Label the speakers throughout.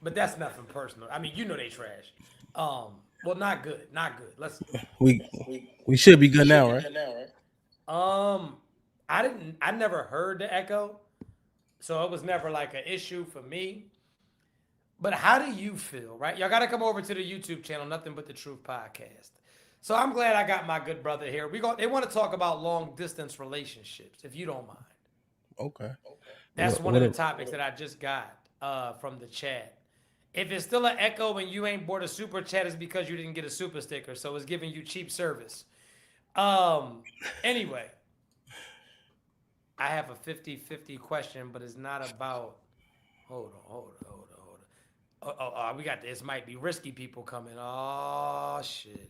Speaker 1: but that's nothing personal. I mean, you know they trash. Well, not good, not good. Let's
Speaker 2: We we should be good now, right?
Speaker 1: um, I never heard the echo, so it was never like an issue for me. But how do you feel, right? Y'all got to come over to the YouTube channel, Nothing But the Truth podcast. So I'm glad I got my good brother here. They want to talk about long distance relationships, if you don't mind.
Speaker 2: Okay.
Speaker 1: That's
Speaker 2: What
Speaker 1: one of
Speaker 2: what
Speaker 1: the
Speaker 2: a,
Speaker 1: topics that I just got from the chat. If it's still an echo and you ain't bought a super chat, it's because you didn't get a super sticker, so it's giving you cheap service. Um, anyway, I have a 50-50 question, but it's not about. Hold on. We got this. Might be risky people coming. Oh shit.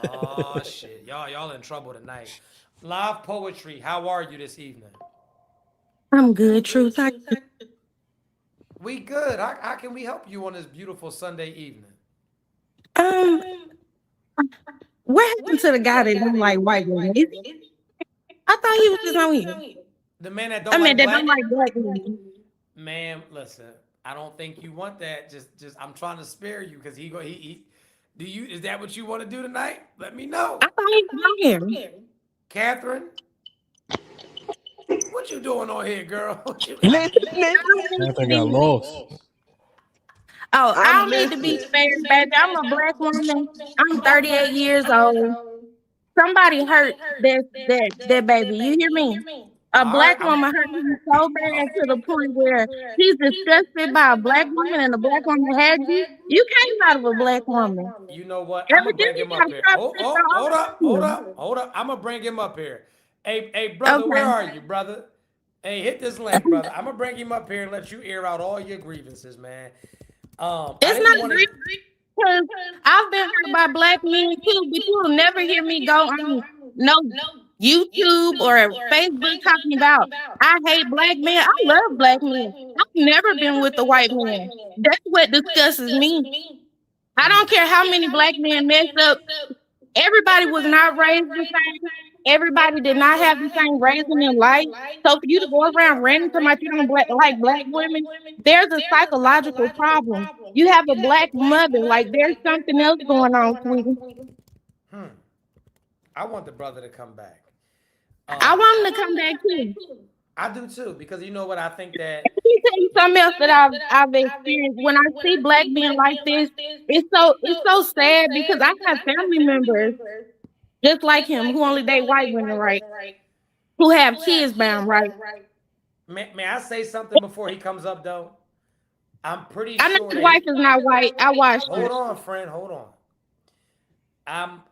Speaker 1: Oh shit. Y'all in trouble tonight. Live poetry. How are you this evening?
Speaker 3: I'm good, Truth.
Speaker 1: We good. How can we help you on this beautiful Sunday evening?
Speaker 3: Um, what happened to the guy that don't like white women? I thought he was just on here.
Speaker 1: The man that
Speaker 3: I
Speaker 1: don't
Speaker 3: mean,
Speaker 1: like
Speaker 3: that
Speaker 1: black
Speaker 3: don't like black women.
Speaker 1: man. Listen, I don't think you want that. Just I'm trying to spare you because he. Do you? Is that what you want to do tonight? Let me know,
Speaker 3: I thought he was on here.
Speaker 1: Catherine. What you doing on here, girl? What you got?
Speaker 4: Listening.
Speaker 3: I don't need to
Speaker 2: Catherine got
Speaker 3: be.
Speaker 2: lost.
Speaker 3: Oh, I
Speaker 4: I'm
Speaker 3: don't need to be
Speaker 4: listening.
Speaker 3: spared, baby. I'm a black woman. I'm 38 years old. Somebody hurt that baby. You hear me? A
Speaker 1: All right,
Speaker 3: black woman hurt him so bad to the point where he's disgusted by a black woman, and the black woman had you. You came out of a black woman.
Speaker 1: you know what? I'm gonna bring
Speaker 3: Evidently,
Speaker 1: him
Speaker 3: you
Speaker 1: up
Speaker 3: got a
Speaker 1: here.
Speaker 3: problem
Speaker 1: Oh,
Speaker 3: with
Speaker 1: oh, hold up, hold
Speaker 3: the
Speaker 1: up, hold up. I'm gonna bring him up here. Hey, brother, where
Speaker 3: okay.
Speaker 1: are you, brother? Hey, hit this link, brother. I'm gonna bring him up here and let you air out all your grievances, man. I
Speaker 3: It's
Speaker 1: didn't
Speaker 3: not
Speaker 1: want to.
Speaker 3: grief because I've been hurt by black men too, but you will never hear me go on no YouTube or Facebook talking about I hate black men. I love black men. I've never been with a white man. That's what disgusts me. I don't care how many black men messed up. Everybody was not raised the same. Everybody did not have the same raising in life. So for you to go around ranting to my you don't like black women, there's a psychological problem. You have a black mother, like there's something else going on, sweetie.
Speaker 1: Hmm. I want the brother to come back.
Speaker 3: I want him to come back too.
Speaker 1: I do too because you know what? I think that.
Speaker 3: Let me tell you something else that I've experienced. When I see black men like this, it's so sad because I have family members just like him who only date white women, right? Who have kids bound, right?
Speaker 1: May I say something before he comes up though? I'm pretty
Speaker 3: I know
Speaker 1: sure
Speaker 3: his
Speaker 1: that.
Speaker 3: wife is not white. I watched
Speaker 1: Hold
Speaker 3: it.
Speaker 1: on, friend. Hold on.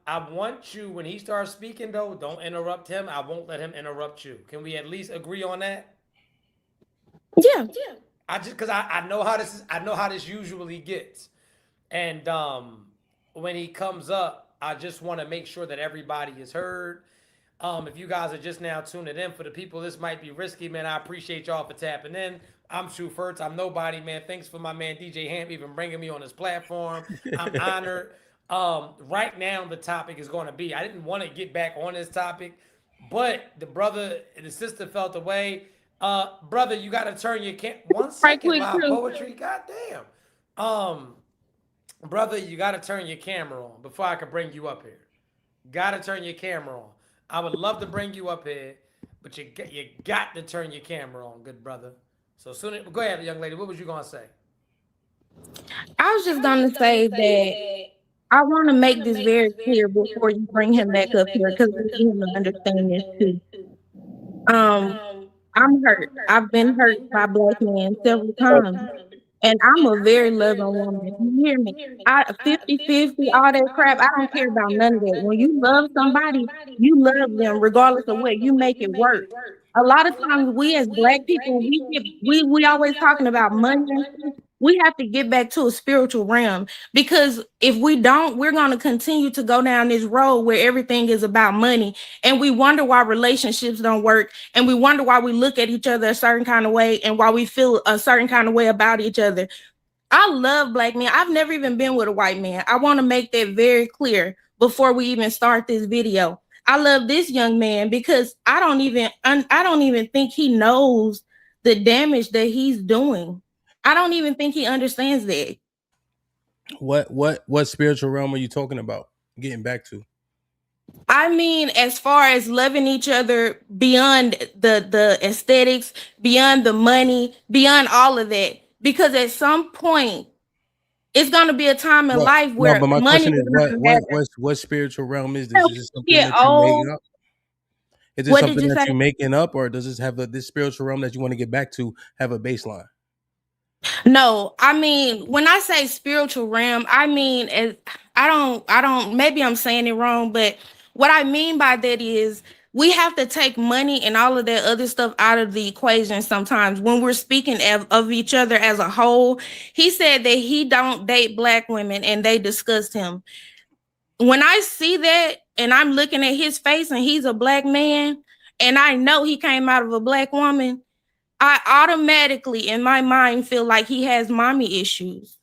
Speaker 1: I want you when he starts speaking though. Don't interrupt him. I won't let him interrupt you. Can we at least agree on that?
Speaker 3: Yeah.
Speaker 1: I just because I know how this is. I know how this usually gets, and when he comes up, I just want to make sure that everybody is heard. If you guys are just now tuning in, for the people, this might be risky, man. I appreciate y'all for tapping in. I'm True First. I'm nobody, man. Thanks for my man DJ Hamp even bringing me on his platform. I'm honored. Right now, the topic is going to be. I didn't want to get back on this topic, but the brother and the sister felt the way. Brother, you got to turn your one
Speaker 3: Right
Speaker 1: second.
Speaker 3: quick
Speaker 1: Live
Speaker 3: too.
Speaker 1: poetry. Goddamn. Um, brother, you got to turn your camera on before I can bring you up here. Got to turn your camera on. I would love to bring you up here, but you got to turn your camera on, good brother. So go ahead, young lady. What was you gonna say?
Speaker 3: I was just gonna say that I want to make this very clear before you bring him back up here because we need him to understand this too. Um, I'm hurt. I've been hurt by black men several times. And I'm a very loving woman. You hear me? 50-50, all that crap. I don't care about none of that. When you love somebody, you love them regardless of what. You make it work. A lot of times we as black people, we always talking about money and stuff. We have to get back to a spiritual realm because if we don't, we're going to continue to go down this road where everything is about money and we wonder why relationships don't work and we wonder why we look at each other a certain kind of way and why we feel a certain kind of way about each other. I love black men. I've never even been with a white man. I want to make that very clear before we even start this video. I love this young man because I don't even think he knows the damage that he's doing. I don't even think he understands that.
Speaker 2: What spiritual realm are you talking about? Getting back to.
Speaker 3: I mean, as far as loving each other beyond the aesthetics, beyond the money, beyond all of that. Because at some point, it's gonna be a time in
Speaker 2: What?
Speaker 3: life
Speaker 2: No,
Speaker 3: where
Speaker 2: but my
Speaker 3: money
Speaker 2: question
Speaker 3: is
Speaker 2: is,
Speaker 3: not matter.
Speaker 2: what spiritual realm is
Speaker 3: So
Speaker 2: this? Is
Speaker 3: when
Speaker 2: this
Speaker 3: you
Speaker 2: something
Speaker 3: get
Speaker 2: that you make
Speaker 3: old,
Speaker 2: up? Is this
Speaker 3: what did
Speaker 2: something
Speaker 3: you
Speaker 2: that
Speaker 3: say?
Speaker 2: you making up, or does this have this spiritual realm that you want to get back to have a baseline?
Speaker 3: No, I mean, when I say spiritual realm, I mean, I don't, maybe I'm saying it wrong, but what I mean by that is we have to take money and all of that other stuff out of the equation sometimes when we're speaking of each other as a whole. He said that he don't date black women and they disgust him. When I see that and I'm looking at his face and he's a black man and I know he came out of a black woman, I automatically in my mind feel like he has mommy issues.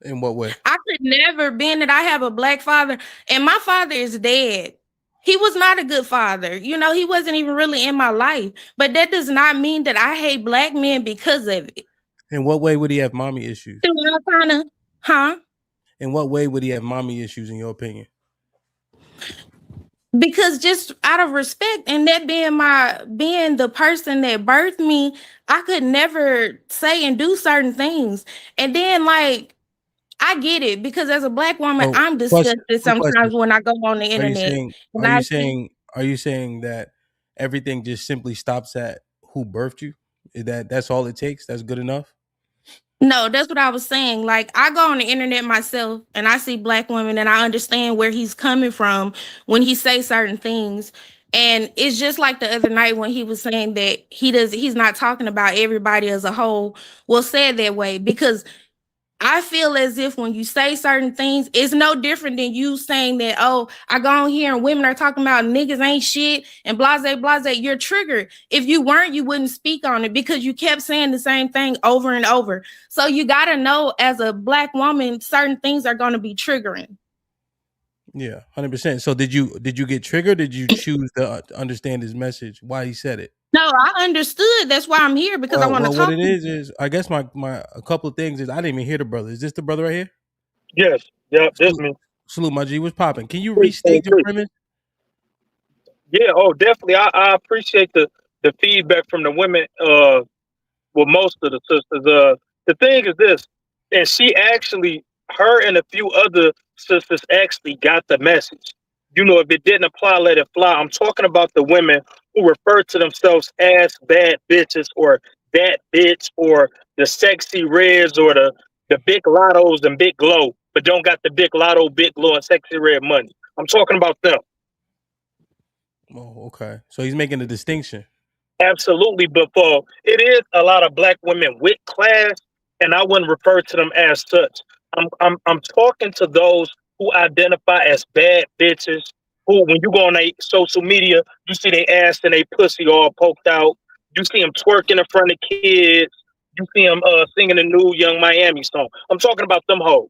Speaker 2: In what way?
Speaker 3: I could never, being that I have a black father and my father is dead. He was not a good father. You know, he wasn't even really in my life. But that does not mean that I hate black men because of it.
Speaker 2: In what way would he have mommy issues?
Speaker 3: So I kind of, huh?
Speaker 2: In what way would he have mommy issues, in your opinion?
Speaker 3: Because just out of respect and that being the person that birthed me, I could never say and do certain things. And then like I get it because as a black woman,
Speaker 2: So,
Speaker 3: I'm
Speaker 2: question,
Speaker 3: disgusted
Speaker 2: quick question:
Speaker 3: sometimes when I go on the
Speaker 2: Are you
Speaker 3: internet
Speaker 2: saying?
Speaker 3: and
Speaker 2: Are
Speaker 3: I
Speaker 2: you
Speaker 3: see.
Speaker 2: saying? Are you saying that everything just simply stops at who birthed you? Is that's all it takes? That's good enough?
Speaker 3: No, that's what I was saying. Like I go on the internet myself and I see black women and I understand where he's coming from when he say certain things. And it's just like the other night when he was saying that he's not talking about everybody as a whole. Well, said that way because I feel as if when you say certain things, it's no different than you saying that, oh, I go on here and women are talking about niggas ain't shit and blase, blase. You're triggered. If you weren't, you wouldn't speak on it because you kept saying the same thing over and over. So you got to know as a black woman, certain things are going to be triggering.
Speaker 2: Yeah, 100%. So did you get triggered? Did you choose to understand his message? Why he said it?
Speaker 3: No, I understood. That's why I'm here because I want to
Speaker 2: What
Speaker 3: talk
Speaker 2: it
Speaker 3: to you.
Speaker 2: is I guess my a couple of things is I didn't even hear the brother. Is this the brother right here?
Speaker 4: Yes, yep, that's
Speaker 2: Salute,
Speaker 4: me.
Speaker 2: salute my G. What's popping? Can you
Speaker 4: Three,
Speaker 2: restate your
Speaker 4: three.
Speaker 2: premise?
Speaker 4: Yeah, oh, definitely. I appreciate the feedback from the women. Well, most of the sisters. The thing is this, and she actually, her and a few other sisters actually got the message. You know, if it didn't apply, let it fly. I'm talking about the women who refer to themselves as bad bitches or that bitch or the sexy reds or the big lottos and big glow, but don't got the big lotto, big glow, and sexy red money. I'm talking about them.
Speaker 2: Oh, okay. So he's making a distinction.
Speaker 4: Absolutely, but for it is a lot of black women with class, and I wouldn't refer to them as such. I'm talking to those who identify as bad bitches. Who, when you go on a social media, you see they ass and they pussy all poked out. You see them twerking in front of kids. You see them singing the new Young Miami song. I'm talking about them hoes.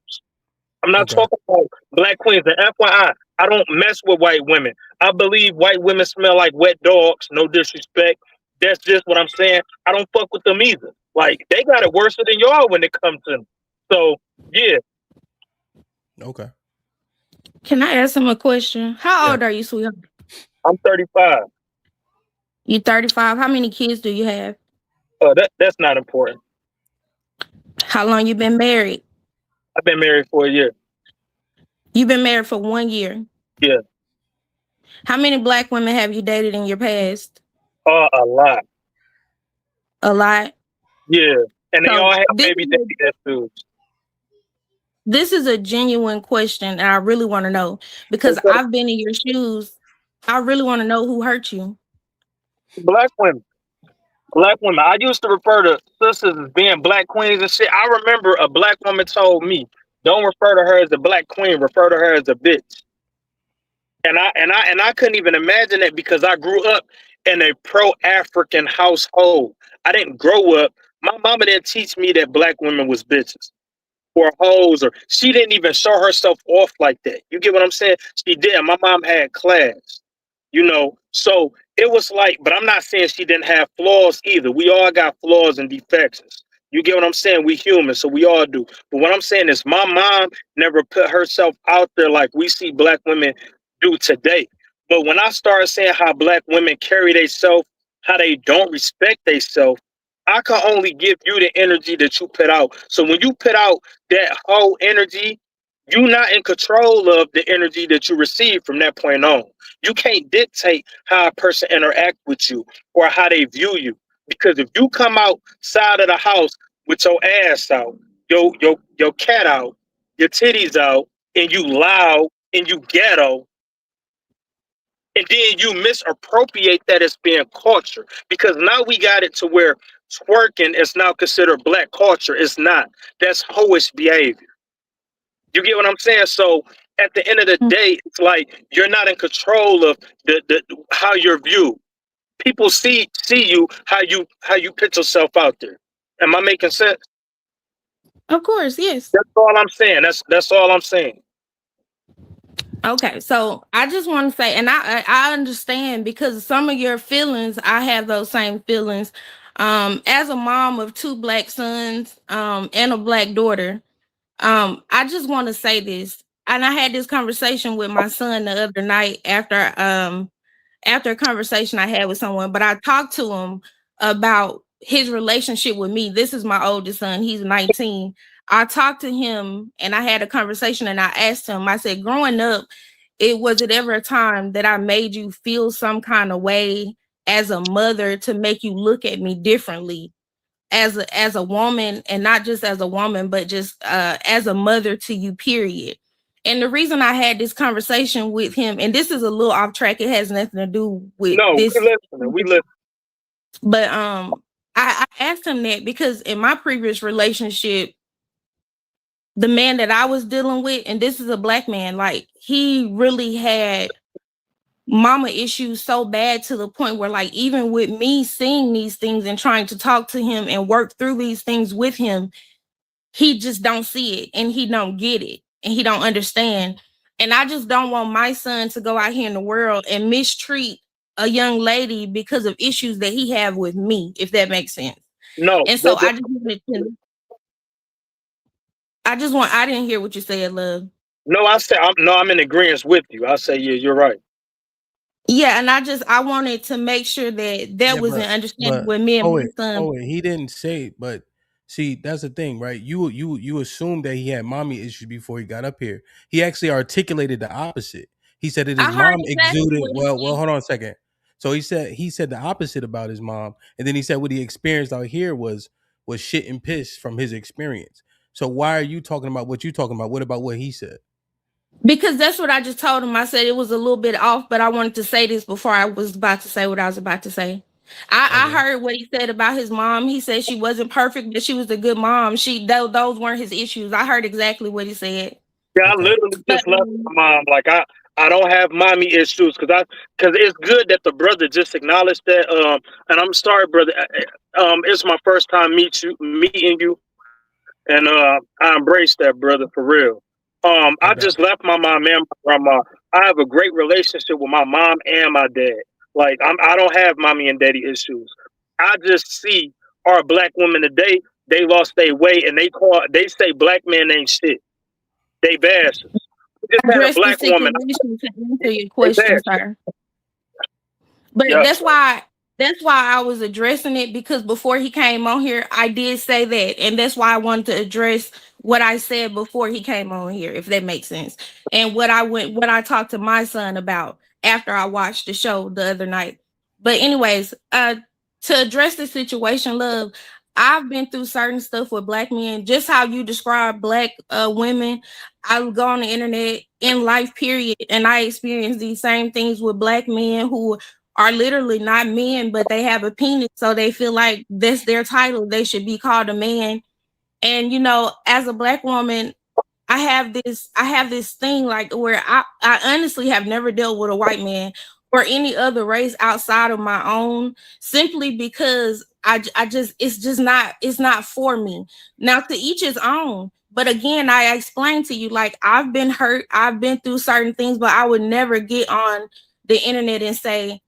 Speaker 4: I'm not
Speaker 2: Okay.
Speaker 4: talking about black queens. And FYI, I don't mess with white women. I believe white women smell like wet dogs. No disrespect. That's just what I'm saying. I don't fuck with them either. Like they got it worse than y'all when it comes to them. So yeah,
Speaker 2: Okay.
Speaker 3: Can I ask him a question? How
Speaker 2: Yeah.
Speaker 3: old are you, sweetheart?
Speaker 4: I'm 35.
Speaker 3: You 35. How many kids do you have?
Speaker 4: That's not important.
Speaker 3: How long you been married?
Speaker 4: I've been married for a year.
Speaker 3: You've been married for 1 year.
Speaker 4: Yeah,
Speaker 3: How many black women have you dated in your past?
Speaker 4: a lot.
Speaker 3: A lot.
Speaker 4: Yeah, and they all
Speaker 3: So
Speaker 4: have baby daddy issues.
Speaker 3: this is a genuine question, and I really want to know because
Speaker 4: What's up?
Speaker 3: I've been in your shoes. I really want to know who hurt you.
Speaker 4: Black women. Black women. I used to refer to sisters as being black queens and shit. I remember a black woman told me, "Don't refer to her as a black queen. Refer to her as a bitch." And I couldn't even imagine that because I grew up in a pro-African household. I didn't grow up. My mama didn't teach me that black women was bitches or hoes, or she didn't even show herself off like that. You get what I'm saying? She did. My mom had class, you know. So it was like, but I'm not saying she didn't have flaws either. We all got flaws and defections. You get what I'm saying? We human, so we all do. But what I'm saying is my mom never put herself out there like we see black women do today. But when I started saying how black women carry themselves, how they don't respect themselves, I can only give you the energy that you put out. So when you put out that whole energy, you're not in control of the energy that you receive from that point on. You can't dictate how a person interact with you or how they view you. Because if you come outside of the house with your ass out, your cat out, your titties out, and you loud and you ghetto, and then you misappropriate that as being culture. Because now we got it to where twerking is now considered black culture. It's not. That's hoish behavior. You get what I'm saying? So at the end of the day, it's like you're not in control of the how you're viewed. People see you how you put yourself out there. Am I making sense?
Speaker 3: Of course, yes.
Speaker 4: That's all I'm saying. That's all I'm saying.
Speaker 3: Okay, so I just want to say, and I understand because some of your feelings, I have those same feelings. As a mom of two black sons, and a black daughter, I just want to say this, and I had this conversation with my son the other night after a conversation I had with someone, but I talked to him about his relationship with me. This is my oldest son, he's 19. I talked to him and I had a conversation and I asked him, I said, growing up, was it ever a time that I made you feel some kind of way as a mother to make you look at me differently as a woman, and not just as a woman, but just as a mother to you, period. And the reason I had this conversation with him, and this is a little off track, it has nothing to do with
Speaker 4: No, we
Speaker 3: this,
Speaker 4: listening. We listen.
Speaker 3: but I asked him that because in my previous relationship, the man that I was dealing with, and this is a black man, like he really had mama issues so bad to the point where, like, even with me seeing these things and trying to talk to him and work through these things with him, he just don't see it and he don't get it and he don't understand. And I just don't want my son to go out here in the world and mistreat a young lady because of issues that he have with me, if that makes sense.
Speaker 4: No,
Speaker 3: And so I just wanted to, I didn't hear what you said, love.
Speaker 4: no. I'm in agreement with you. I say yeah, you're right.
Speaker 3: Yeah, and I wanted to make sure that
Speaker 2: Yeah,
Speaker 3: was an understanding
Speaker 2: but
Speaker 3: with me and my son.
Speaker 2: oh wait, he didn't say. But see, that's the thing, right? You assumed that he had mommy issues before he got up here. He actually articulated the opposite. He said that
Speaker 3: I
Speaker 2: his
Speaker 3: heard
Speaker 2: mom
Speaker 3: exactly
Speaker 2: exuded.
Speaker 3: what he
Speaker 2: Well,
Speaker 3: said.
Speaker 2: hold on a second. So he said the opposite about his mom, and then he said what he experienced out here was shit and piss from his experience. So why are you talking about what you talking about? What about what he said?
Speaker 3: Because that's what I just told him. I said it was a little bit off, but I wanted to say this before I was about to say what I was about to say. I
Speaker 2: Okay.
Speaker 3: heard what he said about his mom. He said she wasn't perfect, but she was a good mom. Those weren't his issues. I heard exactly what he said.
Speaker 4: Yeah, I
Speaker 2: Okay.
Speaker 4: literally
Speaker 3: But
Speaker 4: just left my mom. Like I don't have mommy issues because it's good that the brother just acknowledged that. And I'm sorry, brother. It's my first time meeting you, and I embrace that, brother, for real.
Speaker 2: I
Speaker 4: I
Speaker 2: got
Speaker 4: just left my mom and my grandma. I have a great relationship with my mom and my dad. Like I don't have mommy and daddy issues. I just see our black women today. They lost their way, and they say black men ain't shit. They bastards. We just had a
Speaker 3: address the
Speaker 4: black woman.
Speaker 3: situation to answer your
Speaker 4: They
Speaker 3: question,
Speaker 4: bastards.
Speaker 3: sir. But
Speaker 4: Yeah.
Speaker 3: that's why I was addressing it, because before he came on here, I did say that, and that's why I wanted to address what I said before he came on here, if that makes sense. And what I talked to my son about after I watched the show the other night. But anyways, to address the situation, love, I've been through certain stuff with black men, just how you describe black women. I would go on the internet in life, period, and I experienced these same things with black men who are literally not men, but they have a penis, so they feel like that's their title. They should be called a man. And as a black woman, I have this thing like where I honestly have never dealt with a white man or any other race outside of my own, simply because I just it's not for me. Now, to each his own. But again, I explained to you, like, I've been hurt, I've been through certain things, but I would never get on the internet and say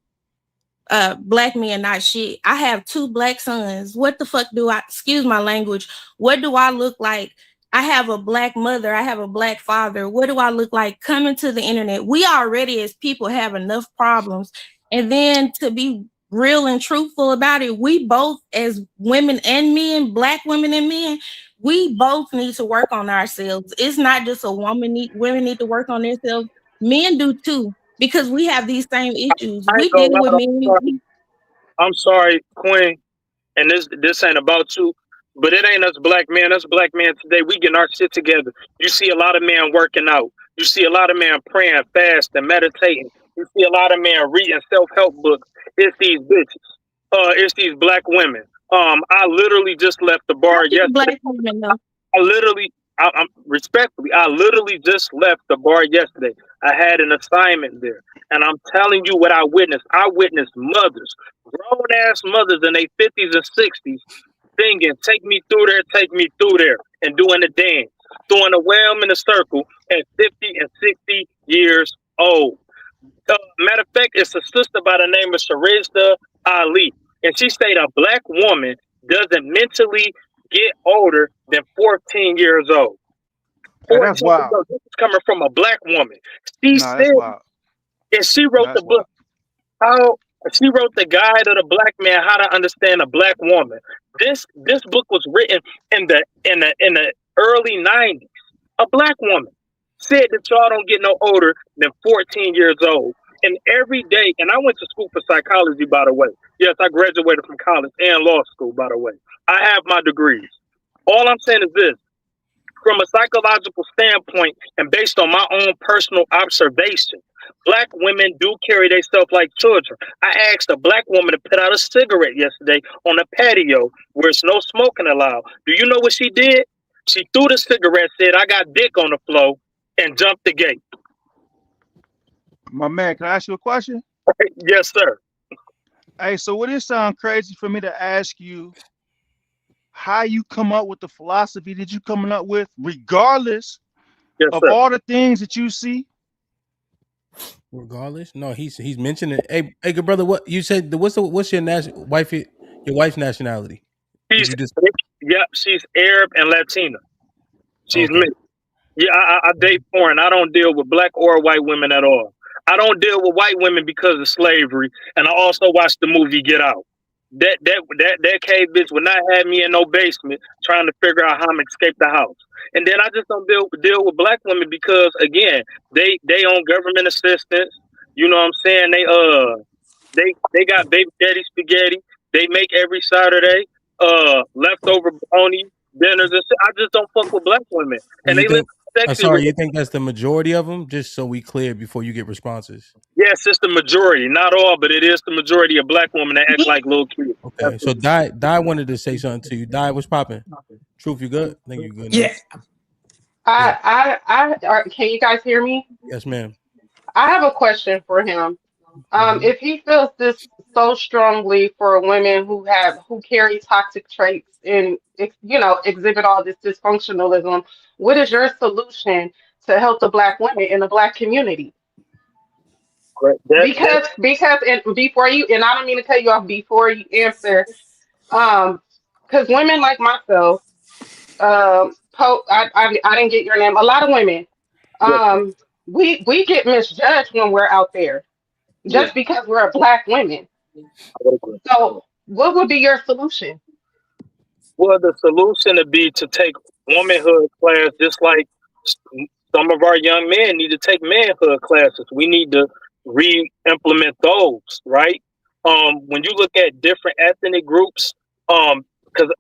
Speaker 3: black men not shit. I have 2 black sons. What the fuck do I, excuse my language, what do I look like? I have a black mother, I have a black father. What do I look like coming to the internet? We already as people have enough problems. And then to be real and truthful about it, we both as women and men, black women and men, we both need to work on ourselves. It's not just a women need to work on themselves. Men do too, because we have these same issues.
Speaker 4: I ain't
Speaker 3: We
Speaker 4: gonna
Speaker 3: deal with
Speaker 4: lie.
Speaker 3: men.
Speaker 4: I'm sorry, Queen, and this ain't about you, but it ain't us black men. Us black men today, we getting our shit together. You see a lot of men working out. You see a lot of men praying, fasting, meditating. You see a lot of men reading self-help books. It's these bitches. It's these black women. I literally just left the bar yesterday.
Speaker 3: Black women though.
Speaker 4: I'm respectfully, I literally just left the bar yesterday. I had an assignment there, and I'm telling you what I witnessed. I witnessed mothers, grown ass mothers in their 50s and 60s, singing "Take Me Through There, Take Me Through There," and doing the dance, throwing a wham in a circle at 50 and 60 years old. Matter of fact, it's a sister by the name of Sharizda Ali, and she said a black woman doesn't mentally get older than 14 years old.
Speaker 5: Hey, that's
Speaker 4: 14 years
Speaker 5: wild.
Speaker 4: old. This is coming from a black woman. She
Speaker 5: Nah, that's
Speaker 4: said,
Speaker 5: wild.
Speaker 4: and she wrote the
Speaker 5: That's
Speaker 4: book.
Speaker 5: wild.
Speaker 4: How she wrote the guide of the black man, how to understand a black woman. This book was written in the early 90s. A black woman said that y'all don't get no older than 14 years old. And every day, and I went to school for psychology, by the way. Yes, I graduated from college and law school, by the way. I have my degrees. All I'm saying is this: from a psychological standpoint and based on my own personal observation, black women do carry themselves like children. I asked a black woman to put out a cigarette yesterday on a patio where it's no smoking allowed. Do you know what she did? She threw the cigarette, said, "I got dick on the floor," and jumped the gate.
Speaker 5: My man, can I ask you a question?
Speaker 4: Yes, sir.
Speaker 5: Hey, so would it sound crazy for me to ask you how you come up with the philosophy that you coming up with, regardless
Speaker 4: Yes,
Speaker 5: of
Speaker 4: sir.
Speaker 5: all the things that you see?
Speaker 2: Regardless, no, he's mentioning. Hey, good brother, what you said? What's your your wife's nationality? Did
Speaker 4: She's,
Speaker 2: you just
Speaker 4: yep, she's Arab and Latina. She's
Speaker 2: okay?
Speaker 4: mixed. Yeah, I date foreign. I don't deal with black or white women at all. I don't deal with white women because of slavery, and I also watched the movie Get Out. That cave bitch would not have me in no basement trying to figure out how I'm escape the house. And then I just don't deal with black women because again, they own government assistance. You know what I'm saying? They got baby daddy spaghetti. They make every Saturday leftover bologna dinners and shit. I just don't fuck with black women,
Speaker 2: And
Speaker 4: and
Speaker 2: you
Speaker 4: they live
Speaker 2: think?
Speaker 4: sexy.
Speaker 2: Sorry, you think that's the majority of them? Just so we clear before you get responses.
Speaker 4: Yes, it's the majority, not all, but it is the majority of black women that act like little kids.
Speaker 2: Okay, so Die wanted to say something to you. Die, what's popping? Truth, you good? I think you good now.
Speaker 1: Yeah.
Speaker 2: Yeah.
Speaker 6: Can you guys hear me?
Speaker 2: Yes, ma'am.
Speaker 6: I have a question for him.
Speaker 2: Mm-hmm.
Speaker 6: If he feels this so strongly for women who carry toxic traits and exhibit all this dysfunctionalism, what is your solution to help the black women in the black community?
Speaker 4: But that
Speaker 6: Because and before you and I don't mean to cut you off before you answer, um, because women like myself, I didn't get your name. A lot of women,
Speaker 4: yes,
Speaker 6: um, we get misjudged when we're out there
Speaker 4: yeah,
Speaker 6: just because we're black women.
Speaker 4: I would agree.
Speaker 6: So, what would be your solution?
Speaker 4: Well, the solution would be to take womanhood class, just like some of our young men need to take manhood classes. We need to re-implement those, right? When you look at different ethnic groups, because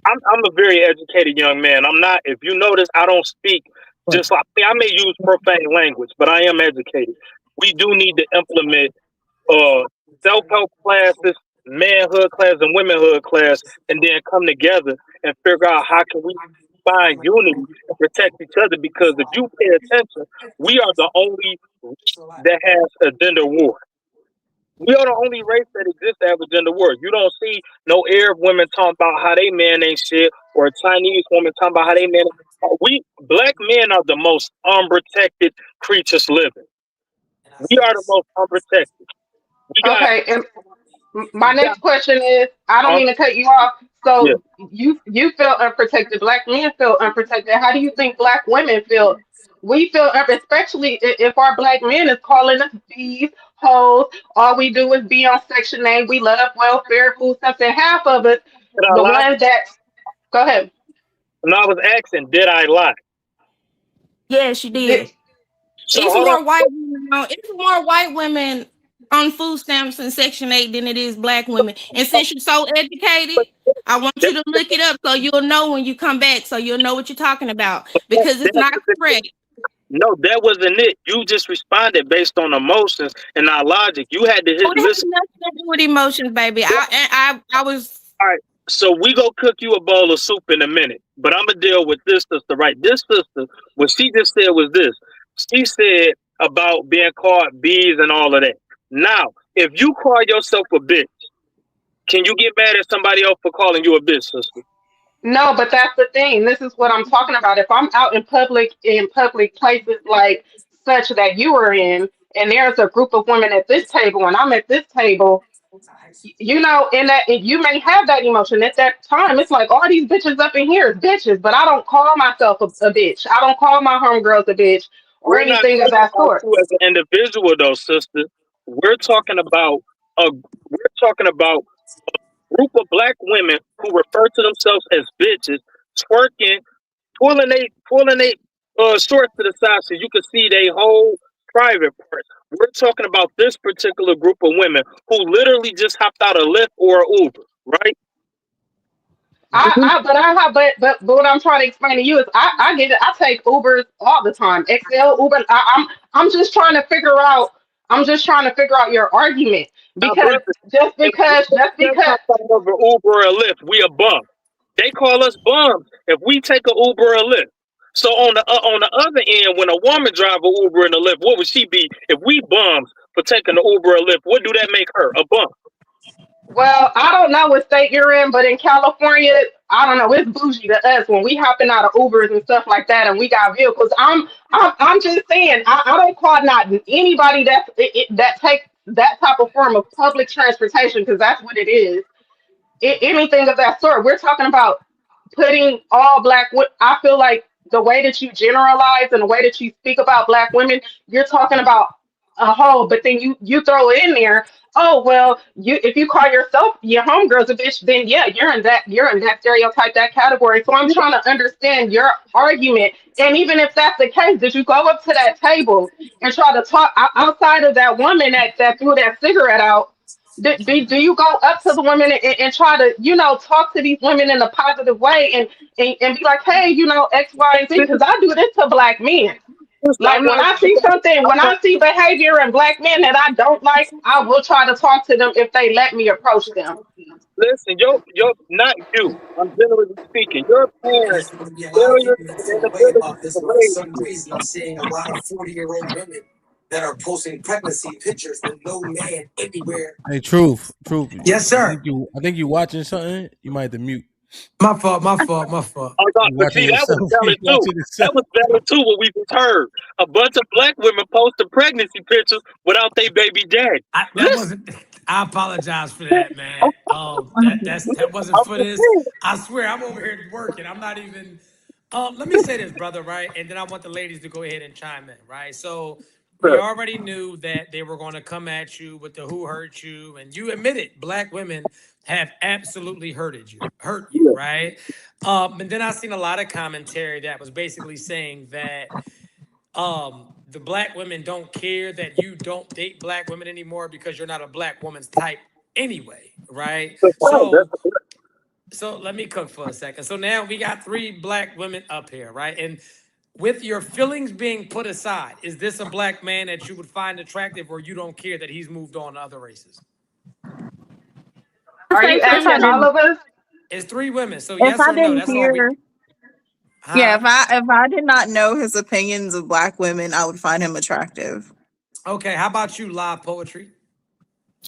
Speaker 4: I'm a very educated young man. I'm not. If you notice, I don't speak just like I may use profane language, but I am educated. We do need to implement uh, self-help classes, manhood class, and womanhood class, and then come together and figure out how can we find unity and protect each other. Because if you pay attention, we are the only race that has a gender war. We are the only race that exists to have a gender war. You don't see no Arab women talking about how they man ain't shit, or a Chinese woman talking about how they man. We black men are the most unprotected creatures living. We are the most unprotected. We got,
Speaker 6: Okay, and my
Speaker 4: we got
Speaker 6: next question is, I don't
Speaker 4: um,
Speaker 6: mean to cut you off.
Speaker 4: yeah.
Speaker 6: So you feel unprotected. Black men feel unprotected. How do you think black women feel? We feel especially if our black men is calling us these hoes. All we do is be on Section 8. We love welfare, food stamps, and half of us,
Speaker 4: Did I
Speaker 6: the
Speaker 4: lie?
Speaker 6: ones that go ahead.
Speaker 4: And I was asking, did I lie?
Speaker 3: Yes, you
Speaker 6: Did,
Speaker 3: did.
Speaker 4: So
Speaker 3: It's
Speaker 4: hold on.
Speaker 3: more white women on, it's more white women on food stamps in Section 8 than it is black women. And since you're so educated, I want you to look it up so you'll know when you come back, so you'll know what you're talking about. Because it's not
Speaker 4: That,
Speaker 3: correct.
Speaker 4: no, that wasn't it. You just responded based on emotions and not logic. You had to
Speaker 3: Oh,
Speaker 4: hit
Speaker 3: it has
Speaker 4: listen.
Speaker 3: nothing to do with emotions, baby. I was
Speaker 4: All right. So we go cook you a bowl of soup in a minute. But I'm gonna deal with this sister, right? This sister, what she just said was this. She said about being called bees and all of that. Now, if you call yourself a bitch, can you get mad at somebody else for calling you a bitch, sister?
Speaker 6: no, but that's the thing. This is what I'm talking about. If I'm out in public places like such that you are in, and there's a group of women at this table, and I'm at this table, you know, in that and you may have that emotion at that time. It's like all these bitches up in here is bitches, but I don't call myself a bitch. I don't call my homegirls a bitch or
Speaker 4: We're not
Speaker 6: anything of
Speaker 4: talking
Speaker 6: that
Speaker 4: about
Speaker 6: sort.
Speaker 4: you as an individual, though, sister. We're talking about a we're talking about group of black women who refer to themselves as bitches, twerking, pulling they shorts to the side so you can see their whole private parts. We're talking about this particular group of women who literally just hopped out of Lyft or Uber, right?
Speaker 6: But what I'm trying to explain to you is I get it. I take Ubers all the time. XL Uber. I'm just trying to figure out. I'm just trying to figure out your argument
Speaker 4: Now,
Speaker 6: because
Speaker 4: brother,
Speaker 6: just
Speaker 4: if we
Speaker 6: because just
Speaker 4: just
Speaker 6: because
Speaker 4: hop out of an Uber or a Lyft, we a bum. They call us bums if we take a Uber or a Lyft. So on the other end, when a woman drive a Uber and a Lyft, what would she be? If we bums for taking the Uber or a Lyft, what do that make her? A bum.
Speaker 6: well, I don't know what state you're in, but in California, I don't know. It's bougie to us when we hopping out of Ubers and stuff like that, and we got vehicles. I'm just saying, I don't call not anybody that takes that type of form of public transportation because that's what it is. Anything of that sort. We're talking about putting all black. I feel like the way that you generalize and the way that you speak about black women, you're talking about a whole. But then you throw it in there. Oh well, you if you call yourself your homegirl's a bitch, then yeah, you're in that stereotype, that category. So I'm trying to understand your argument. And even if that's the case, did you go up to that table and try to talk outside of that woman that threw that cigarette out? Do you go up to the women and try to, you know, talk to these women in a positive way and be like, hey, you know, X, Y, and Z? Because I do this to black men. Like
Speaker 4: I'm
Speaker 6: when
Speaker 4: not.
Speaker 6: I see something,
Speaker 4: I'm
Speaker 6: when
Speaker 4: not
Speaker 6: I see behavior in black men that I don't like, I will try to talk to them if they let me approach them.
Speaker 4: listen. Your not you. I'm generally speaking. Your parents failure and inability to raise you.
Speaker 1: Seeing a lot of 40-year-old women that are posting pregnancy pictures with no man anywhere.
Speaker 2: Hey, truth.
Speaker 1: Yes, sir.
Speaker 2: I think you watching something. You might have to mute.
Speaker 1: My fault, my fault, my fault.
Speaker 4: Oh, God,
Speaker 2: You
Speaker 4: but
Speaker 2: watching
Speaker 4: see, that was
Speaker 2: yourself. You
Speaker 4: valid too.
Speaker 2: watching
Speaker 4: That
Speaker 2: yourself.
Speaker 4: was valid too. What we just heard, a bunch of black women posting pregnancy pictures without their baby daddy.
Speaker 1: That
Speaker 4: Listen,
Speaker 1: wasn't. I apologize for that, man. That wasn't
Speaker 4: I'm
Speaker 1: for
Speaker 4: just
Speaker 1: this.
Speaker 4: saying,
Speaker 1: I swear, I'm over here working. I'm not even. Let me say this, brother, right? And then I want the ladies to go ahead and chime in, right? So we
Speaker 4: sir.
Speaker 1: already knew that they were going to come at you with the who hurt you, and you admitted black women have absolutely hurt you,
Speaker 4: Yeah.
Speaker 1: right? And then I seen a lot of commentary that was basically saying that the black women don't care that you don't date black women anymore because you're not a black woman's type anyway, right?
Speaker 4: That's fine.
Speaker 1: So let me cook for a second. So now we got three black women up here, right? And with your feelings being put aside, is this a black man that you would find attractive, or you don't care that he's moved on to other races?
Speaker 3: to
Speaker 6: Are
Speaker 3: say
Speaker 6: you
Speaker 3: something.
Speaker 6: asking all of us?
Speaker 1: It's three women. So
Speaker 3: If
Speaker 1: yes
Speaker 3: I
Speaker 1: or no?
Speaker 3: didn't
Speaker 1: That's all we
Speaker 3: hear, yeah,
Speaker 1: huh?
Speaker 3: if I did not know his opinions of black women, I would find him attractive.
Speaker 1: Okay, how about you, live poetry?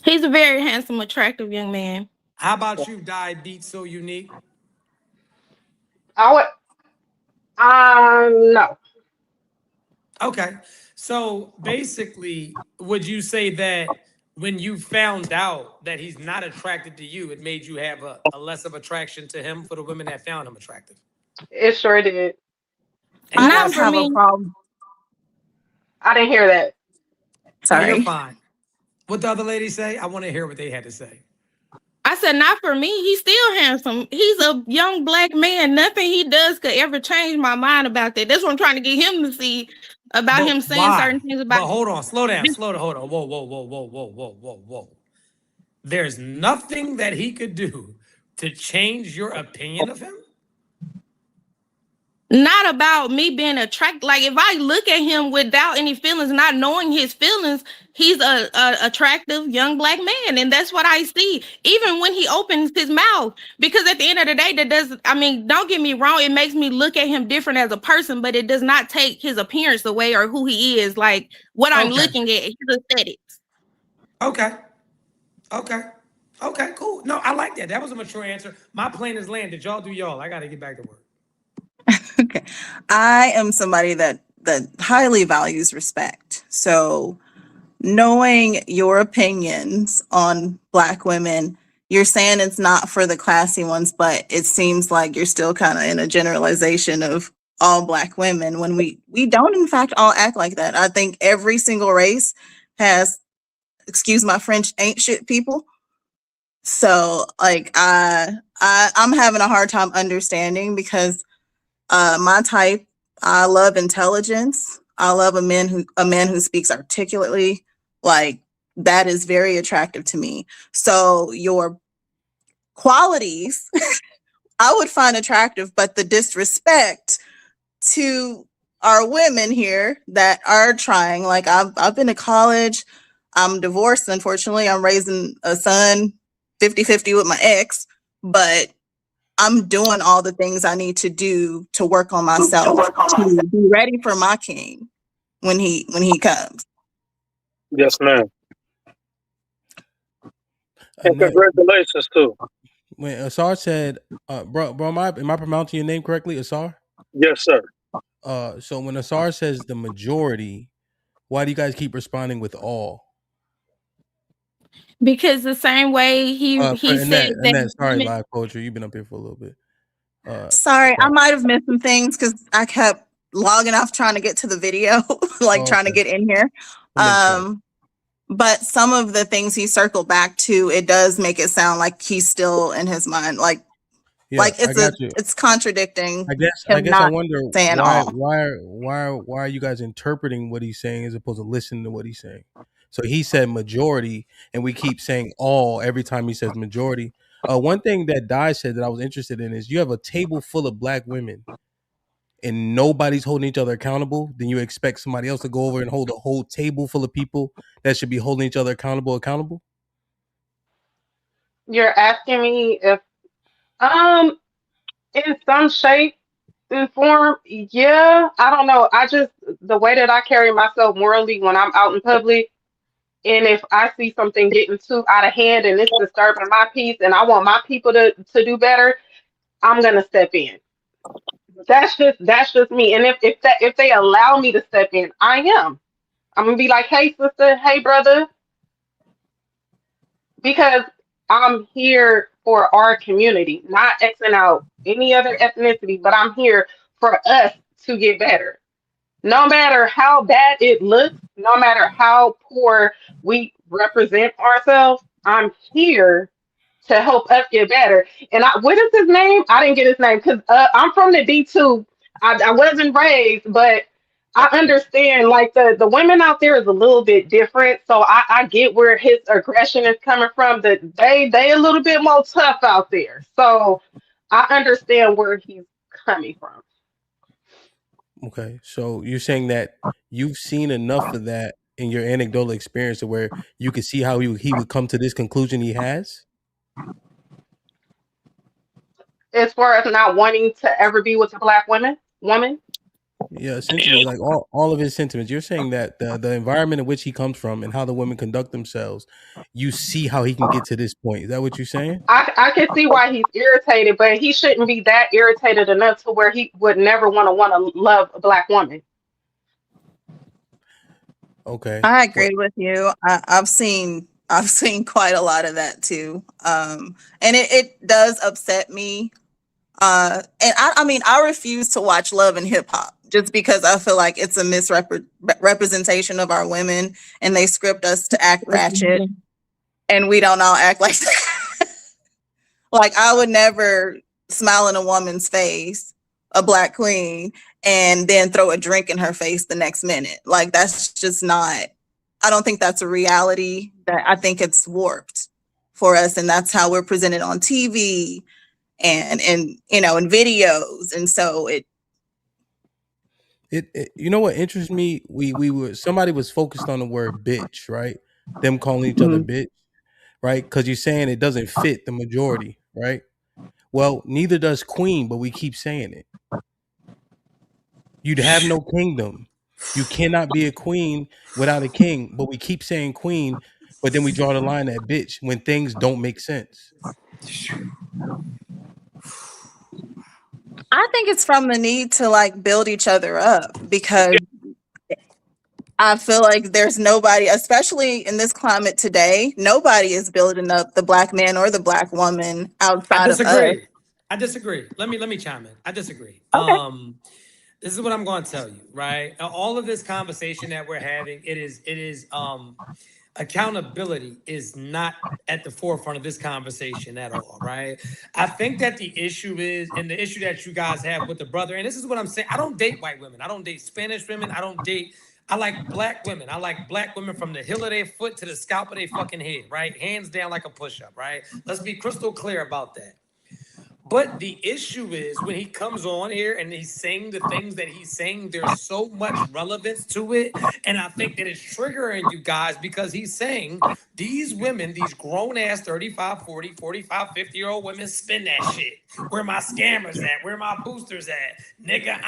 Speaker 3: He's a very handsome, attractive young man.
Speaker 1: How about you, die beat so unique?
Speaker 6: I would no.
Speaker 1: Okay. So basically, would you say that when you found out that he's not attracted to you, it made you have a less of attraction to him for the women that found him attractive.
Speaker 6: It sure did.
Speaker 1: And
Speaker 6: I
Speaker 1: you
Speaker 3: Not
Speaker 6: just
Speaker 1: guys,
Speaker 3: for
Speaker 6: have a
Speaker 3: me.
Speaker 6: problem. I didn't hear that.
Speaker 1: no, you're
Speaker 7: Sorry.
Speaker 1: fine. What the other lady say? I want to hear what they had to say.
Speaker 3: I said, not for me. He's still handsome. He's a young black man. Nothing he does could ever change my mind about that. That's what I'm trying to get him to see about him
Speaker 1: But
Speaker 3: saying
Speaker 1: why?
Speaker 3: certain things about
Speaker 1: But hold on, slow down, hold on. Whoa, whoa, whoa, whoa, whoa, whoa, whoa, whoa. There's nothing that he could do to change your opinion of him?
Speaker 3: not about me being attracted. Like if I look at him without any feelings, not knowing his feelings, he's a attractive young black man, and that's what I see. Even when he opens his mouth, because at the end of the day, that does. I mean, don't get me wrong. It makes me look at him different as a person, but it does not take his appearance away or who he is. Like what I'm
Speaker 1: Okay.
Speaker 3: looking at, his aesthetics.
Speaker 1: Okay. Okay. Okay, cool. No, I like that. That was a mature answer. My plane is landed. Y'all do y'all. I got to get back to work.
Speaker 7: Okay. I am somebody that highly values respect. So knowing your opinions on Black women, you're saying it's not for the classy ones, but it seems like you're still kind of in a generalization of all Black women when we don't in fact all act like that. I think every single race has, excuse my French, ain't shit people. So like I'm having a hard time understanding because my type, I love intelligence. I love a man who speaks articulately. Like that is very attractive to me. So your qualities I would find attractive, but the disrespect to our women here that are trying, like I've been to college, I'm divorced, unfortunately. I'm raising a son 50-50 with my ex, but I'm doing all the things I need to do to work on myself to be ready for my king when he comes.
Speaker 4: Yes, ma'am. And congratulations too.
Speaker 2: When Asar said, bro, am I pronouncing your name correctly, Asar?
Speaker 4: Yes, sir.
Speaker 2: So when Asar says the majority, why do you guys keep responding with all?
Speaker 3: Because the same way he said that
Speaker 2: Annette, sorry,
Speaker 3: women,
Speaker 2: live poetry. You've been up here for a little bit.
Speaker 7: Sorry, I
Speaker 2: Sorry.
Speaker 7: might have missed some things because I kept logging off trying to get to the video, like trying to
Speaker 2: Okay.
Speaker 7: get in here.
Speaker 2: That makes sense.
Speaker 7: But some of the things he circled back to, it does make it sound like he's still in his mind. Like
Speaker 2: Yeah, I got you.
Speaker 7: it's contradicting
Speaker 2: I
Speaker 7: him
Speaker 2: guess I
Speaker 7: not
Speaker 2: wonder
Speaker 7: saying all.
Speaker 2: why are you guys interpreting what he's saying as opposed to listening to what he's saying? So he said majority, and we keep saying all every time he says majority. One thing that Di said that I was interested in is you have a table full of Black women and nobody's holding each other accountable, then you expect somebody else to go over and hold a whole table full of people that should be holding each other accountable?
Speaker 6: You're asking me if in some shape and form, yeah. I don't know. I just the way that I carry myself morally when I'm out in public, and if I see something getting too out of hand and it's disturbing my peace, and I want my people to do better, I'm gonna step in. That's just me. And if they allow me to step in, I am. I'm gonna be like, hey sister, hey brother, because I'm here for our community, not Xing out any other ethnicity, but I'm here for us to get better. No matter how bad it looks, no matter how poor we represent ourselves, I'm here to help us get better. And what is his name? I didn't get his name because I'm from the D2. I wasn't raised, but I understand like the women out there is a little bit different. So I get where his aggression is coming from. That they a little bit more tough out there. So I understand where he's coming from.
Speaker 2: Okay, so you're saying that you've seen enough of that in your anecdotal experience to where you could see how he would come to this conclusion he has?
Speaker 6: As far as not wanting to ever be with a black woman.
Speaker 2: Yeah, essentially, like all of his sentiments. You're saying that the environment in which he comes from and how the women conduct themselves, you see how he can get to this point. Is that what you're saying?
Speaker 6: I can see why he's irritated, but he shouldn't be that irritated enough to where he would never want to love a black woman.
Speaker 2: Okay.
Speaker 7: I agree with you. I've seen I've seen quite a lot of that too. And it does upset me. And I mean, I refuse to watch Love and Hip Hop just because I feel like it's a misrepresentation of our women, and they script us to act ratchet, and we don't all act like that. Like, I would never smile in a woman's face, a black queen, and then throw a drink in her face the next minute. Like, that's just not, I don't think that's a reality. That I think it's warped for us, and that's how we're presented on TV and you know, in videos. And so
Speaker 2: it you know what interests me? We were, somebody was focused on the word bitch, right? Them calling each other bitch, right? Because you're saying it doesn't fit the majority, right? Well, neither does queen, but we keep saying it. You'd have no kingdom. You cannot be a queen without a king, but we keep saying queen, but then we draw the line at bitch when things don't make sense.
Speaker 7: I think it's from the need to like build each other up, because I feel like there's nobody, especially in this climate today, nobody is building up the black man or the black woman outside of us.
Speaker 1: I disagree. Let me chime in. I disagree.
Speaker 7: Okay.
Speaker 1: This is what I'm going to tell you, right? All of this conversation that we're having, it is accountability is not at the forefront of this conversation at all, right? I think that the issue is, and the issue that you guys have with the brother, and this is what I'm saying, I don't date white women. I don't date Spanish women. I like black women. I like black women from the heel of their foot to the scalp of their fucking head, right? Hands down like a push-up, right? Let's be crystal clear about that. But the issue is when he comes on here and he's saying the things that he's saying, there's so much relevance to it. And I think that it's triggering you guys because he's saying these women, these grown ass 35, 40, 45, 50-year-old women spin that shit. Where my scammers at? Where my boosters at? Nigga,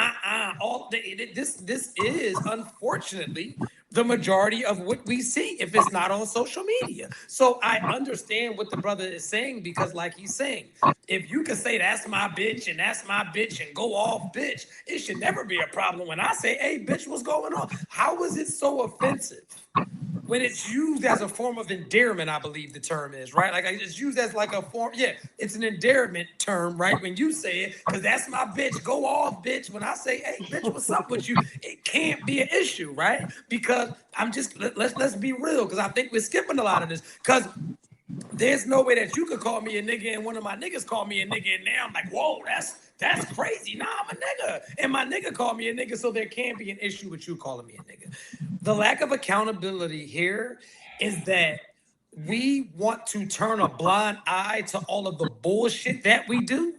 Speaker 1: this is unfortunately the majority of what we see if it's not on social media. So I understand what the brother is saying because like he's saying, if you can say that's my bitch and that's my bitch and go off bitch, it should never be a problem when I say, hey bitch, what's going on? How is it so offensive? When it's used as a form of endearment, I believe the term is, right? Like it's used as like a form, yeah, it's an endearment term, right? When you say it, because that's my bitch, go off, bitch. When I say, hey, bitch, what's up with you? It can't be an issue, right? Because I'm just, let's be real, because I think we're skipping a lot of this. Because there's no way that you could call me a nigga and one of my niggas call me a nigga, and now I'm like, whoa, that's crazy. Nah, I'm a nigga. And my nigga called me a nigga, so there can't be an issue with you calling me a nigga. The lack of accountability here is that we want to turn a blind eye to all of the bullshit that we do.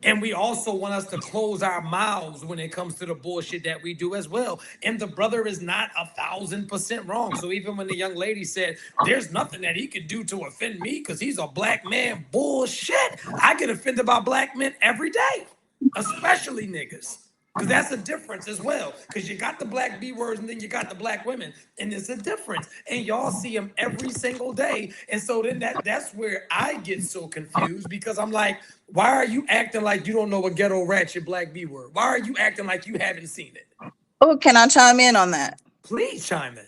Speaker 1: And we also want us to close our mouths when it comes to the bullshit that we do as well. And the brother is not 1,000% wrong. So even when the young lady said, there's nothing that he could do to offend me because he's a black man, bullshit. I get offended by black men every day, especially niggas. Because that's a difference as well. Because you got the black B words and then you got the black women. And there's a difference. And y'all see them every single day. And so then that's where I get so confused because I'm like, why are you acting like you don't know a ghetto ratchet black B word? Why are you acting like you haven't seen it?
Speaker 7: Oh, can I chime in on that?
Speaker 1: Please chime in.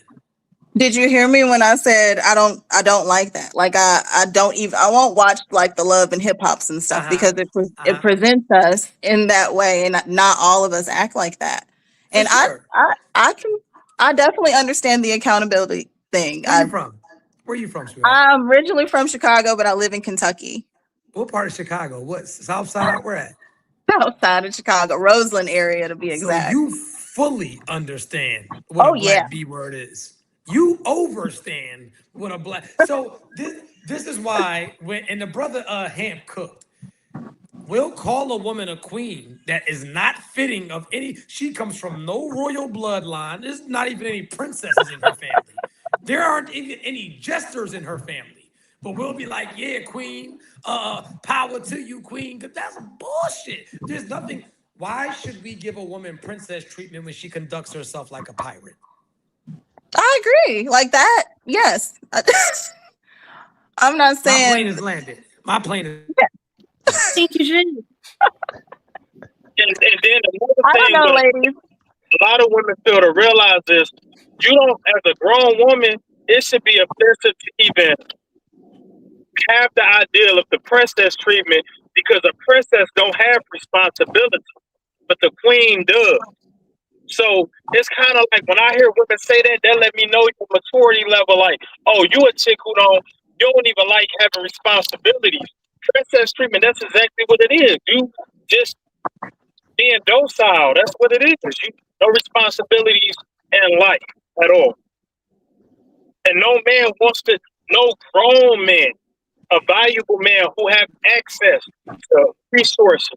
Speaker 7: Did you hear me when I said I don't like that? Like I won't watch like the Love and Hip Hops and stuff because it presents us in that way, and not all of us act like that. And sure. I definitely understand the accountability thing.
Speaker 1: Where you from, sweetheart?
Speaker 7: I'm originally from Chicago, but I live in Kentucky.
Speaker 1: What part of Chicago? What south side? Where at?
Speaker 7: South side of Chicago, Roseland area to be exact.
Speaker 1: So you fully understand what a black B word is. You overstand what a black. So this is why and the brother Hamp cooked. We'll call a woman a queen that is not fitting of any. She comes from no royal bloodline. There's not even any princesses in her family. There aren't even any jesters in her family. But we'll be like, yeah, queen, power to you, queen. Because that's bullshit. There's nothing. Why should we give a woman princess treatment when she conducts herself like a pirate?
Speaker 7: I agree. Like that, yes. I'm not saying.
Speaker 1: My plane is landed. My plane is.
Speaker 3: I think you should.
Speaker 4: And then another thing, a lot of women fail to realize this. You don't, as a grown woman, it should be offensive to even have the ideal of the princess treatment because a princess don't have responsibility, but the queen does. So it's kind of like when I hear women say that, that let me know your maturity level. Like, oh, you a chick who you don't even like having responsibilities. Princess treatment, that's exactly what it is. You just being docile. That's what it is. You no responsibilities in life at all. And no man wants to, no grown man, a valuable man who have access to resources,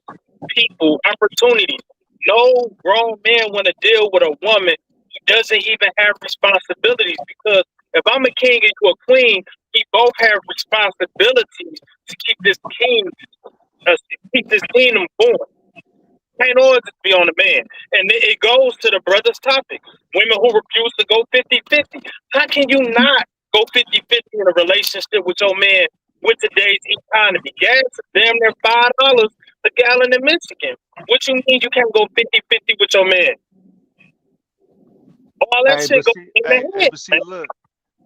Speaker 4: people, opportunities. No grown man want to deal with a woman who doesn't even have responsibilities because if I'm a king and you a queen, we both have responsibilities to keep this kingdom going. Can't always be on the man. And it goes to the brother's topic. Women who refuse to go 50-50. How can you not go 50-50 in a relationship with your man with today's economy? Gas is damn near $5 a gallon in Michigan. What you mean you can't go 50-50 with your man? All that
Speaker 5: Hey,
Speaker 4: shit
Speaker 5: but
Speaker 4: goes
Speaker 5: see,
Speaker 4: in
Speaker 5: hey,
Speaker 4: the
Speaker 5: hey,
Speaker 4: head.
Speaker 5: but see, look,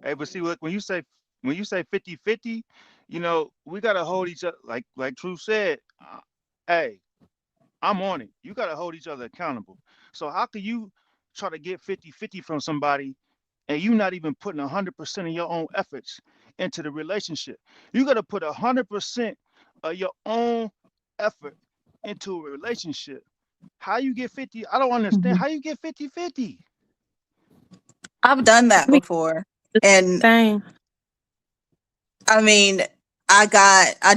Speaker 5: hey, but see, look, when you say 50-50, we gotta hold each other like True said. Hey, I'm on it. You gotta hold each other accountable. So how can you try to get 50-50 from somebody and you not even putting 100% of your own efforts into the relationship? You gotta put 100% of your own effort into a relationship. How you get 50? I don't understand. How you get 50-50?
Speaker 7: I've done that before. And
Speaker 3: Same.
Speaker 7: I mean, I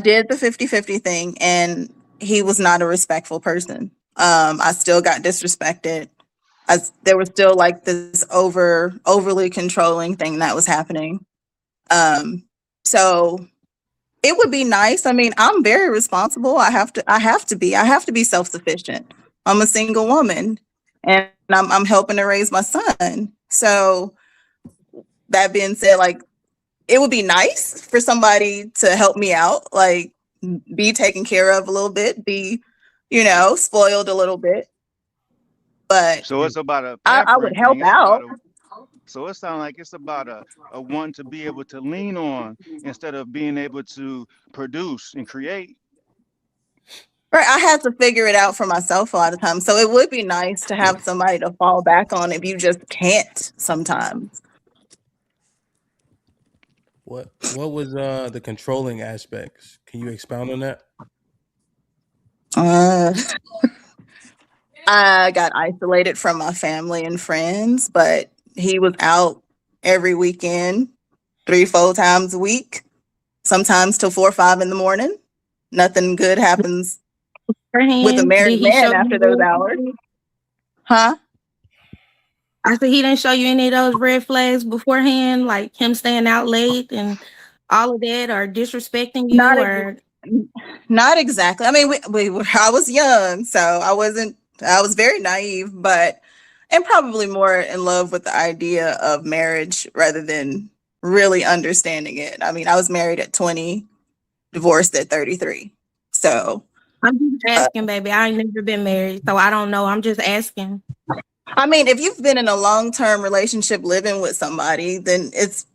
Speaker 7: did the 50-50 thing, and he was not a respectful person. I still got disrespected. There was still like this overly controlling thing that was happening. So it would be nice. I mean, I'm very responsible. I have to be self-sufficient. I'm a single woman, and I'm helping to raise my son. So that being said, like, it would be nice for somebody to help me out, like be taken care of a little bit, be, spoiled a little bit. But
Speaker 5: So it's about a
Speaker 7: I would
Speaker 5: pampering
Speaker 7: help
Speaker 5: thing.
Speaker 7: out.
Speaker 5: So it sounds like it's about a one to be able to lean on instead of being able to produce and create.
Speaker 7: Right. I had to figure it out for myself a lot of times. So it would be nice to have somebody to fall back on if you just can't sometimes.
Speaker 2: What was the controlling aspects? Can you expound on that?
Speaker 7: Uh, I got isolated from my family and friends, but he was out every weekend, 3, 4 times a week, sometimes till 4 or 5 in the morning. Nothing good happens with a
Speaker 3: Beforehand,
Speaker 7: married
Speaker 3: did he
Speaker 7: man
Speaker 3: show
Speaker 7: after those
Speaker 3: you?
Speaker 7: hours. Huh?
Speaker 3: I said he didn't show you any of those red flags beforehand, like him staying out late and all of that, or disrespecting
Speaker 7: Not
Speaker 3: you,
Speaker 7: ex-
Speaker 3: or
Speaker 7: Not exactly. I mean, I was young, so I was very naive, but and probably more in love with the idea of marriage rather than really understanding it. I mean, I was married at 20, divorced at 33. So,
Speaker 3: I'm just
Speaker 7: uh,
Speaker 3: asking, baby. I ain't never been married, so I don't know. I'm just asking.
Speaker 7: I mean, if you've been in a long-term relationship living with somebody, then it's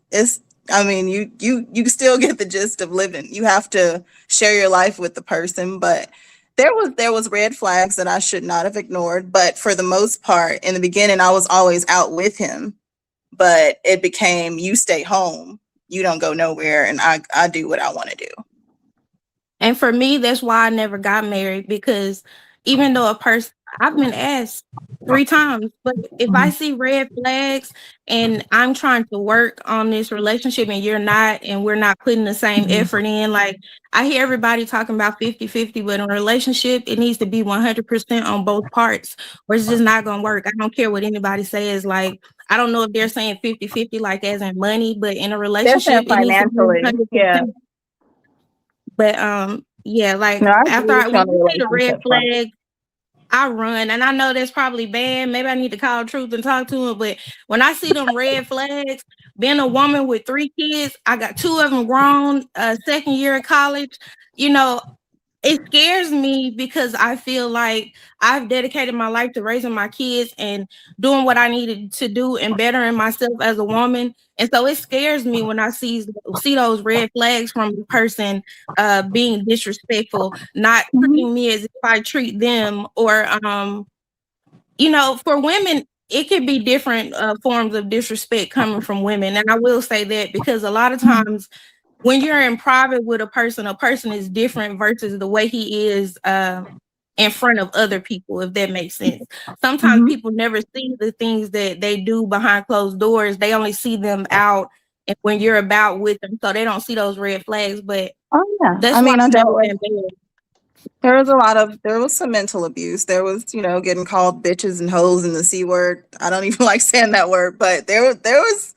Speaker 7: I mean, you still get the gist of living. You have to share your life with the person, but there was red flags that I should not have ignored, but for the most part, in the beginning I was always out with him, but it became you stay home, you don't go nowhere, and I do what I want to do.
Speaker 3: And for me, that's why I never got married, because even though a person, I've been asked 3 times, but if I see red flags and I'm trying to work on this relationship and you're not, and we're not putting the same effort in, like I hear everybody talking about 50-50, but in a relationship, it needs to be 100% on both parts, or it's just not going to work. I don't care what anybody says. Like, I don't know if they're saying 50-50, like as in money, but in a
Speaker 7: They're saying
Speaker 3: relationship, it needs to be
Speaker 7: financially. Yeah.
Speaker 3: 100%. But yeah,
Speaker 7: No,
Speaker 3: like
Speaker 7: I agree
Speaker 3: after
Speaker 7: with you
Speaker 3: when
Speaker 7: on the
Speaker 3: you see the red
Speaker 7: relationship part.
Speaker 3: flag, I run. And I know that's probably bad. Maybe I need to call Truth and talk to him. But when I see them red flags, being a woman with 3 kids, I got 2 of them grown, second year of college, you know, it scares me because I feel like I've dedicated my life to raising my kids and doing what I needed to do and bettering myself as a woman. And so it scares me when I see those red flags from the person being disrespectful, not treating me as if I treat them, or for women, it could be different forms of disrespect coming from women. And I will say that because a lot of times when you're in private with a person is different versus the way he is in front of other people, if that makes sense. Sometimes people never see the things that they do behind closed doors. They only see them out and when you're about with them, so they don't see those red flags. But that's why I never been bad.
Speaker 7: There was some mental abuse. There was, getting called bitches and hoes and the C word. I don't even like saying that word, but there was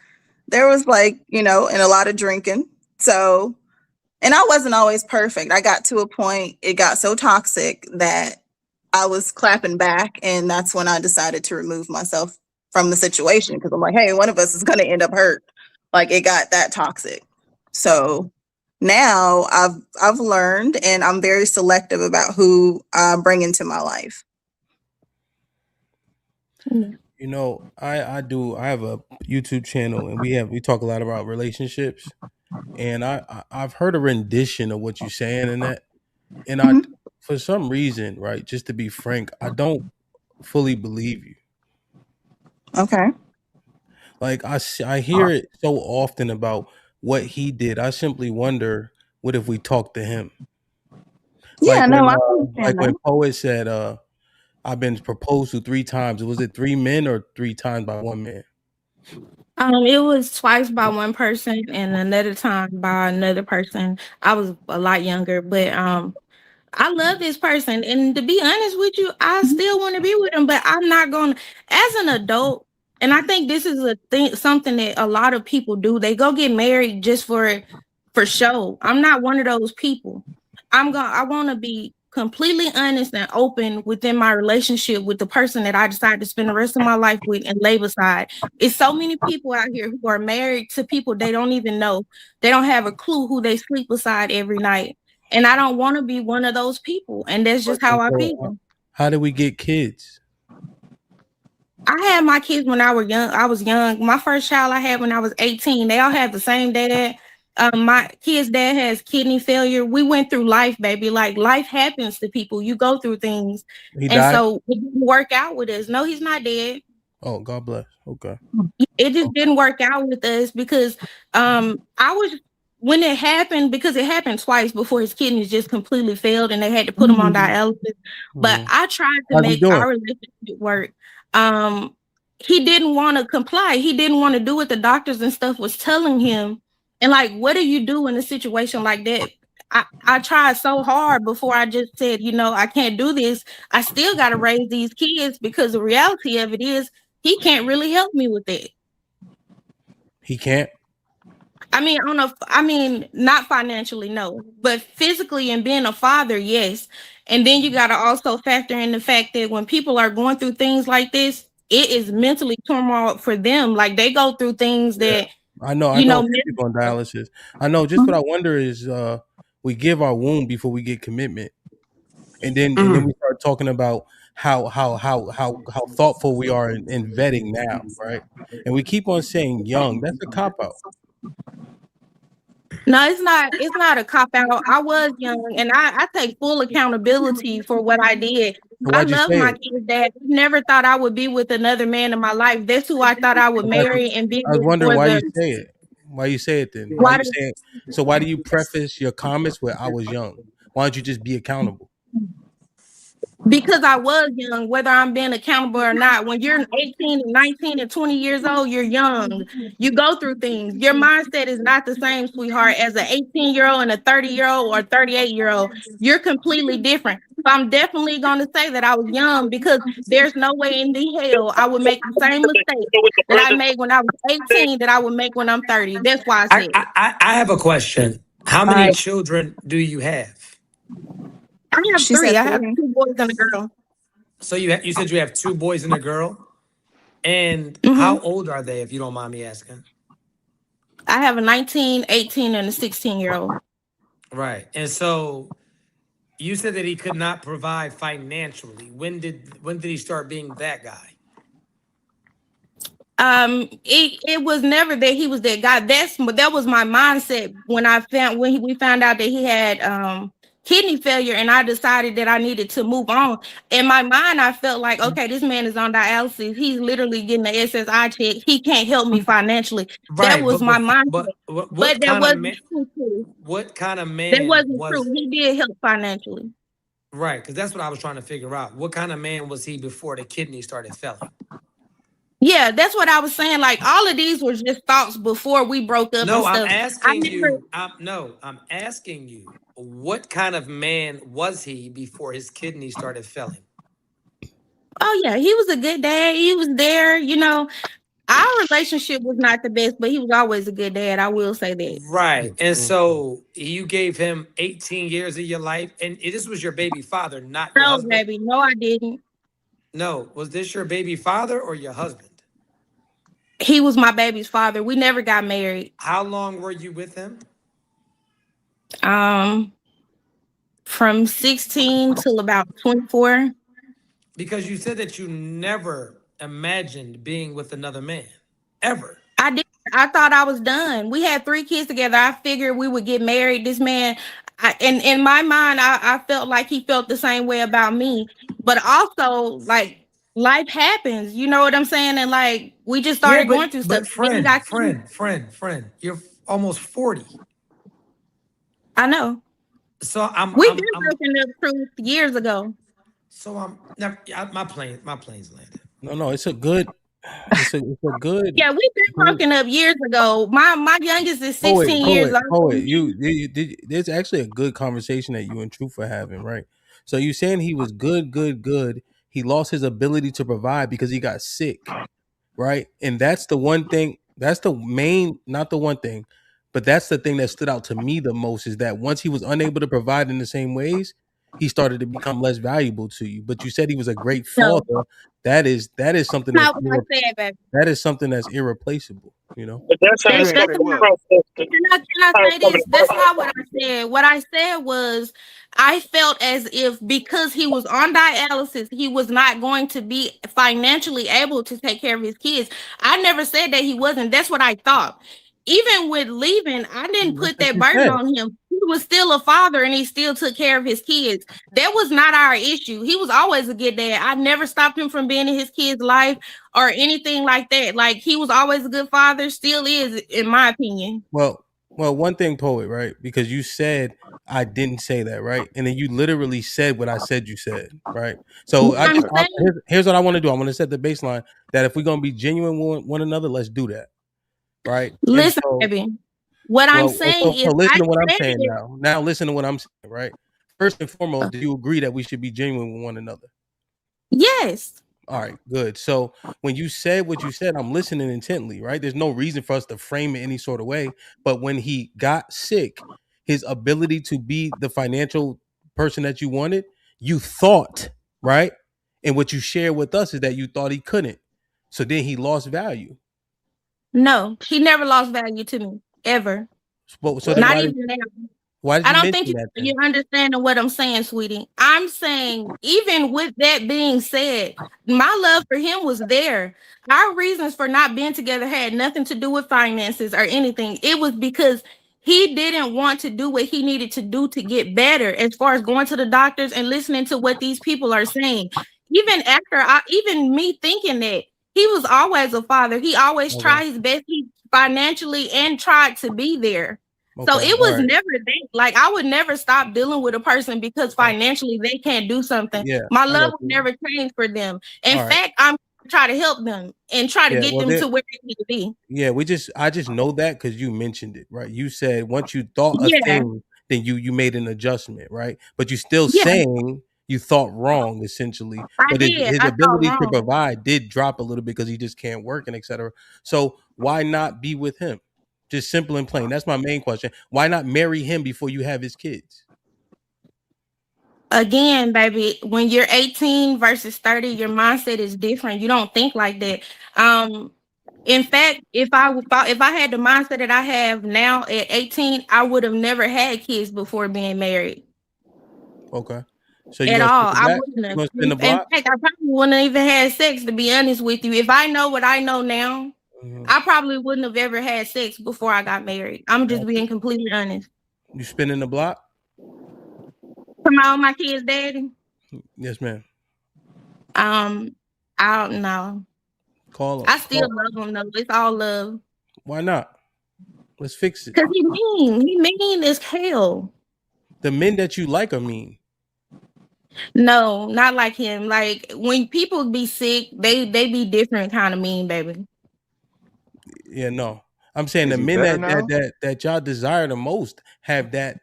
Speaker 7: like, and a lot of drinking. So, and I wasn't always perfect. I got to a point, it got so toxic that I was clapping back. And that's when I decided to remove myself from the situation. Cause I'm like, hey, one of us is going to end up hurt. Like it got that toxic. So now I've learned, and I'm very selective about who I bring into my life.
Speaker 2: I have a YouTube channel, and we talk a lot about relationships, and I've heard a rendition of what you're saying in that, and I for some reason, right, just to be frank, I don't fully believe you.
Speaker 7: Okay.
Speaker 2: Like I hear it so often about what he did. I simply wonder, what if we talked to him?
Speaker 7: Yeah,
Speaker 2: Like when Poet said, I've been proposed to 3 times. Was it 3 men or 3 times by 1 man?
Speaker 3: It was twice by one person and another time by another person. I was a lot younger, but I love this person, and to be honest with you, I still want to be with him, but I'm not going to, as an adult. And I think this is something that a lot of people do. They go get married just for show. I'm not one of those people. I want to be completely honest and open within my relationship with the person that I decide to spend the rest of my life with and lay beside. It's so many people out here who are married to people they don't even know. They don't have a clue who they sleep beside every night. And I don't want to be one of those people. And that's just how I feel.
Speaker 2: How did we get kids?
Speaker 3: I had my kids when I was young. My first child I had when I was 18. They all have the same dad. My kid's dad has kidney failure. We went through life, baby. Like life happens to people. You go through things.
Speaker 2: He died?
Speaker 3: So it didn't work out with us. No, he's not dead.
Speaker 2: Oh, God bless. Okay.
Speaker 3: It just didn't work out with us because when it happened, because it happened twice before his kidneys just completely failed and they had to put him on dialysis. But I tried to make our relationship work. He didn't want to comply. He didn't want to do what the doctors and stuff was telling him. And like, what do you do in a situation like that? I tried so hard before I just said, I can't do this. I still got to raise these kids because the reality of it is he can't really help me with that.
Speaker 2: He can't?
Speaker 3: I mean, not financially, no, but physically and being a father, yes. And then you got to also factor in the fact that when people are going through things like this, it is mentally turmoil for them. Like they go through things that
Speaker 2: I know people on dialysis. I know. Just what I wonder is, we give our womb before we get commitment, and then we start talking about how thoughtful we are in vetting now, right? And we keep on saying young. That's a cop out.
Speaker 3: No, it's not. It's not a cop out. I was young, and I take full accountability for what I did. I love my kid's dad. Never thought I would be with another man in my life. That's who I thought I would marry and be.
Speaker 2: I was wondering why you say it. Why you say it then? Why you say it? So why do you preface your comments with "I was young"? Why don't you just be accountable?
Speaker 3: Because I was young, whether I'm being accountable or not. When you're 18 and 19 and 20 years old, you're young. You go through things. Your mindset is not the same, sweetheart, as an 18-year-old and a 30-year-old or 38-year-old. You're completely different. So I'm definitely going to say that I was young because there's no way in the hell I would make the same mistake that I made when I was 18 that I would make when I'm 30. That's why I said
Speaker 8: I have a question. How many children do you have?
Speaker 3: I have 3. I have 2 boys and a girl.
Speaker 8: So you said you have 2 boys and a girl? And how old are they, if you don't mind me asking?
Speaker 3: I have a 19, 18, and a 16-year-old.
Speaker 8: Right. And so You said that he could not provide financially. When did he start being that guy?
Speaker 3: It was never that he was that guy. That was my mindset when we found out that he had kidney failure, and I decided that I needed to move on. In my mind, I felt like, okay, this man is on dialysis. He's literally getting an SSI check. He can't help me financially. That
Speaker 8: Right,
Speaker 3: was
Speaker 8: but
Speaker 3: my
Speaker 8: before,
Speaker 3: mindset.
Speaker 8: but what
Speaker 3: But that
Speaker 8: kind of
Speaker 3: wasn't
Speaker 8: man?
Speaker 3: true.
Speaker 8: What kind of
Speaker 3: That
Speaker 8: man
Speaker 3: wasn't true.
Speaker 8: was?
Speaker 3: He did help financially.
Speaker 8: Right, because that's what I was trying to figure out. What kind of man was he before the kidney started failing?
Speaker 3: Yeah, that's what I was saying. Like all of these were just thoughts before we broke up and
Speaker 8: No, I'm
Speaker 3: stuff. I
Speaker 8: asking
Speaker 3: never.
Speaker 8: you. I'm asking you. What kind of man was he before his kidney started failing?
Speaker 3: Oh yeah, he was a good dad. He was there. Our relationship was not the best, but he was always a good dad. I will say that.
Speaker 8: Right, and
Speaker 2: Mm.
Speaker 8: so you gave him 18 years of your life, and this was your baby father, not your
Speaker 3: No,
Speaker 8: husband.
Speaker 3: baby, no, I didn't.
Speaker 8: No, was this your baby father or your husband?
Speaker 3: He was my baby's father. We never got married.
Speaker 8: How long were you with him?
Speaker 3: Um, from 16 till about 24.
Speaker 8: Because you said that you never imagined being with another man, ever.
Speaker 3: I did. I thought I was done. We had 3 kids together. I figured we would get married. This man, in my mind, I felt like he felt the same way about me. But also, like, life happens. You know what I'm saying? And like, we just
Speaker 8: Yeah,
Speaker 3: started going through stuff.
Speaker 8: but
Speaker 3: Then we got kids.
Speaker 8: friend, you're almost 40.
Speaker 3: I know.
Speaker 8: So
Speaker 3: We've been broken up truth years ago.
Speaker 8: so I'm never. My plane's landed.
Speaker 2: No, it's a good. It's a good.
Speaker 3: Yeah, we've been
Speaker 2: good
Speaker 3: broken up years ago. My youngest is
Speaker 2: poet,
Speaker 3: 16 years
Speaker 2: poet,
Speaker 3: old.
Speaker 2: poet. There's actually a good conversation that you and Truth are having, right? So you saying he was good, good, good. He lost his ability to provide because he got sick, right? And that's the one thing. That's the main, not the one thing, but that's the thing that stood out to me the most is that once he was unable to provide in the same ways, he started to become less valuable to you. But you said he was a great
Speaker 3: No,
Speaker 2: father. That is something
Speaker 3: not what I said, baby.
Speaker 2: that is something that's irreplaceable. You know.
Speaker 4: But that's how
Speaker 5: You
Speaker 4: it's
Speaker 5: ain't
Speaker 3: That's
Speaker 5: say
Speaker 4: coming
Speaker 5: what?
Speaker 4: across.
Speaker 3: can I say this? That's not what I said. What I said was I felt as if because he was on dialysis, he was not going to be financially able to take care of his kids. I never said that he wasn't. That's what I thought. Even with leaving, I didn't
Speaker 2: That's
Speaker 3: put
Speaker 2: what
Speaker 3: that
Speaker 2: you
Speaker 3: burden
Speaker 2: said.
Speaker 3: on him. He was still a father and he still took care of his kids. That was not our issue. He was always a good dad. I never stopped him from being in his kids' life or anything like that. Like he was always a good father, still is, in my opinion.
Speaker 2: Well, one thing, poet, right? Because you said I didn't say that, right? And then you literally said what I said you said, right? So
Speaker 3: I'm saying,
Speaker 2: here's what I want to do. I want to set the baseline that if we're gonna be genuine with one another, let's do that, right? And
Speaker 3: listen,
Speaker 2: so,
Speaker 3: baby. What I'm saying
Speaker 2: so
Speaker 3: is,
Speaker 2: listen
Speaker 3: I
Speaker 2: to what I'm
Speaker 3: said
Speaker 2: saying
Speaker 3: it.
Speaker 2: now. Now listen to what I'm saying, right? First and foremost, do you agree that we should be genuine with one another?
Speaker 3: Yes.
Speaker 2: All right, good. So when you said what you said, I'm listening intently, right? There's no reason for us to frame it any sort of way. But when he got sick, his ability to be the financial person that you wanted, you thought, right? And what you shared with us is that you thought he couldn't. So then he lost value.
Speaker 3: No, he never lost value to me ever.
Speaker 2: So then
Speaker 3: Not even now.
Speaker 2: why did
Speaker 3: I
Speaker 2: you
Speaker 3: don't think
Speaker 2: mention that then?
Speaker 3: you're understanding what I'm saying, sweetie. I'm saying, even with that being said, my love for him was there. Our reasons for not being together had nothing to do with finances or anything. It was because he didn't want to do what he needed to do to get better, as far as going to the doctors and listening to what these people are saying. Even me thinking that he was always a father, he always
Speaker 2: Okay.
Speaker 3: tried his best, he financially and tried to be there. So
Speaker 2: Okay.
Speaker 3: it
Speaker 2: All
Speaker 3: was
Speaker 2: right.
Speaker 3: never that. Like I would never stop dealing with a person because financially they can't do something.
Speaker 2: Yeah,
Speaker 3: My
Speaker 2: I
Speaker 3: love
Speaker 2: got
Speaker 3: would
Speaker 2: you.
Speaker 3: never change for them. In
Speaker 2: All right.
Speaker 3: fact, I'm try to help them and try to
Speaker 2: Yeah.
Speaker 3: get
Speaker 2: Well,
Speaker 3: them
Speaker 2: there,
Speaker 3: to where they need to be.
Speaker 2: yeah, I just know that because you mentioned it, right? You said once you thought a
Speaker 3: Yeah,
Speaker 2: thing, then you made an adjustment, right? But you still
Speaker 3: yeah,
Speaker 2: saying you thought wrong essentially.
Speaker 3: I
Speaker 2: But
Speaker 3: did.
Speaker 2: his
Speaker 3: I thought
Speaker 2: ability to
Speaker 3: wrong.
Speaker 2: provide did drop a little bit because he just can't work and etc. So why not be with him? Just simple and plain. That's my main question. Why not marry him before you have his kids?
Speaker 3: Again, baby, when you're 18 versus 30, your mindset is different. You don't think like that. Um, in fact, if I had the mindset that I have now at 18, I would have never had kids before being married.
Speaker 2: Okay. So you
Speaker 3: at
Speaker 2: gonna spin
Speaker 3: all.
Speaker 2: the
Speaker 3: I
Speaker 2: back?
Speaker 3: wouldn't
Speaker 2: You
Speaker 3: have.
Speaker 2: gonna spin the
Speaker 3: In
Speaker 2: block?
Speaker 3: fact, I probably wouldn't have even had sex, to be honest with you. If I know what I know now, I probably wouldn't have ever had sex before I got married. I'm just being completely honest.
Speaker 2: You spinning the block?
Speaker 3: Come on, my kid's daddy.
Speaker 2: Yes, ma'am.
Speaker 3: I don't know.
Speaker 2: Call him.
Speaker 3: I still love him though. It's all love.
Speaker 2: Why not? Let's fix it.
Speaker 3: Cause he mean. He mean as hell.
Speaker 2: The men that you like are mean.
Speaker 3: No, not like him. Like when people be sick, they be different kind of mean, baby.
Speaker 2: Yeah, no. I'm saying
Speaker 5: Is
Speaker 2: the
Speaker 5: he
Speaker 2: men
Speaker 5: better now?
Speaker 2: that y'all desire the most have that.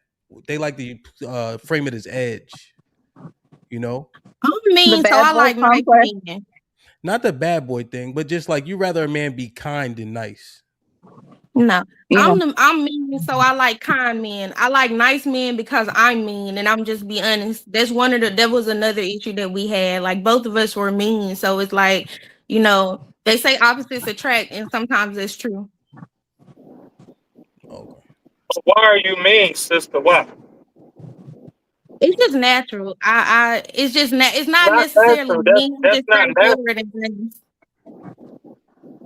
Speaker 2: They like to frame it as edge. You know,
Speaker 3: I'm
Speaker 7: The
Speaker 3: mean, so
Speaker 7: bad
Speaker 3: I
Speaker 7: boy
Speaker 3: like nice
Speaker 7: complex.
Speaker 3: men.
Speaker 2: not the bad boy thing, but just like you rather a man be kind than nice.
Speaker 3: No,
Speaker 7: Yeah.
Speaker 3: I'm mean, so I like kind men. I like nice men because I'm mean, and I'm just be honest. That was another issue that we had. Like both of us were mean, so it's like, they say opposites attract, and sometimes it's true.
Speaker 2: Okay.
Speaker 4: So why are you mean, sister? Why?
Speaker 3: It's just natural. It's just it's not
Speaker 4: Not
Speaker 3: necessarily
Speaker 4: natural.
Speaker 3: mean. I'm
Speaker 4: That's
Speaker 3: just
Speaker 4: not natural.
Speaker 3: straightforward and honest.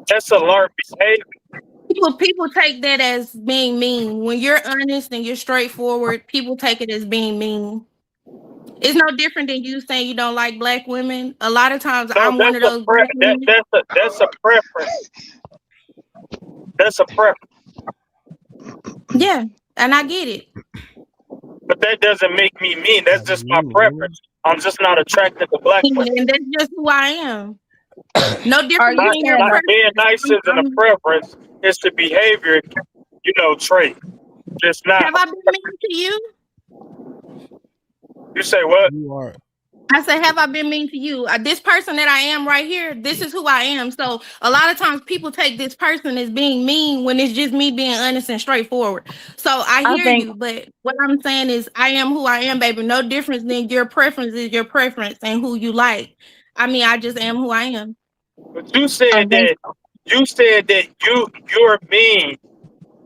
Speaker 4: That's a learned behavior.
Speaker 3: People take that as being mean. When you're honest and you're straightforward, people take it as being mean. It's no different than you saying you don't like black women. A lot of times
Speaker 4: No,
Speaker 3: I'm one of those black women.
Speaker 4: that's a preference. That's a preference.
Speaker 3: Yeah, and I get it.
Speaker 4: But that doesn't make me mean. That's
Speaker 2: Not
Speaker 4: just my
Speaker 2: mean, man.
Speaker 4: preference. I'm just not attracted to black women.
Speaker 3: And that's just who I am. No
Speaker 7: Are
Speaker 3: different
Speaker 7: you
Speaker 3: than your
Speaker 7: saying that?
Speaker 4: Being nice
Speaker 3: preference.
Speaker 4: isn't a preference. It's the behavior, trait. It's not.
Speaker 3: Have I been mean to you?
Speaker 4: You say what?
Speaker 2: You are.
Speaker 3: I said, have I been mean to you? This person that I am right here, this is who I am. So a lot of times people take this person as being mean when it's just me being honest and straightforward. So I
Speaker 7: I
Speaker 3: hear
Speaker 7: think
Speaker 3: you, but what I'm saying is I am who I am, baby. No difference than your preference is your preference and who you like. I mean, I just am who I am.
Speaker 4: But you
Speaker 7: I
Speaker 4: said
Speaker 7: think
Speaker 4: that you're mean.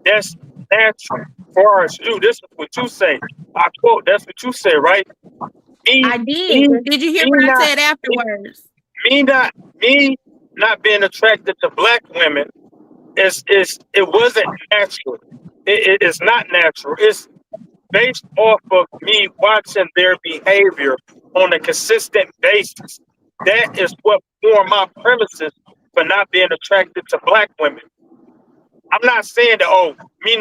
Speaker 4: That's natural for us. This is what you say. I quote. That's what you say, right? Me,
Speaker 3: I did.
Speaker 4: me,
Speaker 3: Did you hear
Speaker 4: me
Speaker 3: what I
Speaker 4: not,
Speaker 3: said
Speaker 4: me,
Speaker 3: afterwards?
Speaker 4: me not being attracted to black women it wasn't natural. It's not natural. It's based off of me watching their behavior on a consistent basis. That is what formed my premises for not being attracted to black women. I'm not saying that me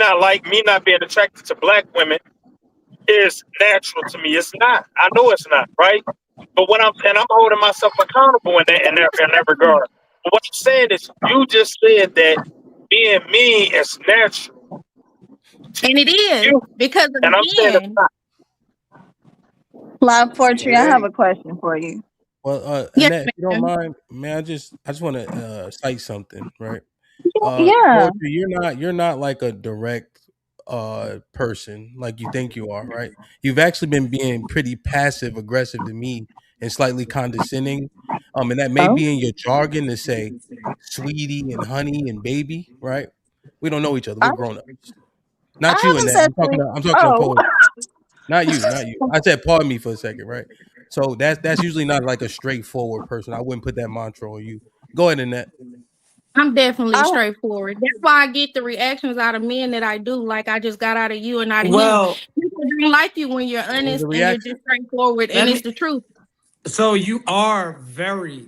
Speaker 4: not being attracted to black women is natural to me. It's not. I know it's not, right? But I'm holding myself accountable in that regard. But what I'm saying is, you just said that being mean is natural
Speaker 3: And it is
Speaker 4: you,
Speaker 3: because
Speaker 4: and I'm saying it's
Speaker 3: again,
Speaker 4: not.
Speaker 7: Live Poetry,
Speaker 5: It
Speaker 7: I have
Speaker 5: ain't.
Speaker 7: a question for you.
Speaker 2: Well,
Speaker 3: yes,
Speaker 2: Annette, if you don't
Speaker 3: ma'am.
Speaker 2: mind, man, I just want to cite something, right?
Speaker 7: Yeah.
Speaker 2: Poetry, you're not like a direct person like you think you are, right? You've actually been being pretty passive aggressive to me and slightly condescending. And that may
Speaker 7: Oh,
Speaker 2: be in your jargon to say sweetie and honey and baby, right? We don't know each other.
Speaker 7: I,
Speaker 2: We're grown ups. Not
Speaker 7: I
Speaker 2: you,
Speaker 7: haven't
Speaker 2: Annette.
Speaker 7: said sweet.
Speaker 2: I'm talking to
Speaker 7: Oh,
Speaker 2: poetry. Not you, not you. I said pardon me for a second, right? So that's usually not like a straightforward person. I wouldn't put that mantra on you. Go ahead, Annette.
Speaker 3: I'm definitely
Speaker 7: I,
Speaker 3: straightforward. That's why I get the reactions out of men that I do, like I just got out of you and out of him.
Speaker 8: Well,
Speaker 3: People don't like you when you're
Speaker 2: What was
Speaker 3: honest
Speaker 2: the
Speaker 3: and you're
Speaker 2: reaction?
Speaker 3: just straightforward, and
Speaker 8: let
Speaker 3: it's
Speaker 8: me.
Speaker 3: the truth.
Speaker 8: So you are very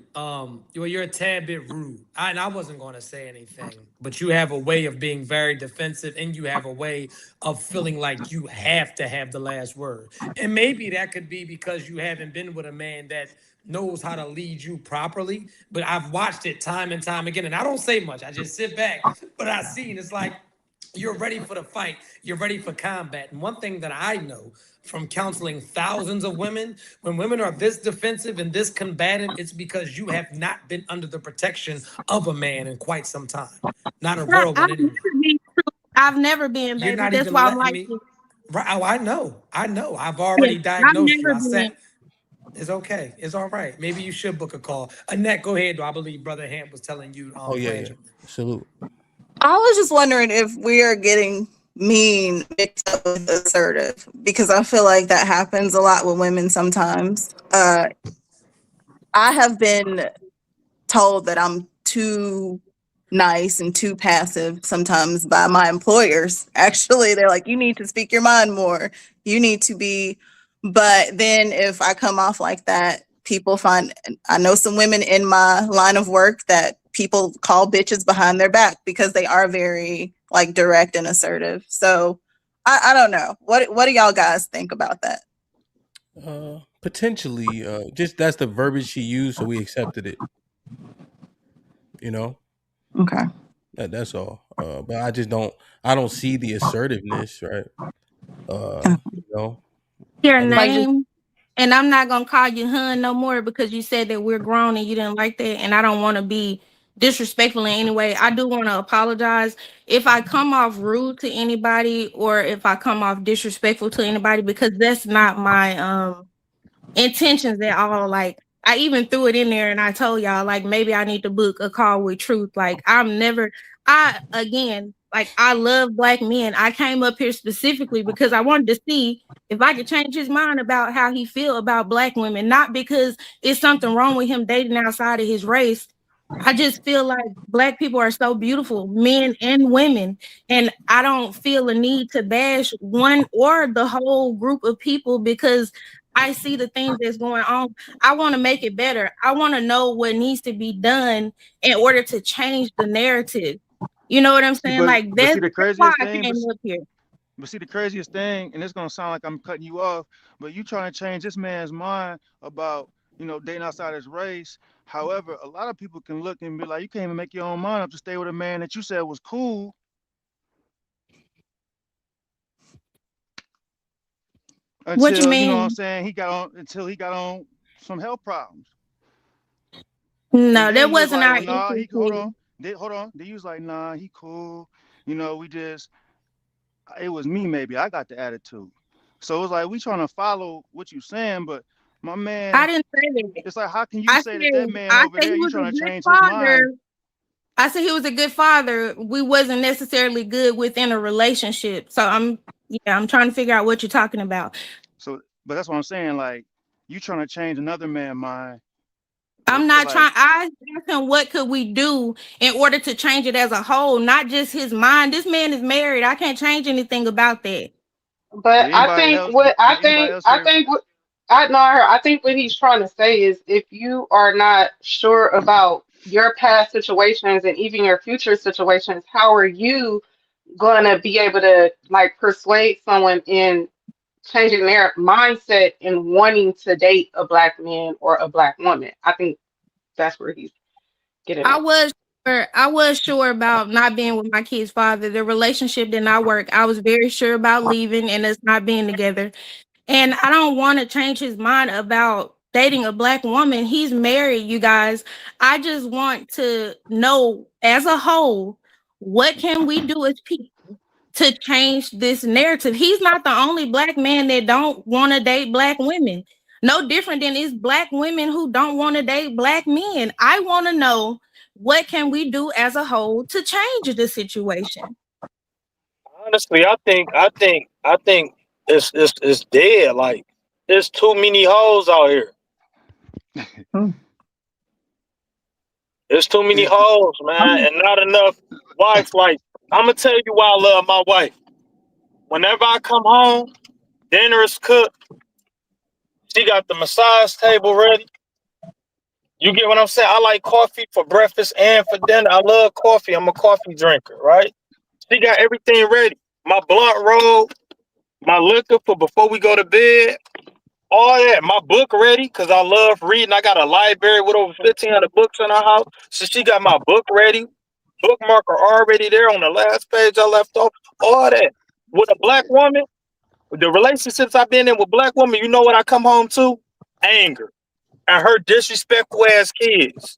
Speaker 8: you're a tad bit rude. And I wasn't going to say anything, but you have a way of being very defensive, and you have a way of feeling like you have to have the last word. And maybe that could be because you haven't been with a man that knows how to lead you properly. But I've watched it time and time again, and I don't say much. I just sit back, but I see, and it's like you're ready for the fight. You're ready for combat. And one thing that I know from counseling thousands of women, when women are this defensive and this combative, it's because you have not been under the protection of a man in quite some time. Not a
Speaker 3: Right,
Speaker 8: real one anyway.
Speaker 3: I've never been,
Speaker 8: You're
Speaker 3: baby.
Speaker 8: not
Speaker 3: That's
Speaker 8: even
Speaker 3: why I'm
Speaker 8: letting
Speaker 3: like
Speaker 8: me.
Speaker 3: this.
Speaker 8: Right? Oh, I know. I know. I've
Speaker 3: Yeah,
Speaker 8: already
Speaker 3: I've
Speaker 8: diagnosed you.
Speaker 3: never
Speaker 8: I
Speaker 3: been.
Speaker 8: said it's okay. It's all right. Maybe you should book a call. Annette, go ahead. I believe Brother Hamp was telling you
Speaker 2: Oh yeah,
Speaker 8: plans.
Speaker 2: yeah. Salute.
Speaker 7: I was just wondering if we are getting mean mixed up with assertive, because I feel like that happens a lot with women sometimes. I have been told that I'm too nice and too passive sometimes by my employers. Actually, they're like, you need to speak your mind more. You need to be. But then if I come off like that, people find, I know some women in my line of work that people call bitches behind their back because they are very like direct and assertive. So I don't know. What do y'all guys think about that?
Speaker 2: Potentially, just that's the verbiage she used, so we accepted it. You know,
Speaker 7: Okay.
Speaker 2: that's all. But I don't see the assertiveness, right? You know,
Speaker 3: Your
Speaker 2: I just
Speaker 7: Like just
Speaker 3: name, and I'm not gonna call you hun no more because you said that we're grown and you didn't like that, and I don't want to be disrespectful in any way. I do want to apologize if I come off rude to anybody or if I come off disrespectful to anybody, because that's not my intentions at all. Like, I even threw it in there and I told y'all, like, maybe I need to book a call with Truth. Like, again, like, I love black men. I came up here specifically because I wanted to see if I could change his mind about how he feel about black women, not because it's something wrong with him dating outside of his race. I just feel like black people are so beautiful, men and women, and I don't feel a need to bash one or the whole group of people because I see the things that's going on. I want to make it better. I want to know what needs to be done in order to change the narrative. You know what I'm
Speaker 5: See,
Speaker 3: saying? Like
Speaker 5: but see the
Speaker 3: that's why
Speaker 5: craziest
Speaker 3: I
Speaker 5: thing,
Speaker 3: came up here.
Speaker 5: but see the craziest thing, and it's gonna sound like I'm cutting you off, but you trying to change this man's mind about, dating outside his race. However, a lot of people can look and be like, you can't even make your own mind up to stay with a man that you said was cool
Speaker 3: What you
Speaker 5: until, you know what I'm
Speaker 3: mean?
Speaker 5: saying, he got on some health problems. And
Speaker 3: No,
Speaker 5: then
Speaker 3: that
Speaker 5: you was
Speaker 3: wasn't
Speaker 5: like,
Speaker 3: our
Speaker 5: well, nah,
Speaker 3: issue,
Speaker 5: he hold
Speaker 3: Sid.
Speaker 5: on. Hold on. Then you was like, nah, he cool. We just it was me maybe. I got the attitude. So it was like we trying to follow what you saying, but my
Speaker 3: I
Speaker 5: man,
Speaker 3: didn't say that.
Speaker 5: it's like how can you
Speaker 3: I
Speaker 5: say that
Speaker 3: said
Speaker 5: man
Speaker 3: I
Speaker 5: over
Speaker 3: said
Speaker 5: there,
Speaker 3: he
Speaker 5: you
Speaker 3: was a
Speaker 5: trying to
Speaker 3: good
Speaker 5: change his mind?
Speaker 3: father. I said he was a good father. We wasn't necessarily good within a relationship. So I'm trying to figure out what you're talking about.
Speaker 5: So but that's what I'm saying, like you trying to change another man's mind, but
Speaker 3: I'm
Speaker 5: it's feel
Speaker 3: not
Speaker 5: like
Speaker 3: trying. I asked him what could we do in order to change it as a whole, not just his mind. This man is married. I can't change anything about that.
Speaker 5: did
Speaker 6: But I
Speaker 5: anybody
Speaker 6: think
Speaker 5: else
Speaker 6: what
Speaker 5: did anybody else
Speaker 6: I
Speaker 5: hear?
Speaker 6: think what I know I heard, I think what he's trying to say is if you are not sure about your past situations and even your future situations, how are you gonna be able to like persuade someone in changing their mindset and wanting to date a black man or a black woman? I think that's where he's getting
Speaker 3: I
Speaker 6: at.
Speaker 3: was I was sure about not being with my kid's father. The relationship did not work. I was very sure about leaving and us not being together. And I don't want to change his mind about dating a black woman. He's married, you guys. I just want to know as a whole, what can we do as people to change this narrative? He's not the only black man that don't want to date black women. No different than it's black women who don't want to date black men. I want to know what can we do as a whole to change the situation.
Speaker 4: Honestly, I think it's dead. Like there's too many hoes out here.
Speaker 7: Hmm.
Speaker 4: There's too many
Speaker 5: It's
Speaker 4: hoes, man, and not enough wives. Like I'm gonna tell you why I love my wife. Whenever I come home, dinner is cooked. She got the massage table ready. You get what I'm saying? I like coffee for breakfast and for dinner. I love coffee. I'm a coffee drinker, right? She got everything ready. My blunt roll, my liquor for before we go to bed, all that. My book ready because I love reading. I got a library with over 1,500 books in our house. So she got my book ready. Bookmarker already there on the last page I left off. All that. With a black woman, the relationships I've been in with black women, you know what I come home to? Anger. And her disrespectful ass kids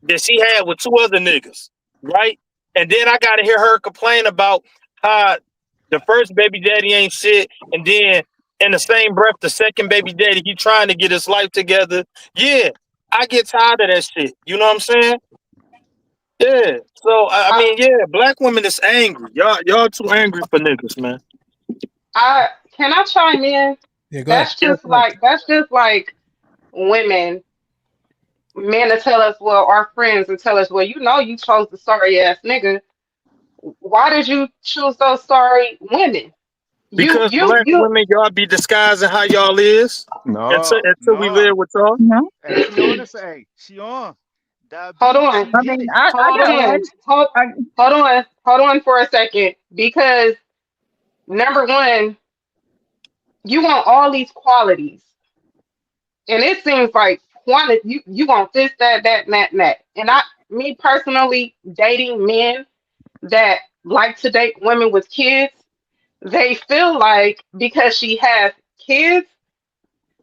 Speaker 4: that she had with two other niggas, right? And then I gotta hear her complain about how the first baby daddy ain't shit, and then in the same breath, the second baby daddy, he trying to get his life together. Yeah, I get tired of that shit. You know what I'm saying? Yeah. So I
Speaker 6: I,
Speaker 4: mean, yeah, black women is angry. Y'all too angry for niggas, man.
Speaker 6: I can I chime in?
Speaker 2: Yeah, go ahead.
Speaker 4: Yes, man.
Speaker 6: That's just like women, men to tell us, well, our friends to tell us, well, you know, you chose the sorry ass nigga. Why did you choose those sorry women?
Speaker 4: Because black
Speaker 6: You.
Speaker 4: women, y'all be disguising how y'all is
Speaker 5: No,
Speaker 4: until we
Speaker 5: no.
Speaker 4: live with y'all.
Speaker 3: No,
Speaker 5: Hey, she on this. Hey, she on
Speaker 6: Hold
Speaker 5: diabetes.
Speaker 6: on,
Speaker 5: She
Speaker 3: I
Speaker 5: get
Speaker 3: mean,
Speaker 5: it.
Speaker 3: I
Speaker 6: hold
Speaker 3: got
Speaker 6: on,
Speaker 3: one.
Speaker 6: hold,
Speaker 3: I,
Speaker 6: hold on for a second, because number one, you want all these qualities, and it seems like quantity. You want this, that, and that. And me personally, dating men that like to date women with kids, they feel like because she has kids,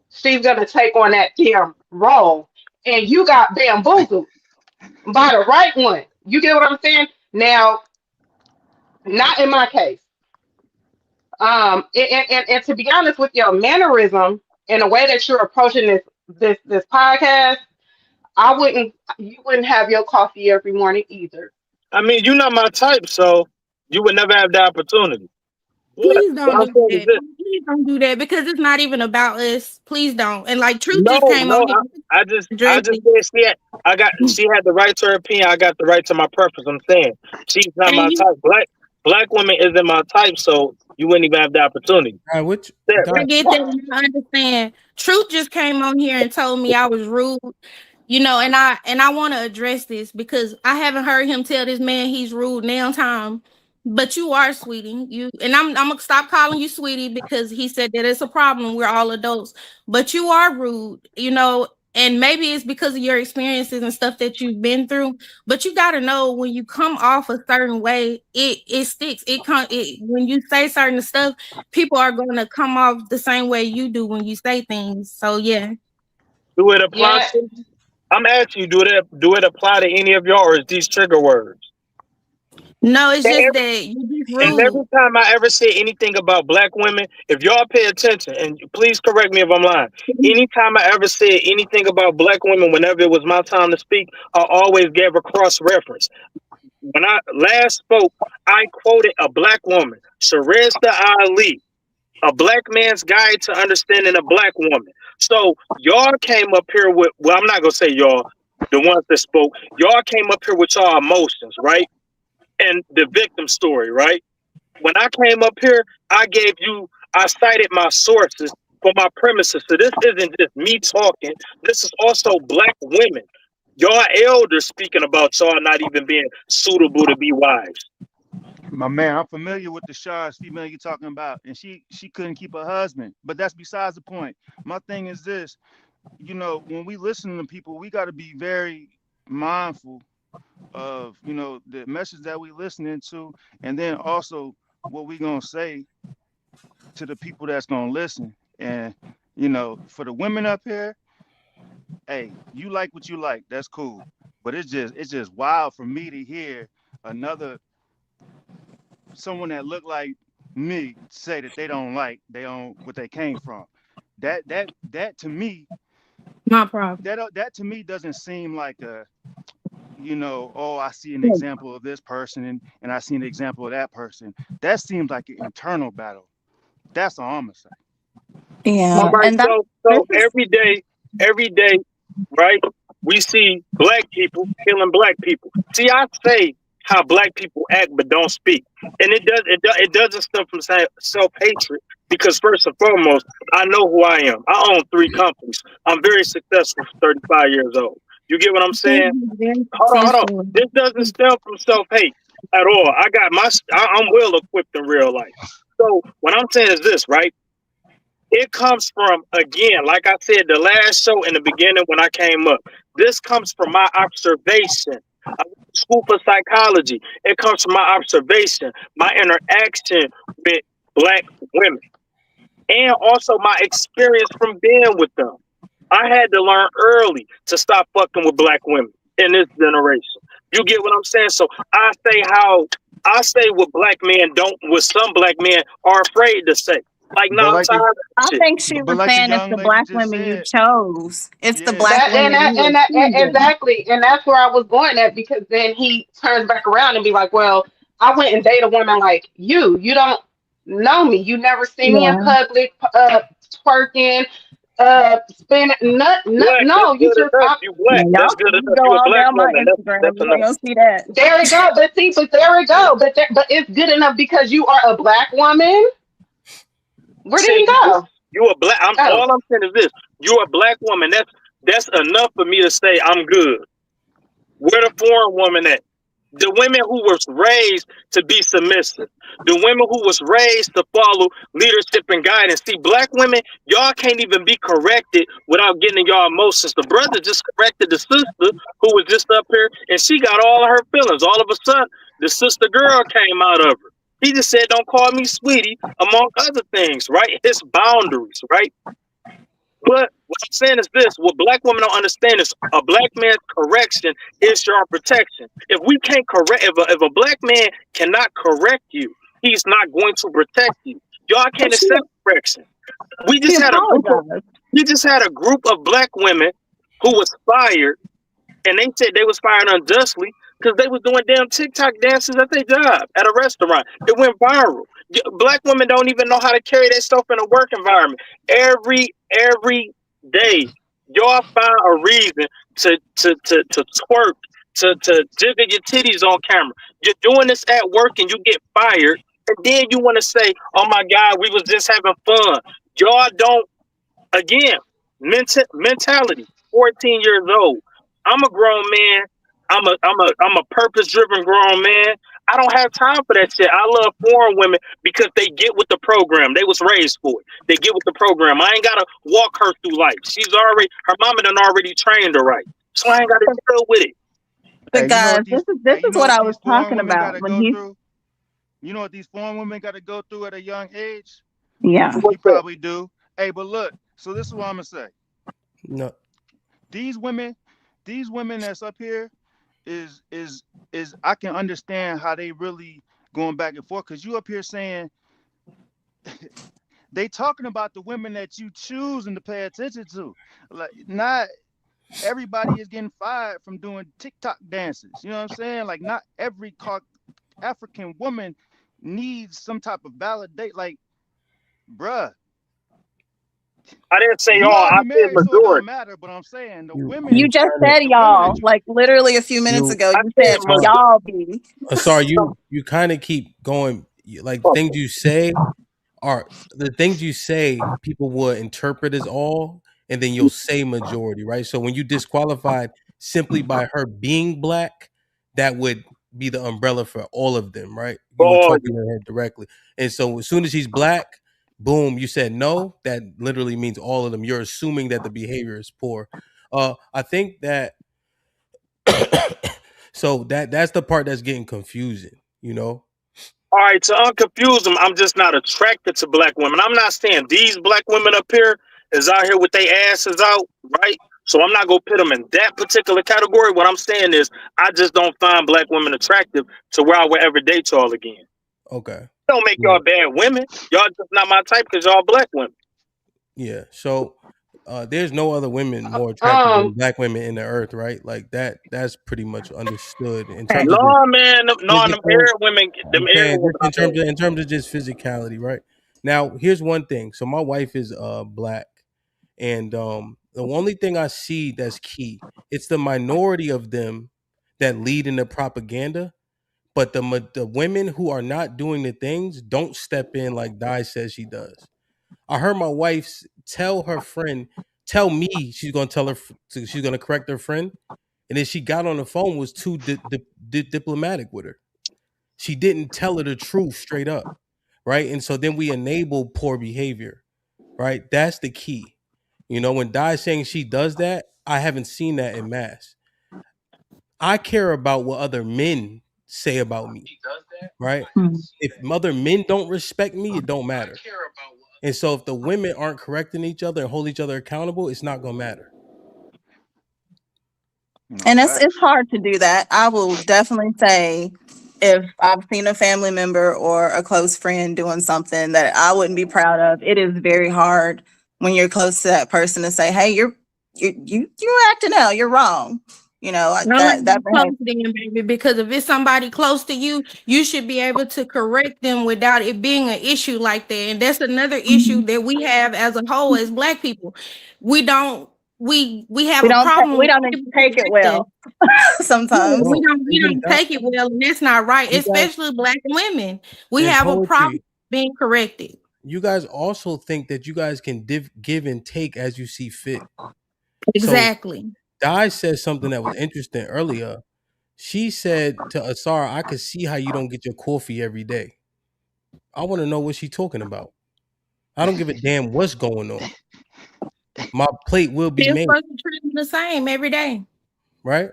Speaker 6: she's gonna take on that damn role, and you got bamboozled by the right one. You get what I'm saying? Now, not in my case. And to be honest with your mannerism and the way that you're approaching this podcast, I wouldn't you wouldn't have your coffee every morning either.
Speaker 4: I mean, you're not my type, so you would never have the opportunity. What?
Speaker 3: please
Speaker 4: What
Speaker 3: don't
Speaker 4: I'm
Speaker 3: do
Speaker 4: saying is
Speaker 3: that.
Speaker 4: this.
Speaker 3: Please don't do that because it's not even about us. Please don't. And like Truth
Speaker 4: No,
Speaker 3: just came on
Speaker 4: no.
Speaker 3: here
Speaker 4: I
Speaker 3: to address
Speaker 4: just
Speaker 3: it.
Speaker 4: said she had the right to her opinion. I got the right to my preference. I'm saying she's not
Speaker 3: And
Speaker 4: my
Speaker 3: you
Speaker 4: type. Black women isn't my type, so you wouldn't even have the opportunity.
Speaker 2: All right, which
Speaker 4: That,
Speaker 3: I
Speaker 2: guy?
Speaker 3: get that. And I understand. Truth just came on here and told me I was rude. And I want to address this because I haven't heard him tell this man he's rude now time. But you are, sweetie. I'm gonna stop calling you sweetie because he said that it's a problem. We're all adults. But you are rude. And maybe it's because of your experiences and stuff that you've been through. But you gotta know when you come off a certain way, it sticks. It when you say certain stuff, people are gonna come off the same way you do when you say things. So yeah.
Speaker 4: do it apply
Speaker 6: Yeah,
Speaker 4: to? I'm asking you, do it apply to any of y'all, or is these trigger words?
Speaker 3: No, it's
Speaker 4: And
Speaker 3: just
Speaker 4: every,
Speaker 3: that you just
Speaker 4: and
Speaker 3: rude.
Speaker 4: every time I ever say anything about black women, if y'all pay attention, and please correct me if I'm lying, anytime I ever said anything about black women, whenever it was my time to speak, I always gave a cross reference. When I last spoke, I quoted a black woman, Sharesta Ali, A Black Man's Guide to Understanding a Black Woman. So y'all came up here with, well, I'm not gonna say y'all, the ones that spoke, y'all came up here with y'all emotions, right? And the victim story, right? When I came up here, I cited my sources for my premises. So this isn't just me talking. This is also black women. Y'all elders speaking about y'all not even being suitable to be wives.
Speaker 5: My man, I'm familiar with the Shard's female you're talking about, and she couldn't keep her husband. But that's besides the point. My thing is this, when we listen to people, we got to be very mindful of, the message that we listening to, and then also what we gonna say to the people that's gonna listen. And for the women up here, hey, you like what you like, that's cool. But it's just wild for me to hear another someone that looked like me say that they don't what they came from. That to me,
Speaker 3: My problem.
Speaker 5: that to me doesn't seem like a oh, I see an example of this person and I see an example of that person. That seems like an internal battle. That's all I'm gonna say.
Speaker 4: All
Speaker 7: Yeah,
Speaker 4: right,
Speaker 7: and that this
Speaker 4: so
Speaker 7: is
Speaker 4: every day, right? We see black people killing black people. See, I say how black people act but don't speak, and it doesn't stem from self hatred because first and foremost, I know who I am. I own 3 companies. I'm very successful for 35 years old. You get what I'm
Speaker 3: He's
Speaker 4: saying?
Speaker 3: very
Speaker 4: Hold on.
Speaker 3: successful.
Speaker 4: This doesn't stem from self hate at all. I'm well equipped in real life. So what I'm saying is this, right? It comes from, again, like I said, the last show in the beginning when I came up. This comes from my observation. I went to school for psychology. It comes from my observation, my interaction with black women, and also my experience from being with them. I had to learn early to stop fucking with black women in this generation. You get what I'm saying? So I say what black men don't, what some black men are afraid to say. Like, no,
Speaker 5: But
Speaker 4: I'm
Speaker 5: like the
Speaker 4: tired of that
Speaker 7: I
Speaker 4: shit.
Speaker 7: think she was
Speaker 5: like the
Speaker 7: saying it's
Speaker 5: young
Speaker 7: the
Speaker 5: lady
Speaker 7: black
Speaker 5: just
Speaker 7: women you
Speaker 5: said,
Speaker 7: chose. It's the
Speaker 5: yeah.
Speaker 7: black women you were choosing.
Speaker 6: Exactly, and that's where I was going at, because then he turns back around and be like, "Well, I went and dated a woman like you. You don't know me. You never see me in
Speaker 3: Yeah.
Speaker 6: public, twerking, spinning.
Speaker 4: Black, that's
Speaker 6: No, you
Speaker 4: good
Speaker 6: just
Speaker 4: enough. You black.
Speaker 7: Y'all
Speaker 4: That's good
Speaker 7: can just
Speaker 4: enough.
Speaker 7: go
Speaker 4: You a
Speaker 7: all
Speaker 4: black
Speaker 7: down my
Speaker 4: woman.
Speaker 7: Instagram.
Speaker 4: That's
Speaker 7: You ain't
Speaker 4: enough.
Speaker 7: gonna see that.
Speaker 6: there we go. But see, but there we go. But it's good enough because you are a black woman. Where did
Speaker 4: Said
Speaker 6: he go?
Speaker 4: you a black.
Speaker 6: Oh,
Speaker 4: All I'm saying is this: you're a black woman. That's enough for me to say I'm good. Where the foreign woman at? The women who was raised to be submissive. The women who was raised to follow leadership and guidance. See, black women, y'all can't even be corrected without getting in y'all emotions. The brother just corrected the sister who was just up here, and she got all of her feelings. All of a sudden, the sister girl came out of her. He just said, "Don't call me sweetie," among other things, right? His boundaries, right? But what I'm saying is this: what black women don't understand is a black man's correction is your protection. If we can't correct, if a black man cannot correct you, he's not going to protect you. Y'all can't
Speaker 7: But
Speaker 4: accept correction. We
Speaker 7: she
Speaker 4: just had a group of
Speaker 7: apologized.
Speaker 4: we just had a group of black women who was fired, and they said they was fired unjustly because they was doing damn TikTok dances at their job at a restaurant. It went viral. Black women don't even know how to carry that stuff in a work environment. Every day, y'all find a reason to twerk, to jiggle your titties on camera. You're doing this at work and you get fired, and then you want to say, "Oh my God, we was just having fun." Y'all don't. Again, mentality. 14 years old. I'm a grown man. I'm a purpose driven grown man. I don't have time for that shit. I love foreign women because they get with the program. They was raised for it. They get with the program. I ain't gotta walk her through life. Her mama done already trained her right. So I ain't gotta deal with it.
Speaker 7: But
Speaker 5: Hey, you know
Speaker 7: guys,
Speaker 5: what
Speaker 7: this
Speaker 5: these
Speaker 7: is this
Speaker 5: hey, you
Speaker 7: is
Speaker 5: know
Speaker 7: what
Speaker 5: what
Speaker 7: I was
Speaker 5: these foreign
Speaker 7: talking
Speaker 5: women
Speaker 7: about
Speaker 5: gotta
Speaker 7: when
Speaker 5: go
Speaker 7: he.
Speaker 5: through? You know what these foreign women gotta go through at a young age?
Speaker 7: Yeah.
Speaker 5: You
Speaker 4: What's that?
Speaker 5: probably do. Hey, but look, so this is what I'm gonna say.
Speaker 2: No,
Speaker 5: These women, these women that's up here is is is I can understand how they really going back and forth because you up here saying they talking about the women that you choosing to pay attention to. Like not everybody is getting fired from doing TikTok dances. You know what I'm saying? Like not every African woman needs some type of validate. Like, bruh,
Speaker 4: I didn't say
Speaker 5: you
Speaker 4: all. I
Speaker 5: already
Speaker 4: said
Speaker 5: married, so it don't
Speaker 4: majority.
Speaker 5: matter. But I'm saying
Speaker 7: You
Speaker 2: you
Speaker 7: just
Speaker 2: kind of
Speaker 7: said
Speaker 5: the women
Speaker 7: y'all,
Speaker 5: that you
Speaker 7: like literally a few minutes
Speaker 2: you
Speaker 7: ago,
Speaker 4: I
Speaker 7: you
Speaker 4: said
Speaker 7: said
Speaker 2: sorry,
Speaker 4: majority.
Speaker 7: y'all be.
Speaker 2: sorry, you kind of keep going. Like things you say are the things you say. People will interpret as all, and then you'll say majority, right? So when you disqualified simply by her being black, that would be the umbrella for all of them, right? You were
Speaker 4: Oh,
Speaker 2: talking to her directly, and so as soon as she's black, boom, you said no. That literally means all of them. You're assuming that the behavior is poor. I think that so that's the part that's getting confusing, you know.
Speaker 4: all right, to unconfuse them, I'm just not attracted to black women. I'm not saying these black women up here is out here with their asses out, right? So I'm not gonna put them in that particular category. What I'm saying is, I just don't find black women attractive to where I would ever date y'all again.
Speaker 2: Okay.
Speaker 4: Don't make
Speaker 2: Yeah.
Speaker 4: y'all bad women. Y'all just not my type because y'all black women.
Speaker 2: Yeah. So there's no other women more attractive
Speaker 6: um,
Speaker 2: than black women in the earth, right? Like that's pretty much understood in
Speaker 7: Hey,
Speaker 2: terms of just
Speaker 4: No, man, no, them
Speaker 2: physical.
Speaker 4: Arab women, them
Speaker 2: I'm
Speaker 4: Arab
Speaker 2: saying
Speaker 4: women
Speaker 2: just
Speaker 4: I know.
Speaker 2: in terms of just physicality, right? Now, here's one thing. So my wife is black, and the only thing I see that's key, it's the minority of them that lead in the propaganda, but the women who are not doing the things don't step in like Di says she does. I heard my wife tell her friend, tell me she's gonna tell her, she's gonna correct her friend, and then she got on the phone was too diplomatic with her. She didn't tell her the truth straight up, right? And so then we enable poor behavior, right? That's the key. You know, when Di's saying she does that, I haven't seen that in mass. I care about what other men say about me, right?
Speaker 7: hmm.
Speaker 2: If other men don't respect me, it don't matter. And so if the women aren't correcting each other and hold each other accountable, it's not gonna matter.
Speaker 5: know,
Speaker 7: And it's
Speaker 5: facts.
Speaker 7: hard to do that. I will definitely say if I've seen a family member or a close friend doing something that I wouldn't be proud of, it is very hard when you're close to that person to say, "Hey, you're acting out. You're wrong." You know,
Speaker 3: Unless
Speaker 7: that
Speaker 3: you're close
Speaker 7: behavior.
Speaker 3: to them, baby, because if it's somebody close to you, you should be able to correct them without it being an issue like that. And that's another issue that we have as a whole as Black people. We don't we have a problem
Speaker 7: We
Speaker 3: with
Speaker 7: don't
Speaker 3: people
Speaker 7: take it
Speaker 3: correct us.
Speaker 7: well sometimes.
Speaker 2: Bro,
Speaker 3: We
Speaker 2: even
Speaker 3: don't
Speaker 2: that,
Speaker 3: take it well, and that's not right,
Speaker 2: you guys
Speaker 3: especially Black women. We
Speaker 2: in
Speaker 3: have a problem
Speaker 2: poetry,
Speaker 3: being corrected.
Speaker 2: you guys also think that you guys can give and take as you see fit. So
Speaker 3: Exactly.
Speaker 2: Di said something that was interesting earlier. She said to Asara, I could see how you don't get your coffee every day. I want to know what she's talking about. I don't give a damn what's going on. My plate will be
Speaker 3: Still
Speaker 2: made,
Speaker 3: supposed to treat them the same every day.
Speaker 2: right?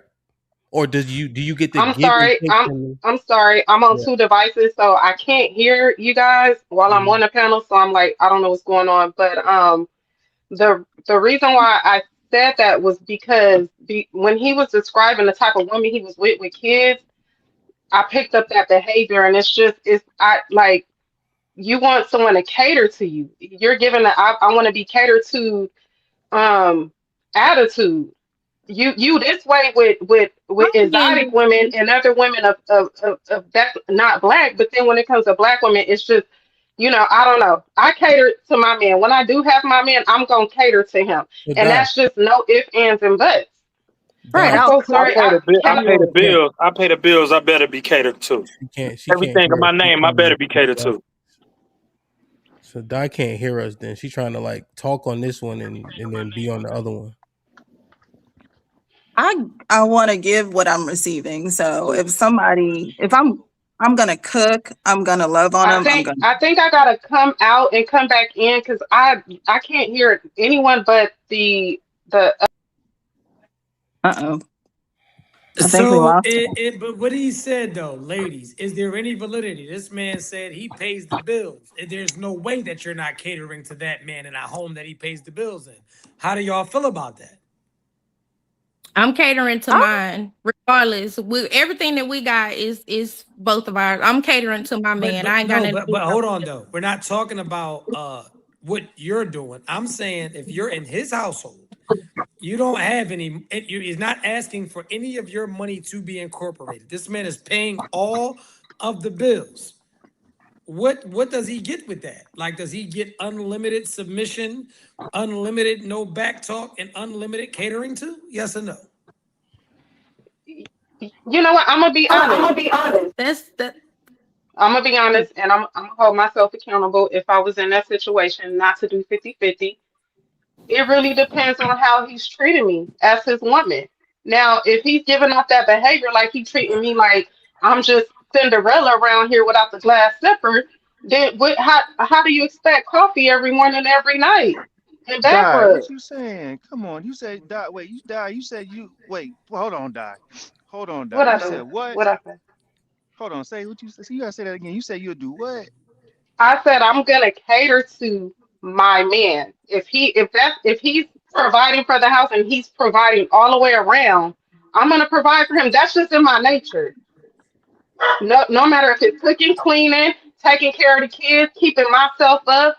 Speaker 2: Or do you get to
Speaker 6: I'm
Speaker 2: give and
Speaker 6: sorry.
Speaker 2: take from me?
Speaker 6: I'm sorry. I'm on
Speaker 2: Yeah.
Speaker 6: two devices, so I can't hear you guys while I'm
Speaker 2: Mhm.
Speaker 6: on the panel. So I'm like, I don't know what's going on. But the reason why I said that was because when he was describing the type of women he was with kids, I picked up that behavior, and it's I like you want someone to cater to you. You're given I want to be catered to attitude. You this way with
Speaker 3: I'm
Speaker 6: exotic
Speaker 3: getting
Speaker 6: women and other women of that's not black, but then when it comes to black women, it's just I don't know. I cater to my man. When I do have my man, I'm gonna cater to him,
Speaker 2: So
Speaker 6: and
Speaker 2: Di,
Speaker 6: that's just no ifs, ands, and buts.
Speaker 7: Right.
Speaker 6: I'm
Speaker 2: Di,
Speaker 7: I'll
Speaker 6: so
Speaker 7: cook.
Speaker 6: sorry. I
Speaker 4: I
Speaker 6: can.
Speaker 4: pay the
Speaker 2: yeah,
Speaker 4: bills. I pay the bills. I better be catered to.
Speaker 2: she can't
Speaker 4: Everything
Speaker 2: hear
Speaker 4: in
Speaker 2: us.
Speaker 4: my name, I better be catered to.
Speaker 2: So Di can't hear us. Then she's trying to like talk on this one and then be on the other one.
Speaker 7: I want to give what I'm receiving. So if I'm gonna cook, I'm gonna love on them. I'm gonna.
Speaker 6: I think I gotta come out and come back in because I can't hear anyone but the.
Speaker 7: Uh-oh. I think we
Speaker 8: So
Speaker 7: lost her.
Speaker 8: but what he said though, ladies, is there any validity? This man said he pays the bills. There's no way that you're not catering to that man in a home that he pays the bills in. How do y'all feel about that?
Speaker 3: I'm catering to
Speaker 7: Oh,
Speaker 3: mine, regardless. Everything that we got is both of ours. I'm catering to my man. I
Speaker 8: But
Speaker 3: ain't got
Speaker 8: no,
Speaker 3: nothing to do
Speaker 8: but
Speaker 3: with
Speaker 8: hold on though. We're not talking about what you're doing. I'm saying if you're in his household, you don't have any. He's not asking for any of your money to be incorporated. This man is paying all of the bills. What does he get with that? Like, does he get unlimited submission, unlimited no back talk, and unlimited catering too? Yes or no?
Speaker 6: You know what? I'm gonna be honest.
Speaker 3: That's that.
Speaker 6: I'm gonna be honest, and I'm gonna hold myself accountable if I was in that situation, not to do 50-50. It really depends on how he's treating me as his woman. Now, if he's giving off that behavior like he treating me like I'm just Cinderella around here without the glass slipper, then how do you expect coffee every morning, every night, and back
Speaker 5: Die.
Speaker 6: rub?
Speaker 5: What you saying? Come on. You said die. Wait, you die. You said you wait. Hold on, die. Hold on, die.
Speaker 6: What I
Speaker 5: You said
Speaker 6: do?
Speaker 5: what?
Speaker 6: What I say?
Speaker 5: Hold on. Say what you said. You gotta say that again. You said you'll do what?
Speaker 6: I said I'm gonna cater to my man. If he's providing for the house and he's providing all the way around, I'm gonna provide for him. That's just in my nature. No matter if it's cooking, cleaning, taking care of the kids, keeping myself up,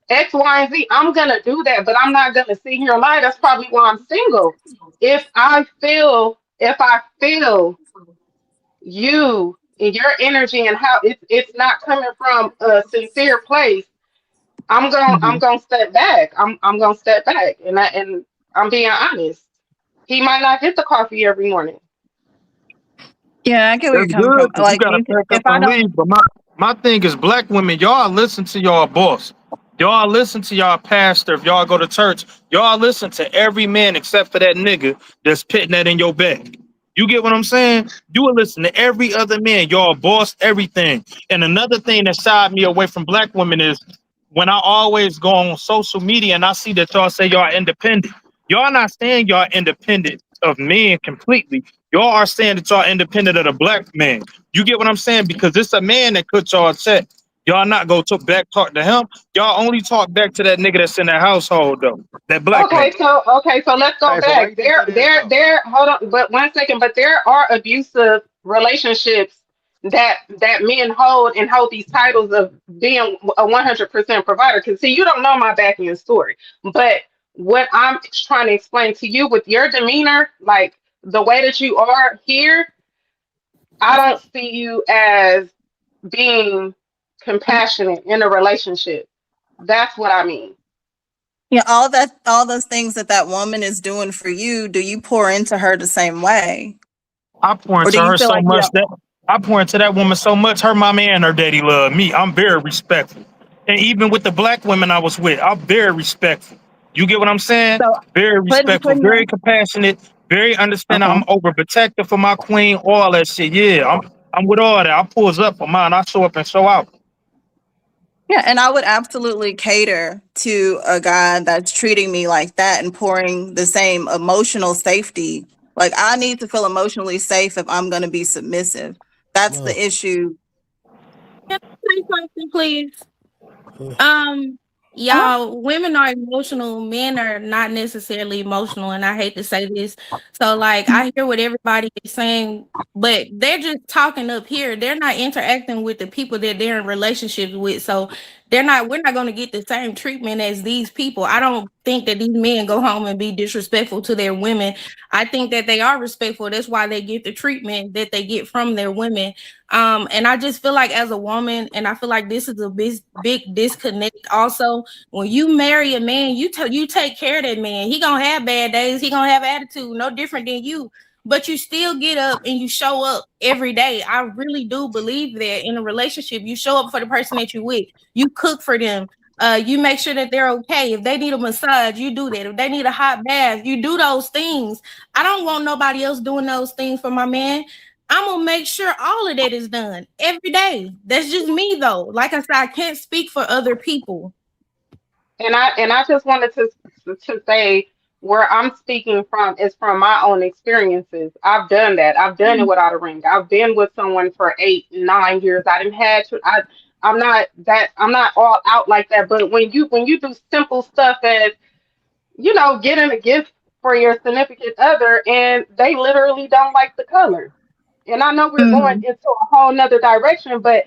Speaker 6: X, Y, and Z, I'm gonna do that, but I'm not gonna sit here and lie. That's probably why I'm single. If I feel you and your energy and how it's not coming from a sincere place, I'm
Speaker 7: mhm.
Speaker 6: gonna step back. I'm gonna step back, and I'm being honest. He might not get the coffee every morning.
Speaker 7: Yeah, I get where you're
Speaker 4: That's
Speaker 7: coming from.
Speaker 4: good because you
Speaker 7: Like
Speaker 4: gotta pack
Speaker 7: if
Speaker 4: up
Speaker 7: I
Speaker 4: and
Speaker 7: don't.
Speaker 4: leave. But my thing is, black women, y'all listen to y'all boss. Y'all listen to y'all pastor. If y'all go to church, y'all listen to every man except for that nigga that's pitting that in your back. You get what I'm saying? You will listen to every other man. Y'all boss everything. And another thing that shied me away from black women is when I always go on social media and I see that y'all say y'all independent. Y'all not saying y'all independent of men completely. Y'all are saying that y'all independent of the black man. You get what I'm saying? Because it's a man that cut y'all a check. Y'all not go to back talk to him. Y'all only talk back to that nigga that's in the household though. That black nigga.
Speaker 6: Okay, so let's go
Speaker 5: Hey, so why
Speaker 6: back.
Speaker 5: you think that is though?
Speaker 6: Hold on, but 1 second. But there are abusive relationships that men hold these titles of being a 100% provider. Because see, you don't know my back end story, but what I'm trying to explain to you with your demeanor, like the way that you are here, I don't see you as being compassionate in a relationship. That's what I mean.
Speaker 7: Yeah, all those things that woman is doing for you, do you pour into her the same way?
Speaker 4: I pour
Speaker 7: Or do
Speaker 4: into
Speaker 7: you
Speaker 4: her
Speaker 7: feel
Speaker 4: so
Speaker 7: like you
Speaker 4: much
Speaker 7: don't?
Speaker 4: that I pour into that woman so much. Her mama and her daddy love me. I'm very respectful, and even with the black women I was with, I'm very respectful. You get what I'm saying?
Speaker 7: So
Speaker 4: Very
Speaker 7: putting
Speaker 4: respectful,
Speaker 7: putting
Speaker 4: very
Speaker 7: her
Speaker 4: compassionate, very understanding.
Speaker 7: uh-huh.
Speaker 4: I'm overprotective for my queen. All that shit. Yeah, I'm with all that. I pulls up for mine. I show up and show out.
Speaker 7: Yeah, and I would absolutely cater to a guy that's treating me like that and pouring the same emotional safety. Like I need to feel emotionally safe if I'm going to be submissive. That's
Speaker 2: Ugh,
Speaker 7: the issue.
Speaker 3: Can I say something, please?
Speaker 2: ugh.
Speaker 3: Um, y'all, women are emotional, men are not necessarily emotional, and I hate to say this. So, like, I hear what everybody is saying, but they're just talking up here. They're not interacting with the people that they're in relationships with. So we're not gonna get the same treatment as these people. I don't think that these men go home and be disrespectful to their women. I think that they are respectful. That's why they get the treatment that they get from their women. And I just feel like as a woman, and I feel like this is a big disconnect also. When you marry a man, you take care of that man. He gonna have bad days, he gonna have attitude, no different than you. But you still get up and you show up every day. I really do believe that in a relationship, you show up for the person that you with. You cook for them. You make sure that they're okay. If they need a massage, you do that. If they need a hot bath, you do those things. I don't want nobody else doing those things for my man. I'm gonna make sure all of that is done every day. That's just me though. Like I said, I can't speak for other people.
Speaker 6: And I just wanted to say where I'm speaking from is from my own experiences. I've done that. I've done it without a ring. I've been with someone for 8, 9 years. I didn't had to. I'm not that. I'm not all out like that. But when you do simple stuff as getting a gift for your significant other, and they literally don't like the color. And I know we're going
Speaker 7: Mhm.
Speaker 6: into a whole nother direction, but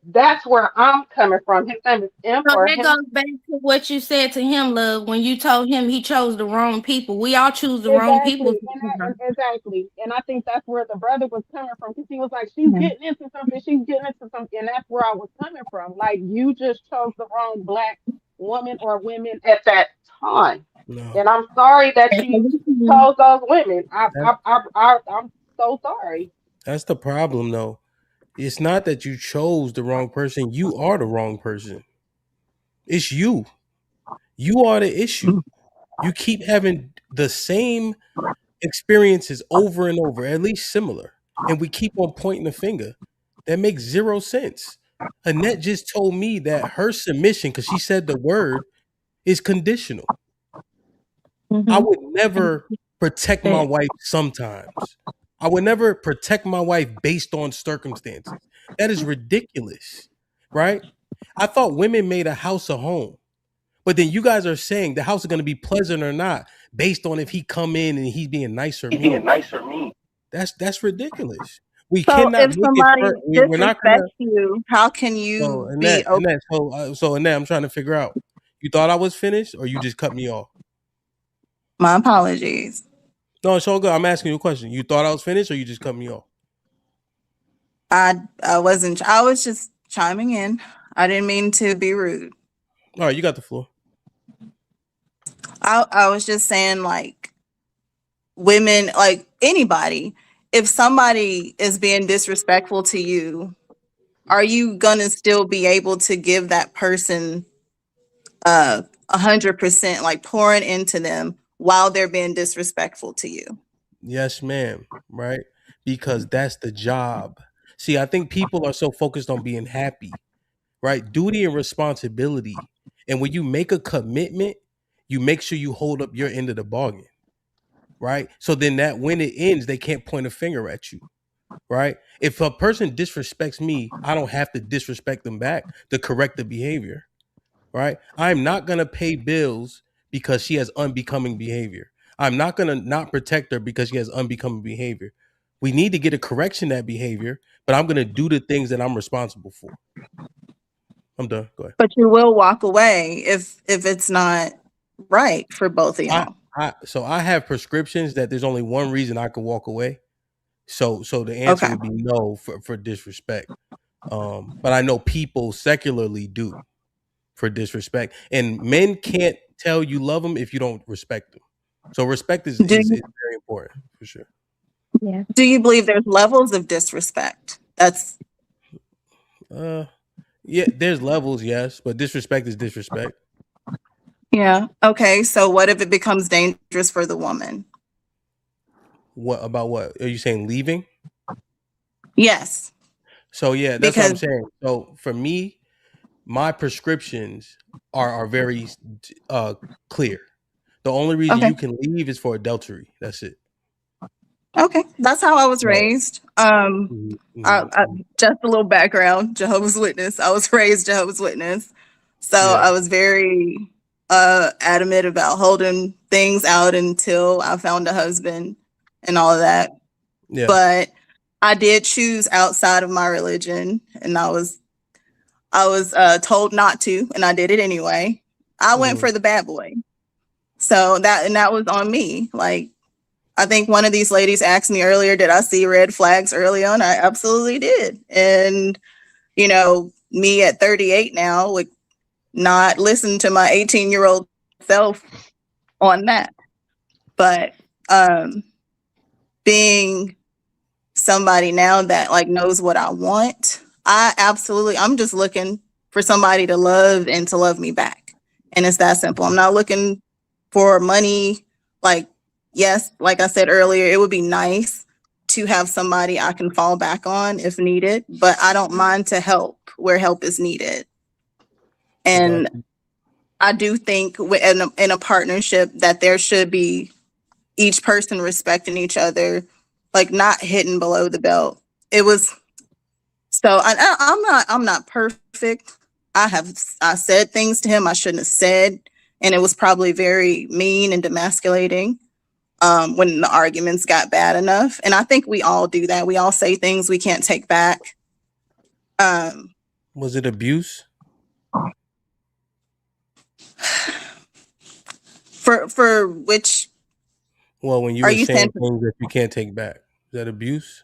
Speaker 6: that's where I'm coming from. His name is Imp
Speaker 3: So
Speaker 6: or
Speaker 3: that
Speaker 6: him.
Speaker 3: goes back to what you said to him, love, when you told him he chose the wrong people. We all choose the wrong people
Speaker 6: Exactly,
Speaker 3: sometimes.
Speaker 6: exactly, and I think that's where the brother was coming from because he was like, "She's getting into something, she's getting into something," and that's where I was coming from. Like, you just chose the wrong black woman or women at that time,
Speaker 2: No,
Speaker 6: and I'm sorry that you
Speaker 3: Mhm.
Speaker 6: chose those women.
Speaker 2: that,
Speaker 6: I'm so sorry.
Speaker 2: that's the problem, though. It's not that you chose the wrong person. You are the wrong person. It's you. You are the issue. You keep having the same experiences over and over, at least similar, and we keep on pointing the finger. That makes zero sense. Annette just told me that her submission, because she said the word, is conditional. I
Speaker 3: Mhm.
Speaker 2: would never protect my wife sometimes. I would never protect my wife based on circumstances. That is ridiculous, right? I thought women made a house a home. But then you guys are saying the house is going to be pleasant or not based on if he come in and he's being nice or mean. That's ridiculous. We
Speaker 7: So
Speaker 2: cannot
Speaker 7: if
Speaker 2: make it
Speaker 7: somebody
Speaker 2: we're not gonna.
Speaker 7: disrespects you, how can
Speaker 2: So
Speaker 7: you be
Speaker 2: Annette,
Speaker 7: okay?
Speaker 2: Annette, so Annette, I'm trying to figure out. You thought I was finished, or you just cut me off?
Speaker 7: My apologies.
Speaker 2: No, it's all good. I'm asking you a question. You thought I was finished, or you just cut me off?
Speaker 7: I wasn't. I was just chiming in. I didn't mean to be rude.
Speaker 2: All right, you got the floor.
Speaker 7: I was just saying, like, women, like anybody, if somebody is being disrespectful to you, are you gonna still be able to give that person 100%, like pouring into them while they're being disrespectful to you?
Speaker 2: Yes, ma'am. Right? Because that's the job. See, I think people are so focused on being happy, right? Duty and responsibility. And when you make a commitment, you make sure you hold up your end of the bargain, right? So then that when it ends, they can't point a finger at you, right? If a person disrespects me, I don't have to disrespect them back to correct the behavior, right? I'm not going to pay bills because she has unbecoming behavior. I'm not going to not protect her because she has unbecoming behavior. We need to get a correction that behavior, but I'm gonna do the things that I'm responsible for. I'm done. Go ahead.
Speaker 7: But you will walk away if it's not right for both of y'all.
Speaker 2: So I have prescriptions that there's only one reason I could walk away. So the answer
Speaker 7: Okay.
Speaker 2: would be no for disrespect. But I know people secularly do for disrespect, and men can't tell you love them if you don't respect them. So respect is very important for sure.
Speaker 3: Yeah.
Speaker 7: Do you believe there's levels of disrespect? That's
Speaker 2: Yeah, there's levels, yes, but disrespect is disrespect.
Speaker 7: yeah. Okay. So what if it becomes dangerous for the woman?
Speaker 2: What about what? Are you saying leaving?
Speaker 7: Yes.
Speaker 2: So yeah, that's what I'm
Speaker 7: Because
Speaker 2: saying. So for me, my prescriptions are very clear. The only reason
Speaker 7: okay.
Speaker 2: you can leave is for adultery. That's it.
Speaker 7: Okay. That's how I was
Speaker 2: So,
Speaker 7: raised.
Speaker 2: mhm, mhm.
Speaker 7: Just a little background, Jehovah's Witness. I was raised Jehovah's Witness. So
Speaker 2: Yeah,
Speaker 7: I was very adamant about holding things out until I found a husband and all of that.
Speaker 2: yeah.
Speaker 7: But I did choose outside of my religion, and I was told not to, and I did it anyway. I went
Speaker 2: Mhm.
Speaker 7: for the bad boy. So that was on me. Like, I think one of these ladies asked me earlier, did I see red flags early on? I absolutely did. And, me at 38 now would not listen to my 18-year-old self on that. But being somebody now that like knows what I want, I'm just looking for somebody to love and to love me back. And it's that simple. I'm not looking for money. Like, yes, like I said earlier, it would be nice to have somebody I can fall back on if needed, but I don't mind to help where help is needed.
Speaker 2: Got
Speaker 7: And
Speaker 2: you.
Speaker 7: I do think in a partnership that there should be each person respecting each other, like not hitting below the belt. It was so I'm not perfect. I said things to him I shouldn't have said, and it was probably very mean and demasculating when the arguments got bad enough. And I think we all do that. We all say things we can't take back.
Speaker 2: Was it abuse?
Speaker 7: For which
Speaker 2: Well, when you
Speaker 7: are
Speaker 2: were
Speaker 7: you saying?
Speaker 2: saying things that you can't take back, is that abuse?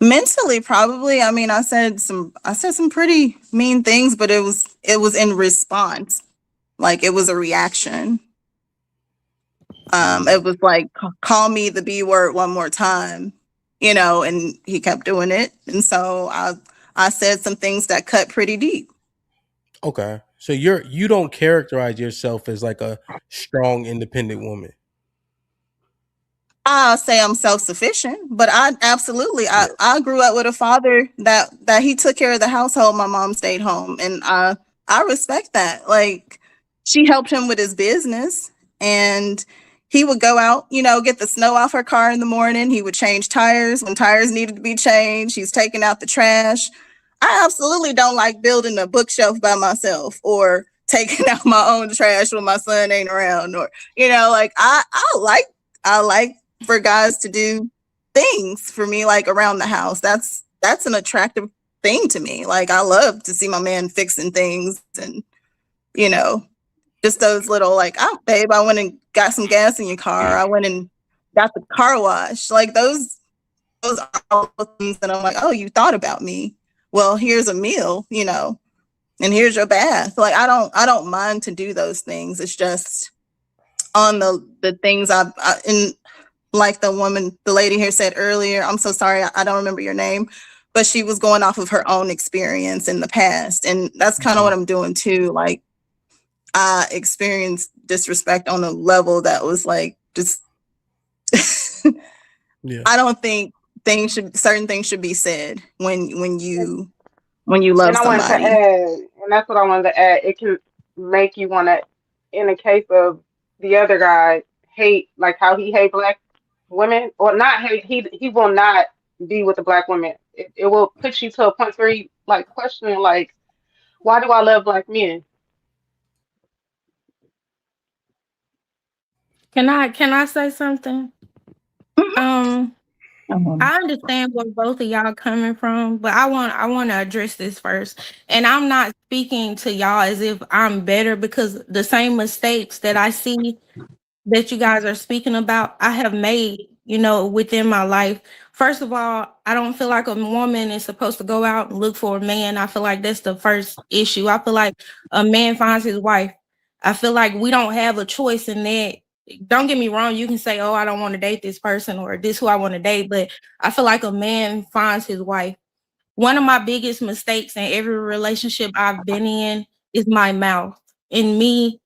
Speaker 7: Mentally, probably. I mean, I said some pretty mean things, but it was in response. Like it was a reaction. It was like, call me the B word one more time, and he kept doing it. And so I said some things that cut pretty deep.
Speaker 2: Okay, so you don't characterize yourself as like a strong, independent woman.
Speaker 7: I'll say I'm self-sufficient, but
Speaker 2: Yeah.
Speaker 7: I grew up with a father that he took care of the household. My mom stayed home, and I respect that. Like, she helped him with his business, and he would go out, get the snow off her car in the morning. He would change tires when tires needed to be changed. He's taking out the trash. I absolutely don't like building a bookshelf by myself or taking out my own trash when my son ain't around, or like I like for guys to do things for me, like around the house. That's an attractive thing to me. Like, I love to see my man fixing things, and just those little, like, oh babe, I went and got some gas in your car. I went and got the car wash. Like, those are all things that I'm like, oh, you thought about me. Well, here's a meal, and here's your bath. Like, I don't mind to do those things. It's just on the things in, like the lady here said earlier, I'm so sorry, I don't remember your name, but she was going off of her own experience in the past. And that's kind of what I'm doing too. Like, I experienced disrespect on a level that was like, just,
Speaker 2: Yeah.
Speaker 7: I don't think certain things should be said when you love
Speaker 6: And I wanted to
Speaker 7: somebody.
Speaker 6: add, and that's what I wanted to add. It can make you want to, in the case of the other guy, hate, like how he hate black women, or not hate. He will not be with the black women. It will put you to a point where you like questioning, like, why do I love black men?
Speaker 3: Can I say something?
Speaker 7: Mhm.
Speaker 3: Um, I understand where both of y'all coming from, but I want to address this first. And I'm not speaking to y'all as if I'm better, because the same mistakes that I see that you guys are speaking about, I have made, within my life. First of all, I don't feel like a woman is supposed to go out and look for a man. I feel like that's the first issue. I feel like a man finds his wife. I feel like we don't have a choice in that. Don't get me wrong, you can say, oh, I don't want to date this person or this who I want to date, but I feel like a man finds his wife. One of my biggest mistakes in every relationship I've been in is my mouth and me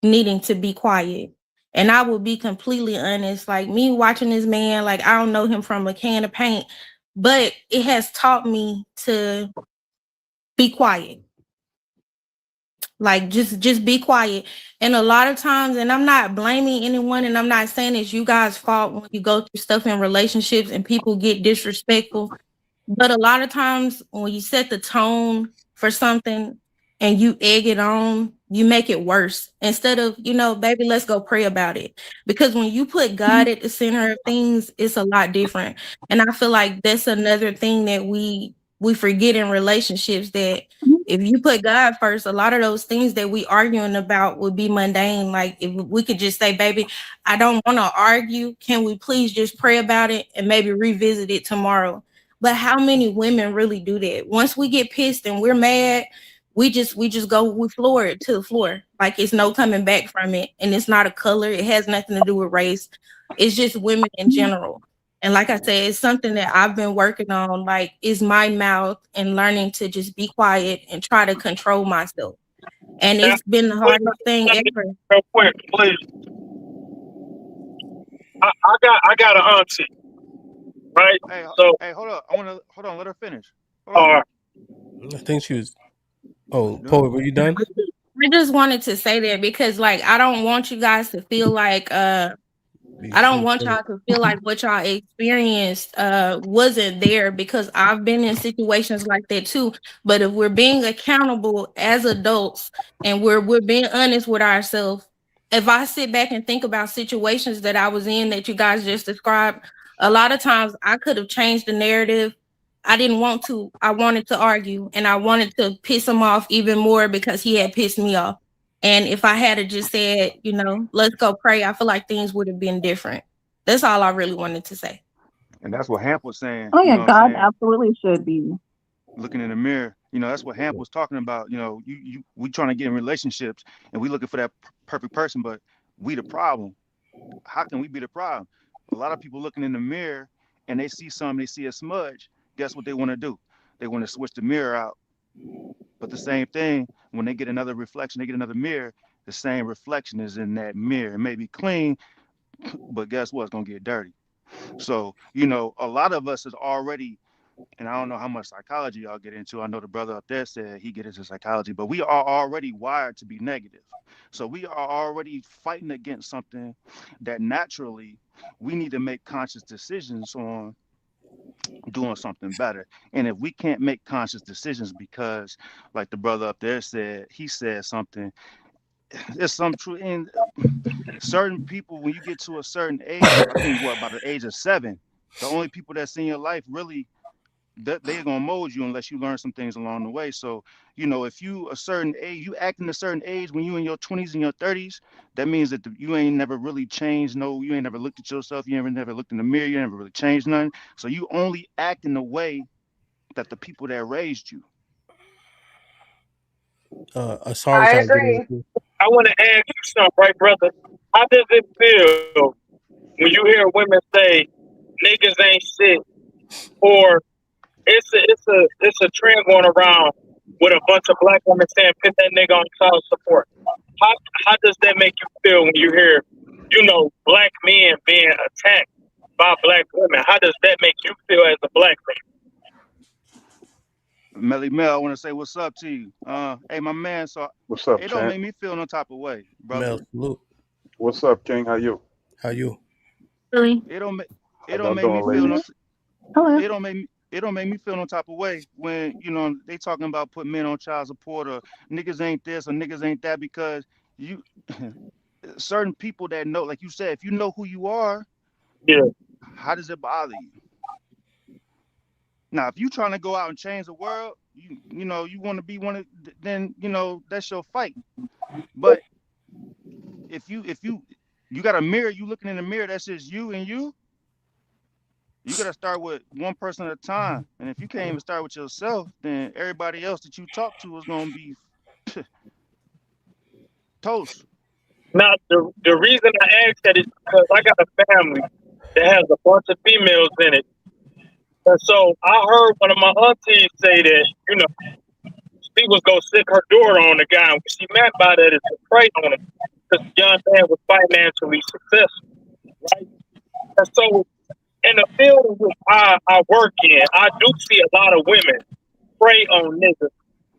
Speaker 3: needing to be quiet. And I will be completely honest, like me watching this man, like I don't know him from a can of paint, but it has taught me to be quiet. Like just be quiet. And a lot of times, and I'm not blaming anyone, and I'm not saying it's you guys' fault when you go through stuff in relationships and people get disrespectful. But a lot of times when you set the tone for something and you egg it on, you make it worse. Instead of, baby, let's go pray about it. Because when you put God at the center of things, it's a lot different. And I feel like that's another thing that we forget in relationships, that if you put God first, a lot of those things that we arguing about would be mundane. Like if we could just say, baby, I don't want to argue. Can we please just pray about it and maybe revisit it tomorrow? But how many women really do that? Once we get pissed and we're mad, we floor it to the floor. Like it's no coming back from it. And it's not a color. It has nothing to do with race. It's just women in general. And like I said, it's something that I've been working on, like is my mouth and learning to just be quiet and try to control myself. And
Speaker 4: Now,
Speaker 3: it's been the
Speaker 4: wait,
Speaker 3: hardest thing
Speaker 4: let me
Speaker 3: ever.
Speaker 4: real quick, please. I got an auntie, right?
Speaker 5: Hey,
Speaker 4: So,
Speaker 5: hey, hold up. I want to hold on. Let her finish. Hold on.
Speaker 4: uh,
Speaker 2: I think she was. Oh,
Speaker 5: You done?
Speaker 2: Poet, were you done?
Speaker 3: I just wanted to say that because like I don't want you guys to feel like I don't want y'all to feel like what y'all experienced wasn't there, because I've been in situations like that too. But if we're being accountable as adults and we're being honest with ourselves, if I sit back and think about situations that I was in that you guys just described, a lot of times I could have changed the narrative. I didn't want to. I wanted to argue and I wanted to piss him off even more because he had pissed me off. And if I had just said, let's go pray, I feel like things would have been different. That's all I really wanted to say.
Speaker 5: And that's what Hamp was saying. You know what I'm saying? Looking in the mirror. That's what Hamp was talking about. We trying to get in relationships and we looking for that perfect person, but we the problem. How can we be the problem? A lot of people looking in the mirror and they see something, they see a smudge. Guess what they want to do? They want to switch the mirror out. But the same thing, when they get another reflection, they get another mirror, the same reflection is in that mirror. It may be clean, but guess what? It's going to get dirty. So, a lot of us is already, and I don't know how much psychology y'all get into. I know the brother up there said he get into psychology, but we are already wired to be negative. So we are already fighting against something that naturally we need to make conscious decisions on doing something better. And if we can't make conscious decisions because, like the brother up there said, he said something, there's some truth in certain people. When you get to a certain age, I think what about the age of 7, the only people that's in your life really that they're gonna mold you unless you learn some things along the way. So, if you a certain age, you act in a certain age when you in your 20s and your 30s, that means that you ain't never really changed. No, you ain't never looked at yourself. You never looked in the mirror. You never really changed nothing. So you only act in the way that the people that raised you.
Speaker 2: Sorry,
Speaker 6: I
Speaker 2: trying to get
Speaker 6: agree.
Speaker 2: in.
Speaker 4: I want to ask you something, right, brother? How does it feel when you hear women say niggas ain't shit, or it's a trend going around with a bunch of black women saying put that nigga on child support? How how does that make you feel when you hear, black men being attacked by black women? How does that make you feel as a black man?
Speaker 5: Melly Mel, I want to say what's up to you. Hey, my man. So
Speaker 9: What's up,
Speaker 5: it don't
Speaker 9: champ?
Speaker 5: make me feel no type of way, brother.
Speaker 2: Mel, salute.
Speaker 9: What's up, King? How you?
Speaker 2: How you?
Speaker 3: Really?
Speaker 5: It don't make it
Speaker 9: How
Speaker 5: don't
Speaker 9: y'all
Speaker 5: make me
Speaker 9: doing,
Speaker 5: feel no.
Speaker 9: ladies?
Speaker 5: It don't make me feel no type of way when they talking about putting men on child support or niggas ain't this or niggas ain't that because you certain people that know, like you said, if you know who you are,
Speaker 4: Yeah.
Speaker 5: how does it bother you? Now, if you trying to go out and change the world, you know you want to be one of, then you know that's your fight. But if you got a mirror, you looking in the mirror, that's just you and you got to start with one person at a time. And if you can't even start with yourself, then everybody else that you talk to is going to be toast.
Speaker 4: Now, the reason I ask that is because I got a family that has a bunch of females in it. And so I heard one of my aunties say that, she was going to stick her door on the guy. And what she meant by that is to prey on him because the young man was financially successful, right? And so in the field in which I work in, I do see a lot of women prey on niggas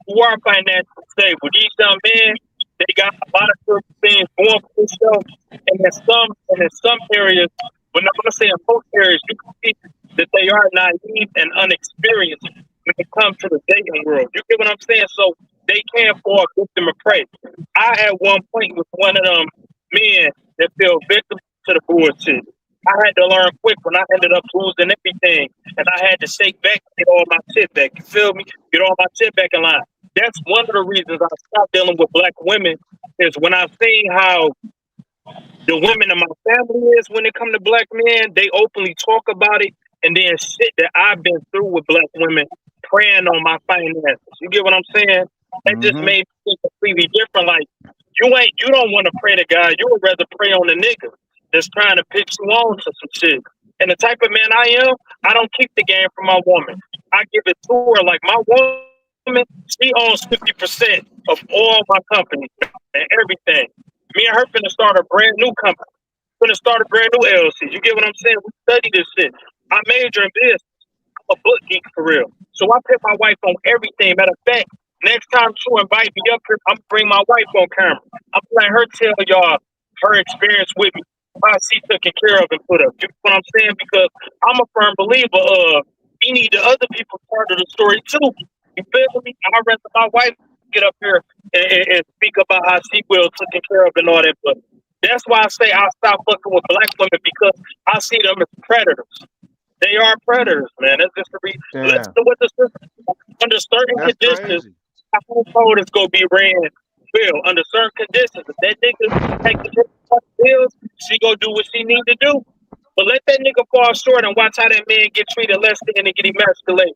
Speaker 4: who are financially stable. These young men, they got a lot of certain things going for themselves, and in some areas, but I'm gonna say in most areas, you can see that they are naive and unexperienced when it comes to the dating world. You get what I'm saying? So they can't fall victim of prey. I at one point was one of them men that fell victim to the bullshit. I had to learn quick when I ended up losing everything, and I had to shake back and get all my shit back. You feel me? Get all my shit back in line. That's one of the reasons I stopped dealing with black women is when I seen how the women in my family is when it come to black men, they openly talk about it, and then shit that I've been through with black women preying on my finances. You get what I'm saying? That just
Speaker 5: Mm-hmm.
Speaker 4: made me completely different. Like you don't want to pray to God. You would rather pray on the nigga that's trying to pitch you on to some shit. And the type of man I am, I don't keep the game for my woman. I give it to her. Like my woman, she owns 50% of all my companies and everything. Me and her finna start a brand new company. Finna start a brand new LLC. You get what I'm saying? We study this shit. I major in business. I'm a book geek for real. So I put my wife on everything. Matter of fact, next time she invite me up here, I'm gonna bring my wife on camera. I'm gonna let her tell y'all her experience with me, how she taken care of and put up. You know what I'm saying? Because I'm a firm believer of we need the other people's part of the story too. You feel me? I'd rather my wife get up here and speak about how she will taken care of and all that. But that's why I say I stop fucking with black women because I see them as predators. They are predators, man. That's just the reason. Listen
Speaker 5: Damn,
Speaker 4: to what the system under certain
Speaker 5: that's
Speaker 4: conditions,
Speaker 5: crazy.
Speaker 4: the household is gonna be ran well under certain conditions. If that nigga take the bills, she gonna do what she need to do. But let that nigga fall short and watch how that man get treated less than and get emasculated.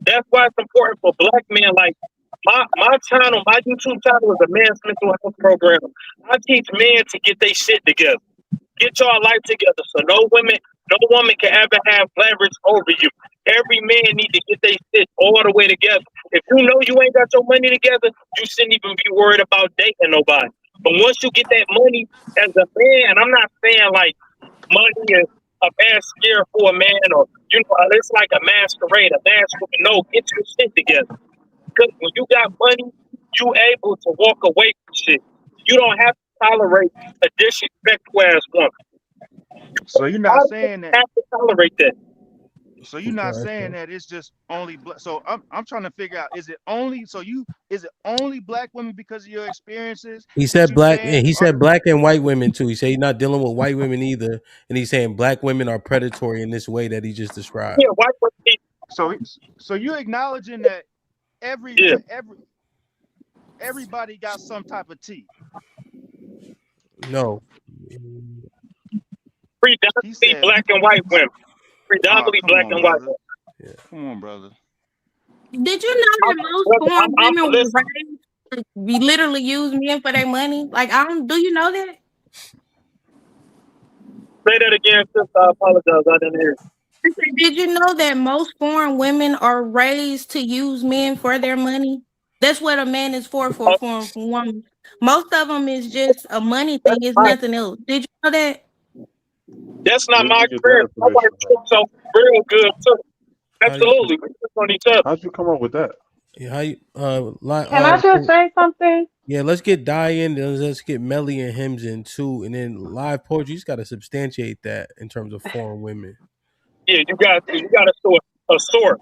Speaker 4: That's why it's important for black men. Like my channel, my YouTube channel is a man's mental health program. I teach men to get their shit together. Get your life together. So no woman can ever have leverage over you. Every man need to get their shit all the way together. If you know you ain't got your money together, you shouldn't even be worried about dating nobody. But once you get that money as a man, I'm not saying like money is a bad scare for a man or it's like a masquerade, a mask. No, get your shit together. Because when you got money, you able to walk away from shit. You don't have to tolerate a disrespectful ass woman.
Speaker 5: So you're
Speaker 4: I
Speaker 5: not
Speaker 4: don't
Speaker 5: saying that.
Speaker 4: have to tolerate that.
Speaker 5: So you're not saying
Speaker 2: Okay.
Speaker 5: that it's just only black. So I'm trying to figure out, is it only is it only black women because of your experiences
Speaker 2: He
Speaker 5: that
Speaker 2: said
Speaker 5: you
Speaker 2: black, and
Speaker 5: saying
Speaker 2: he
Speaker 5: are
Speaker 2: said
Speaker 5: the
Speaker 2: black and white women too. He said he's not dealing with white women either, and he's saying black women are predatory in this way that he just described.
Speaker 4: Yeah, why would he?
Speaker 5: so so you're acknowledging that every
Speaker 4: Yeah,
Speaker 5: every everybody got some type of tea.
Speaker 2: No,
Speaker 5: He
Speaker 4: predominantly
Speaker 5: said,
Speaker 4: black and white women. Predominantly
Speaker 5: come
Speaker 4: black
Speaker 5: on,
Speaker 4: and white
Speaker 5: brother.
Speaker 4: women.
Speaker 2: yeah.
Speaker 5: Come on, brother.
Speaker 3: Did you know
Speaker 4: I'm,
Speaker 3: that most
Speaker 4: brother,
Speaker 3: foreign women were
Speaker 4: listen,
Speaker 3: raised to be literally use men for their money? Like, I don't. Do you know that?
Speaker 4: say that again, sister. I apologize. I didn't hear you.
Speaker 3: I said, did you know that most foreign women are raised to use men for their money? That's what a man is for a
Speaker 4: Oh,
Speaker 3: foreign woman. Most of them is just a money thing.
Speaker 4: that's
Speaker 3: It's
Speaker 4: my
Speaker 3: nothing else. Did you know that?
Speaker 4: that's not
Speaker 9: Where did
Speaker 4: my
Speaker 9: you get that
Speaker 4: experience. My
Speaker 9: information
Speaker 4: wife
Speaker 9: from?
Speaker 4: cooks so real good too.
Speaker 2: How do
Speaker 4: Absolutely. We cook on each other.
Speaker 9: How'd you come up with that?
Speaker 2: how you like
Speaker 6: Can I just say something?
Speaker 2: yeah, let's get Die in, then let's get Melly and Hims in too, and then live poetry. You just got to substantiate that in terms of foreign women.
Speaker 4: Yeah, you got to. You got to sort a sort.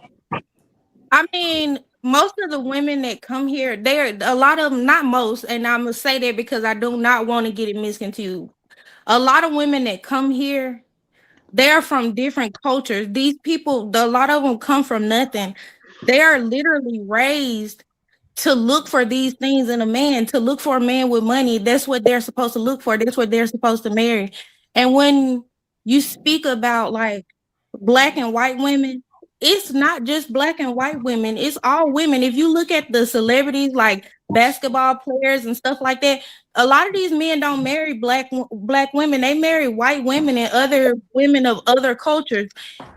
Speaker 3: I mean, most of the women that come here, they're a lot of them, not most, and I'm gonna say that because I do not want to get it misconstrued. A lot of women that come here, They're from different cultures. These people, a lot of them come from nothing. They are literally raised to look for these things in a man, to look for a man with money. That's what they're supposed to look for. That's what they're supposed to marry. And when you speak about like black and white women, it's not just black and white women, it's all women. If you look at the celebrities like basketball players and stuff like that, a lot of these men don't marry black women. They marry white women and other women of other cultures.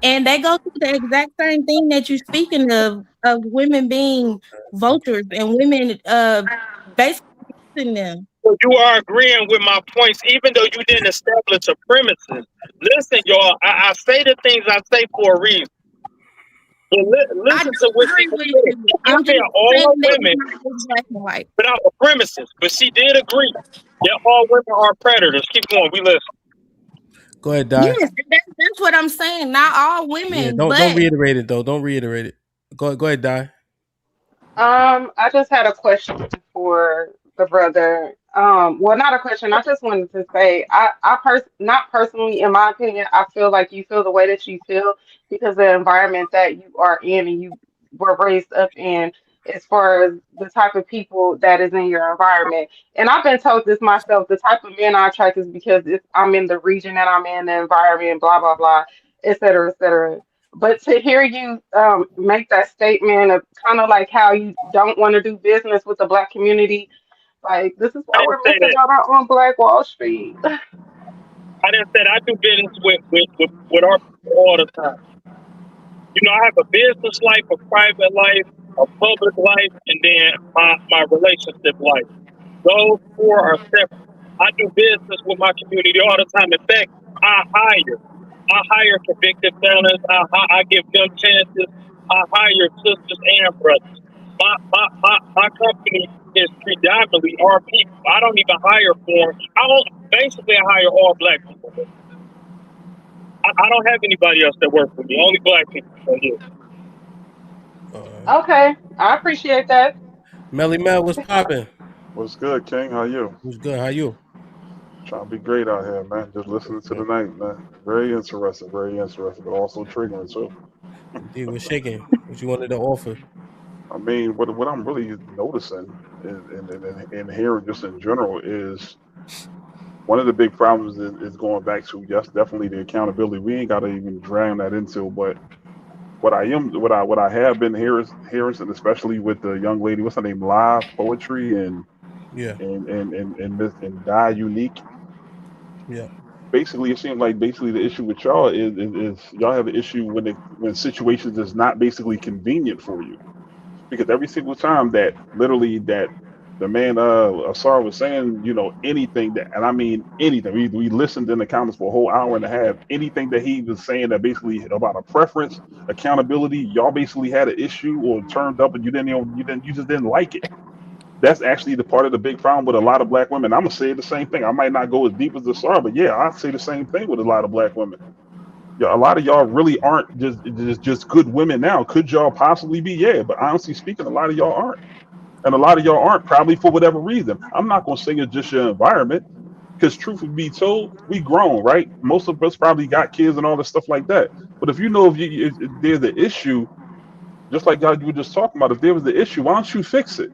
Speaker 3: And they go through the exact same thing that you're speaking of women being vultures and women basically using them.
Speaker 4: So you are agreeing with my points, even though you didn't establish a premises. Listen, y'all, I say the things I say for a reason. So
Speaker 3: I
Speaker 4: listen to
Speaker 3: do
Speaker 4: what she
Speaker 3: agree
Speaker 4: just
Speaker 3: with
Speaker 4: said.
Speaker 3: you.
Speaker 4: She did
Speaker 3: I'm
Speaker 4: say
Speaker 3: just saying
Speaker 4: all
Speaker 3: that it's
Speaker 4: women
Speaker 3: not just black and white.
Speaker 4: without the premises, but she did agree that all women are predators. Keep going. We listen.
Speaker 2: Go ahead, die.
Speaker 3: Yes, that's what I'm saying. Not all
Speaker 2: Yeah,
Speaker 3: women,
Speaker 2: don't
Speaker 3: but
Speaker 2: reiterate it though. Don't reiterate it. Go ahead, die.
Speaker 6: I just had a question for the brother. Well, not a question. I just wanted to say, not personally, in my opinion, I feel like you feel the way that you feel because the environment that you are in and you were raised up in, as far as the type of people that is in your environment. And I've been told this myself. The type of men I attract is because I'm in the region that I'm in, the environment, blah blah blah, et cetera, et cetera. But to hear you make that statement of kind of like how you don't want to do business with the black community, like this is
Speaker 4: I
Speaker 6: why
Speaker 4: didn't
Speaker 6: we're
Speaker 4: say
Speaker 6: missing
Speaker 4: that.
Speaker 6: out on Black Wall Street.
Speaker 4: I didn't say that. I do business with our people all the time. You know, I have a business life, a private life, a public life, and then my relationship life. Those four are separate. I do business with my community all the time. In fact, I hire. I hire convicted felons. I give them chances. I hire sisters and brothers. My company is predominantly our people. I don't even hire for them. Basically, I hire all black people. I don't have anybody else that works for me. Only black people. So yeah.
Speaker 6: Okay, I appreciate that.
Speaker 2: Melly Mel, what's popping?
Speaker 9: What's good, King? How you?
Speaker 2: Who's good? How you?
Speaker 9: Trying to be great out here, man. Just listening to the
Speaker 2: Good.
Speaker 9: night, man. Very interesting, but also triggering too.
Speaker 2: Indeed, what's shaking? What you wanted to offer?
Speaker 9: I mean, what I'm really noticing and hearing just in general is one of the big problems is going back to, yes, definitely the accountability. We ain't got to even drown that into, but what I have been hearing, and especially with the young lady, what's her name, Live Poetry
Speaker 2: Yeah,
Speaker 9: and Die Unique.
Speaker 2: yeah,
Speaker 9: Basically, it seems like basically the issue with y'all is y'all have an issue when situations is not basically convenient for you, because every single time that literally that the man Asar was saying, anything that, and I mean anything, we listened in the comments for a whole hour and a half, anything that he was saying that basically about a preference, accountability, y'all basically had an issue or turned up and you just didn't like it. That's actually the part of the big problem with a lot of black women. I'm gonna say the same thing. I might not go as deep as the Asar, but yeah, I'd say the same thing with a lot of black women. Yeah, a lot of y'all really aren't just good women now. Could y'all possibly be? Yeah, but honestly speaking, a lot of y'all aren't, and a lot of y'all aren't probably for whatever reason. I'm not gonna say it's just your environment, because truth be told, we grown, right? Most of us probably got kids and all this stuff like that. But if you know if there's an issue, just like y'all you were just talking about, if there was the issue, why don't you fix it?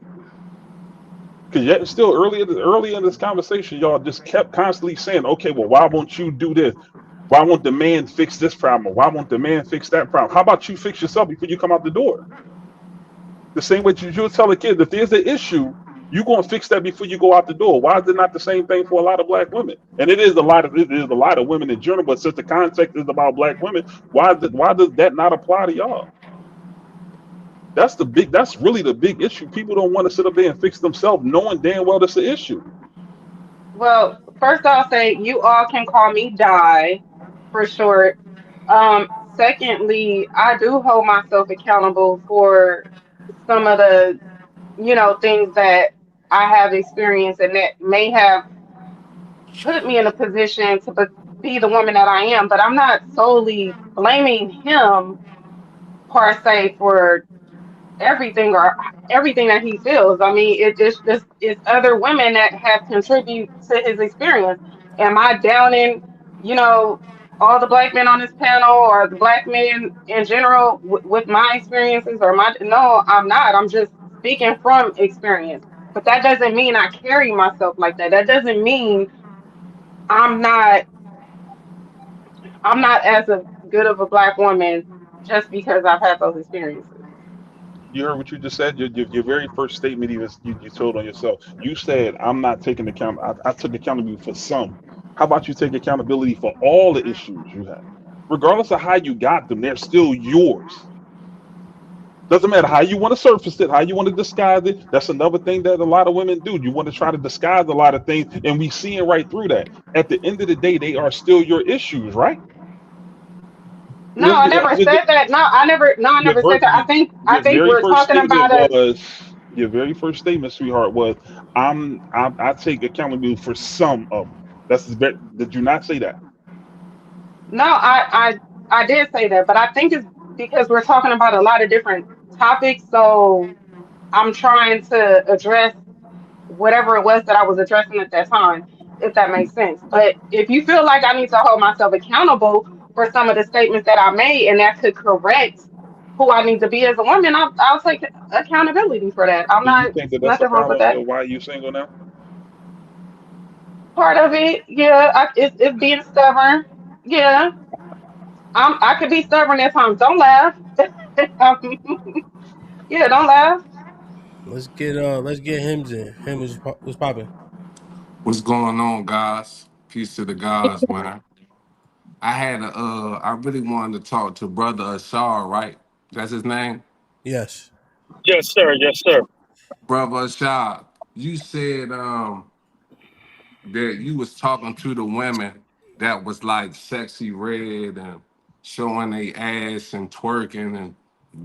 Speaker 9: Because yet still early in this conversation, y'all just kept constantly saying, okay, well, why won't you do this? Why won't the man fix this problem? Or why won't the man fix that problem? How about you fix yourself before you come out the door? The same way you'll tell a kid, if there's an issue, you're going to fix that before you go out the door. Why is it not the same thing for a lot of black women? And it is a lot of women in general, but since the context is about black women, why does that not apply to y'all? That's really the big issue. People don't want to sit up there and fix themselves, knowing damn well that's the issue.
Speaker 6: Well, first I'll say you all can call me Di for short. Secondly, I do hold myself accountable for some of the, things that I have experienced and that may have put me in a position to be the woman that I am. But I'm not solely blaming him per se for everything or everything that he feels. I mean, it just it's other women that have contributed to his experience. Am I downing, you know, all the black men on this panel or the black men in general with my experiences or my no, I'm not. I'm just speaking from experience. But that doesn't mean I carry myself like that. That doesn't mean I'm not I'm not as a good of a black woman just because I've had those experiences.
Speaker 9: You heard what you just said. Your very first statement, even you told on yourself. You said, "I'm not taking account. I took accountability for some." How about you take accountability for all the issues you have, regardless of how you got them? They're still yours. Doesn't matter how you want to surface it, how you want to disguise it. That's another thing that a lot of women do. You want to try to disguise a lot of things, and we seeing right through that. At the end of the day, they are still your issues, right?
Speaker 6: No, I never
Speaker 9: Was
Speaker 6: said that. I
Speaker 9: your,
Speaker 6: never said that. I
Speaker 9: your
Speaker 6: think
Speaker 9: very
Speaker 6: we're
Speaker 9: first
Speaker 6: talking
Speaker 9: statement
Speaker 6: about a
Speaker 9: was your very first statement, sweetheart, was I take accountability for some of them. Did you not say that?
Speaker 6: no, I did say that, but I think it's because we're talking about a lot of different topics, so I'm trying to address whatever it was that I was addressing at that time, if that makes sense. But if you feel like I need to hold myself accountable for some of the statements that I made and that could correct who I need to be as a woman, I'll take accountability for that. I'm
Speaker 9: Do you
Speaker 6: not,
Speaker 9: think that that's a
Speaker 6: nothing wrong
Speaker 9: part
Speaker 6: with that.
Speaker 9: of why you single now?
Speaker 6: Part of it, yeah, it's being stubborn. Yeah, I could be stubborn at times. Don't laugh. Um, yeah, don't laugh.
Speaker 2: Let's get Hims in. Him was popping.
Speaker 10: What's going on, guys? Peace to the guys, man. I really wanted to talk to brother Ashar, right? That's his name?
Speaker 2: Yes.
Speaker 4: Yes, sir. Yes, sir.
Speaker 10: Brother Ashar, you said that you was talking to the women that was like sexy red and showing their ass and twerking and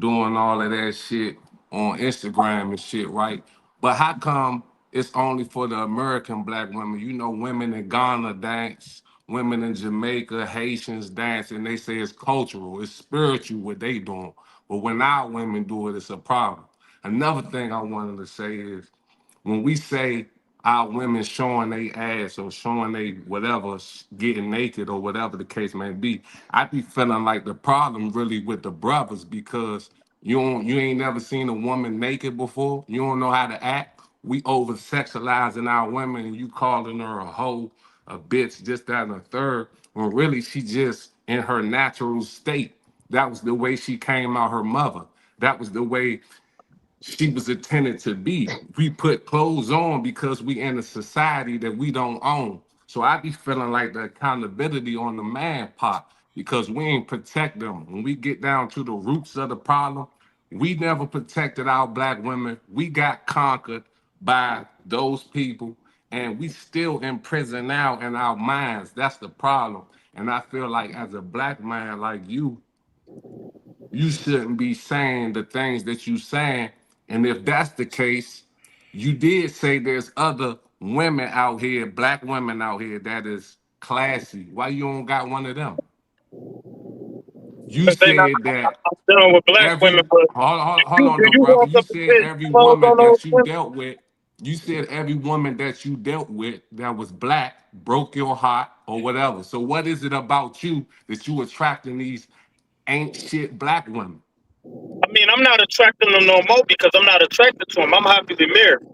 Speaker 10: doing all of that shit on Instagram and shit, right? But how come it's only for the American black women? You know, women in Ghana dance, women in Jamaica, Haitians dance, and they say it's cultural, it's spiritual what they doing. But when our women do it, it's a problem. Another thing I wanted to say is when we say our women showing their ass or showing they whatever, getting naked or whatever the case may be, I be feeling like the problem really with the brothers because you ain't never seen a woman naked before. You don't know how to act. We over sexualizing our women and you calling her a hoe, a bitch, just that and a third, when really she just in her natural state. That was the way she came out her mother. That was the way she was intended to be. We put clothes on because we in a society that we don't own. So I be feeling like the accountability on the man part because we ain't protect them. When we get down to the roots of the problem, we never protected our black women. We got conquered by those people and we still in prison now in our minds. That's the problem. And I feel like as a black man like you shouldn't be saying the things that you saying. And if that's the case, you did say there's other women out here, black women out here that is classy. Why you don't got one of them? You
Speaker 4: Because they not
Speaker 10: said that
Speaker 4: I'm dealing with black women,
Speaker 10: every
Speaker 4: but
Speaker 10: hold on
Speaker 4: do
Speaker 10: though,
Speaker 4: you
Speaker 10: brother.
Speaker 4: want
Speaker 10: You
Speaker 4: them to
Speaker 10: said
Speaker 4: put
Speaker 10: every
Speaker 4: clothes
Speaker 10: woman
Speaker 4: on those
Speaker 10: that you
Speaker 4: women?
Speaker 10: dealt with, you said every woman that you dealt with that was black broke your heart or whatever. So what is it about you that you attracting these ain't shit black women?
Speaker 4: I mean, I'm not attracting them no more because I'm not attracted to them. I'm happily married.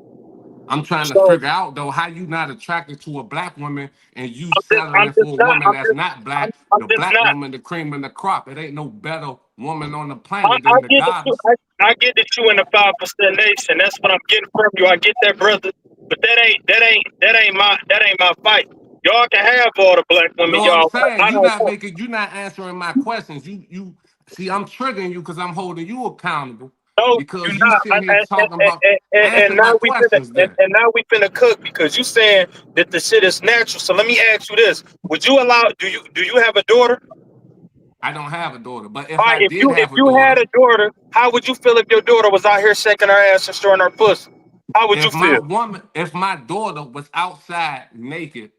Speaker 10: I'm trying to
Speaker 4: So
Speaker 10: figure out though how you not attracted to a black woman and you settling
Speaker 4: I'm just
Speaker 10: for a
Speaker 4: not.
Speaker 10: woman that's not black,
Speaker 4: I'm
Speaker 10: the
Speaker 4: just
Speaker 10: black
Speaker 4: not.
Speaker 10: woman, the cream of the crop. It ain't no better woman on the
Speaker 4: I,
Speaker 10: planet
Speaker 4: I
Speaker 10: than the
Speaker 4: get that you.
Speaker 10: goddess.
Speaker 4: I get that you in the 5% nation. That's what I'm getting from you. I get that, brother. But that ain't my fight. Y'all can have all the black women,
Speaker 10: No, I'm
Speaker 4: y'all.
Speaker 10: saying
Speaker 4: I
Speaker 10: you
Speaker 4: don't
Speaker 10: not
Speaker 4: want.
Speaker 10: making, you not answering my questions. You see, I'm triggering you because I'm holding you accountable
Speaker 4: No, you're
Speaker 10: because you
Speaker 4: not.
Speaker 10: sitting here talking about
Speaker 4: And
Speaker 10: answer
Speaker 4: now
Speaker 10: my
Speaker 4: we finna
Speaker 10: questions then.
Speaker 4: and now we finna cook because you saying that the shit is natural. So let me ask you this: would you allow? Do you have a daughter?
Speaker 10: I don't have a daughter, but
Speaker 4: All
Speaker 10: if
Speaker 4: right,
Speaker 10: I did
Speaker 4: if
Speaker 10: have a
Speaker 4: you had
Speaker 10: daughter,
Speaker 4: a daughter, how would you feel if your daughter was out here shaking her ass and showing her pussy? How would you feel?
Speaker 10: if my daughter was outside naked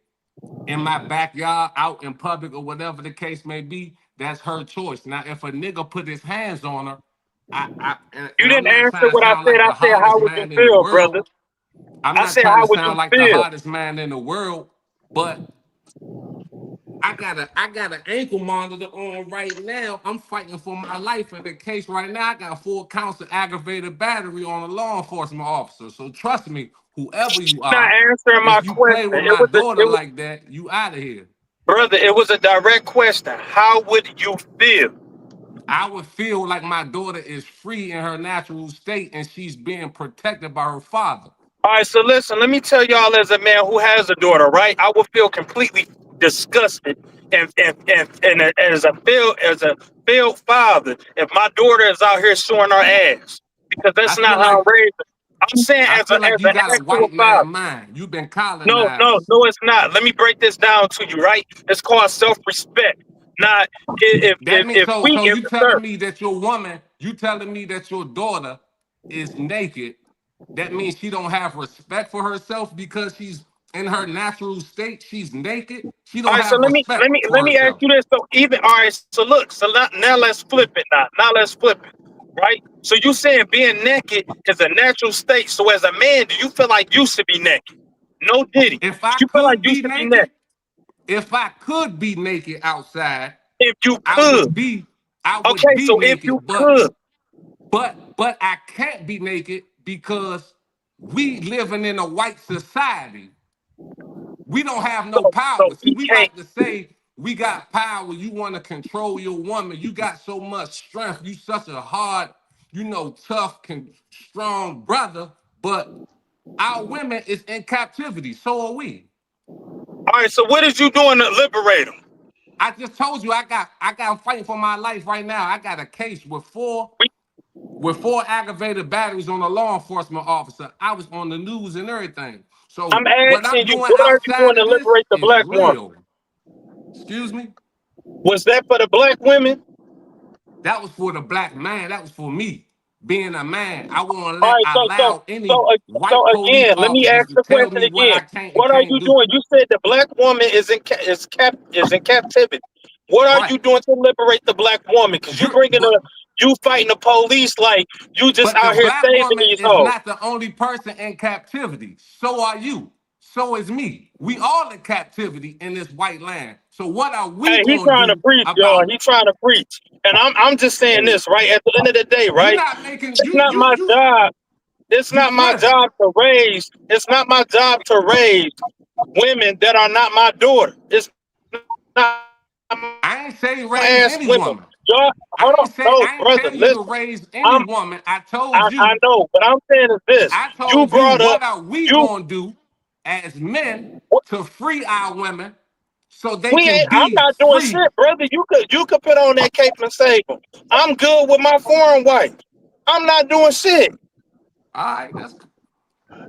Speaker 10: in my backyard, out in public, or whatever the case may be, that's her choice. Now, if a nigga put his hands on her,
Speaker 4: You
Speaker 10: and I'm
Speaker 4: didn't
Speaker 10: not
Speaker 4: answer
Speaker 10: trying to
Speaker 4: what I
Speaker 10: sound
Speaker 4: said.
Speaker 10: like
Speaker 4: I
Speaker 10: the
Speaker 4: said,
Speaker 10: hardest
Speaker 4: how would you
Speaker 10: man in the
Speaker 4: feel, brother?
Speaker 10: world. I'm
Speaker 4: I
Speaker 10: not
Speaker 4: said,
Speaker 10: trying
Speaker 4: how
Speaker 10: to
Speaker 4: would you
Speaker 10: sound like the
Speaker 4: feel?
Speaker 10: hardest man in the world, but I got an ankle monitor on right now. I'm fighting for my life in the case right now. I got 4 counts of aggravated battery on a law enforcement officer. So trust me, whoever you
Speaker 4: Not
Speaker 10: are,
Speaker 4: answering my
Speaker 10: if you
Speaker 4: question.
Speaker 10: play with my daughter like that, you out of here.
Speaker 4: Brother, it was a direct question. How would you feel?
Speaker 10: I would feel like my daughter is free in her natural state and she's being protected by her father.
Speaker 4: All right, so listen, let me tell y'all as a man who has a daughter, right? I would feel completely disgusted and as a failed father if my daughter is out here showing her ass. Because
Speaker 10: I
Speaker 4: that's
Speaker 10: feel
Speaker 4: not how I'm
Speaker 10: like
Speaker 4: raised. I'm saying
Speaker 10: I
Speaker 4: as
Speaker 10: feel like
Speaker 4: an
Speaker 10: you got a
Speaker 4: actual
Speaker 10: white
Speaker 4: father.
Speaker 10: man mind. You've been
Speaker 4: No, no,
Speaker 10: colonized.
Speaker 4: no, it's not. Let me break this down to you, right? It's called self-respect. Not
Speaker 10: That means so
Speaker 4: if
Speaker 10: you
Speaker 4: sir.
Speaker 10: telling me that your woman, you telling me that your daughter is naked. That means she don't have respect for herself because she's in her natural state. She's naked. She
Speaker 4: All
Speaker 10: don't
Speaker 4: right, so
Speaker 10: have respect
Speaker 4: let
Speaker 10: for
Speaker 4: me ask
Speaker 10: herself.
Speaker 4: you this. So even all right, so look, so now let's flip it now. Now let's flip it. Right? So you saying being naked is a natural state. So as a man, do you feel like you should be naked? No diddy.
Speaker 10: If
Speaker 4: Do
Speaker 10: I
Speaker 4: you feel like
Speaker 10: could
Speaker 4: you
Speaker 10: be
Speaker 4: should be naked?
Speaker 10: naked, if I could be naked outside,
Speaker 4: If you
Speaker 10: I
Speaker 4: could.
Speaker 10: would be I would
Speaker 4: Okay,
Speaker 10: be
Speaker 4: so if you
Speaker 10: naked,
Speaker 4: could.
Speaker 10: but I can't be naked because we living in a white society. We don't have no
Speaker 4: So
Speaker 10: power. See,
Speaker 4: we
Speaker 10: we
Speaker 4: can't.
Speaker 10: like to say we got power. You want to control your woman. You got so much strength. You such a hard, tough, strong brother. But our women is in captivity. So are we.
Speaker 4: All right, so what is you doing to liberate them?
Speaker 10: I just told you I'm fighting for my life right now. I got a case with four aggravated batteries on a law enforcement officer. I was on the news and everything. So
Speaker 4: I'm
Speaker 10: what I'm
Speaker 4: asking you,
Speaker 10: doing
Speaker 4: what are you doing
Speaker 10: outside
Speaker 4: to
Speaker 10: of this
Speaker 4: liberate the
Speaker 10: is
Speaker 4: black woman?
Speaker 10: real. Excuse me?
Speaker 4: Was that for the black women?
Speaker 10: That was for the black man. That was for me being a man. I won't
Speaker 4: All
Speaker 10: let
Speaker 4: right,
Speaker 10: allow any
Speaker 4: so
Speaker 10: white police
Speaker 4: again, let me
Speaker 10: officers
Speaker 4: ask
Speaker 10: to
Speaker 4: the
Speaker 10: tell
Speaker 4: question
Speaker 10: me what
Speaker 4: again.
Speaker 10: I can and
Speaker 4: What are
Speaker 10: can't
Speaker 4: you
Speaker 10: do.
Speaker 4: doing? You said the black woman is in captivity. What are
Speaker 10: Right.
Speaker 4: you doing to liberate the black woman? Because
Speaker 10: You're, but
Speaker 4: you fighting the police like you just
Speaker 10: but the
Speaker 4: out here
Speaker 10: black
Speaker 4: saving
Speaker 10: woman
Speaker 4: these
Speaker 10: is
Speaker 4: hoes.
Speaker 10: not the only person in captivity. So are you. So is me. We all in captivity in this white land. So what are we
Speaker 4: Hey, he
Speaker 10: gonna
Speaker 4: trying to
Speaker 10: do
Speaker 4: preach, y'all.
Speaker 10: about it?
Speaker 4: He trying to preach, and I'm just saying
Speaker 9: Hey,
Speaker 4: this right at the end of the day,
Speaker 10: You're
Speaker 4: right?
Speaker 10: not making
Speaker 4: It's not my
Speaker 10: you
Speaker 4: job. It's
Speaker 10: you
Speaker 4: not my
Speaker 10: listen.
Speaker 4: job to raise. It's not my job to raise women that are not my daughter. It's not my
Speaker 10: I ain't say raise
Speaker 4: ass
Speaker 10: any
Speaker 4: women.
Speaker 10: woman.
Speaker 4: Y'all, hold on, no,
Speaker 10: I ain't
Speaker 4: brother,
Speaker 10: tell you to
Speaker 4: listen.
Speaker 10: raise any
Speaker 4: I'm,
Speaker 10: woman. I told
Speaker 4: I
Speaker 10: you
Speaker 4: know, but I'm saying is this.
Speaker 10: I
Speaker 4: You
Speaker 10: told you
Speaker 4: brought up,
Speaker 10: what are we
Speaker 4: you,
Speaker 10: gonna do as men to free our women so they
Speaker 4: we
Speaker 10: can
Speaker 4: ain't. I'm
Speaker 10: be
Speaker 4: not doing
Speaker 10: free.
Speaker 4: shit, brother. You could put on that cape and save them. I'm good with my foreign wife. I'm not doing shit.
Speaker 10: All right, that's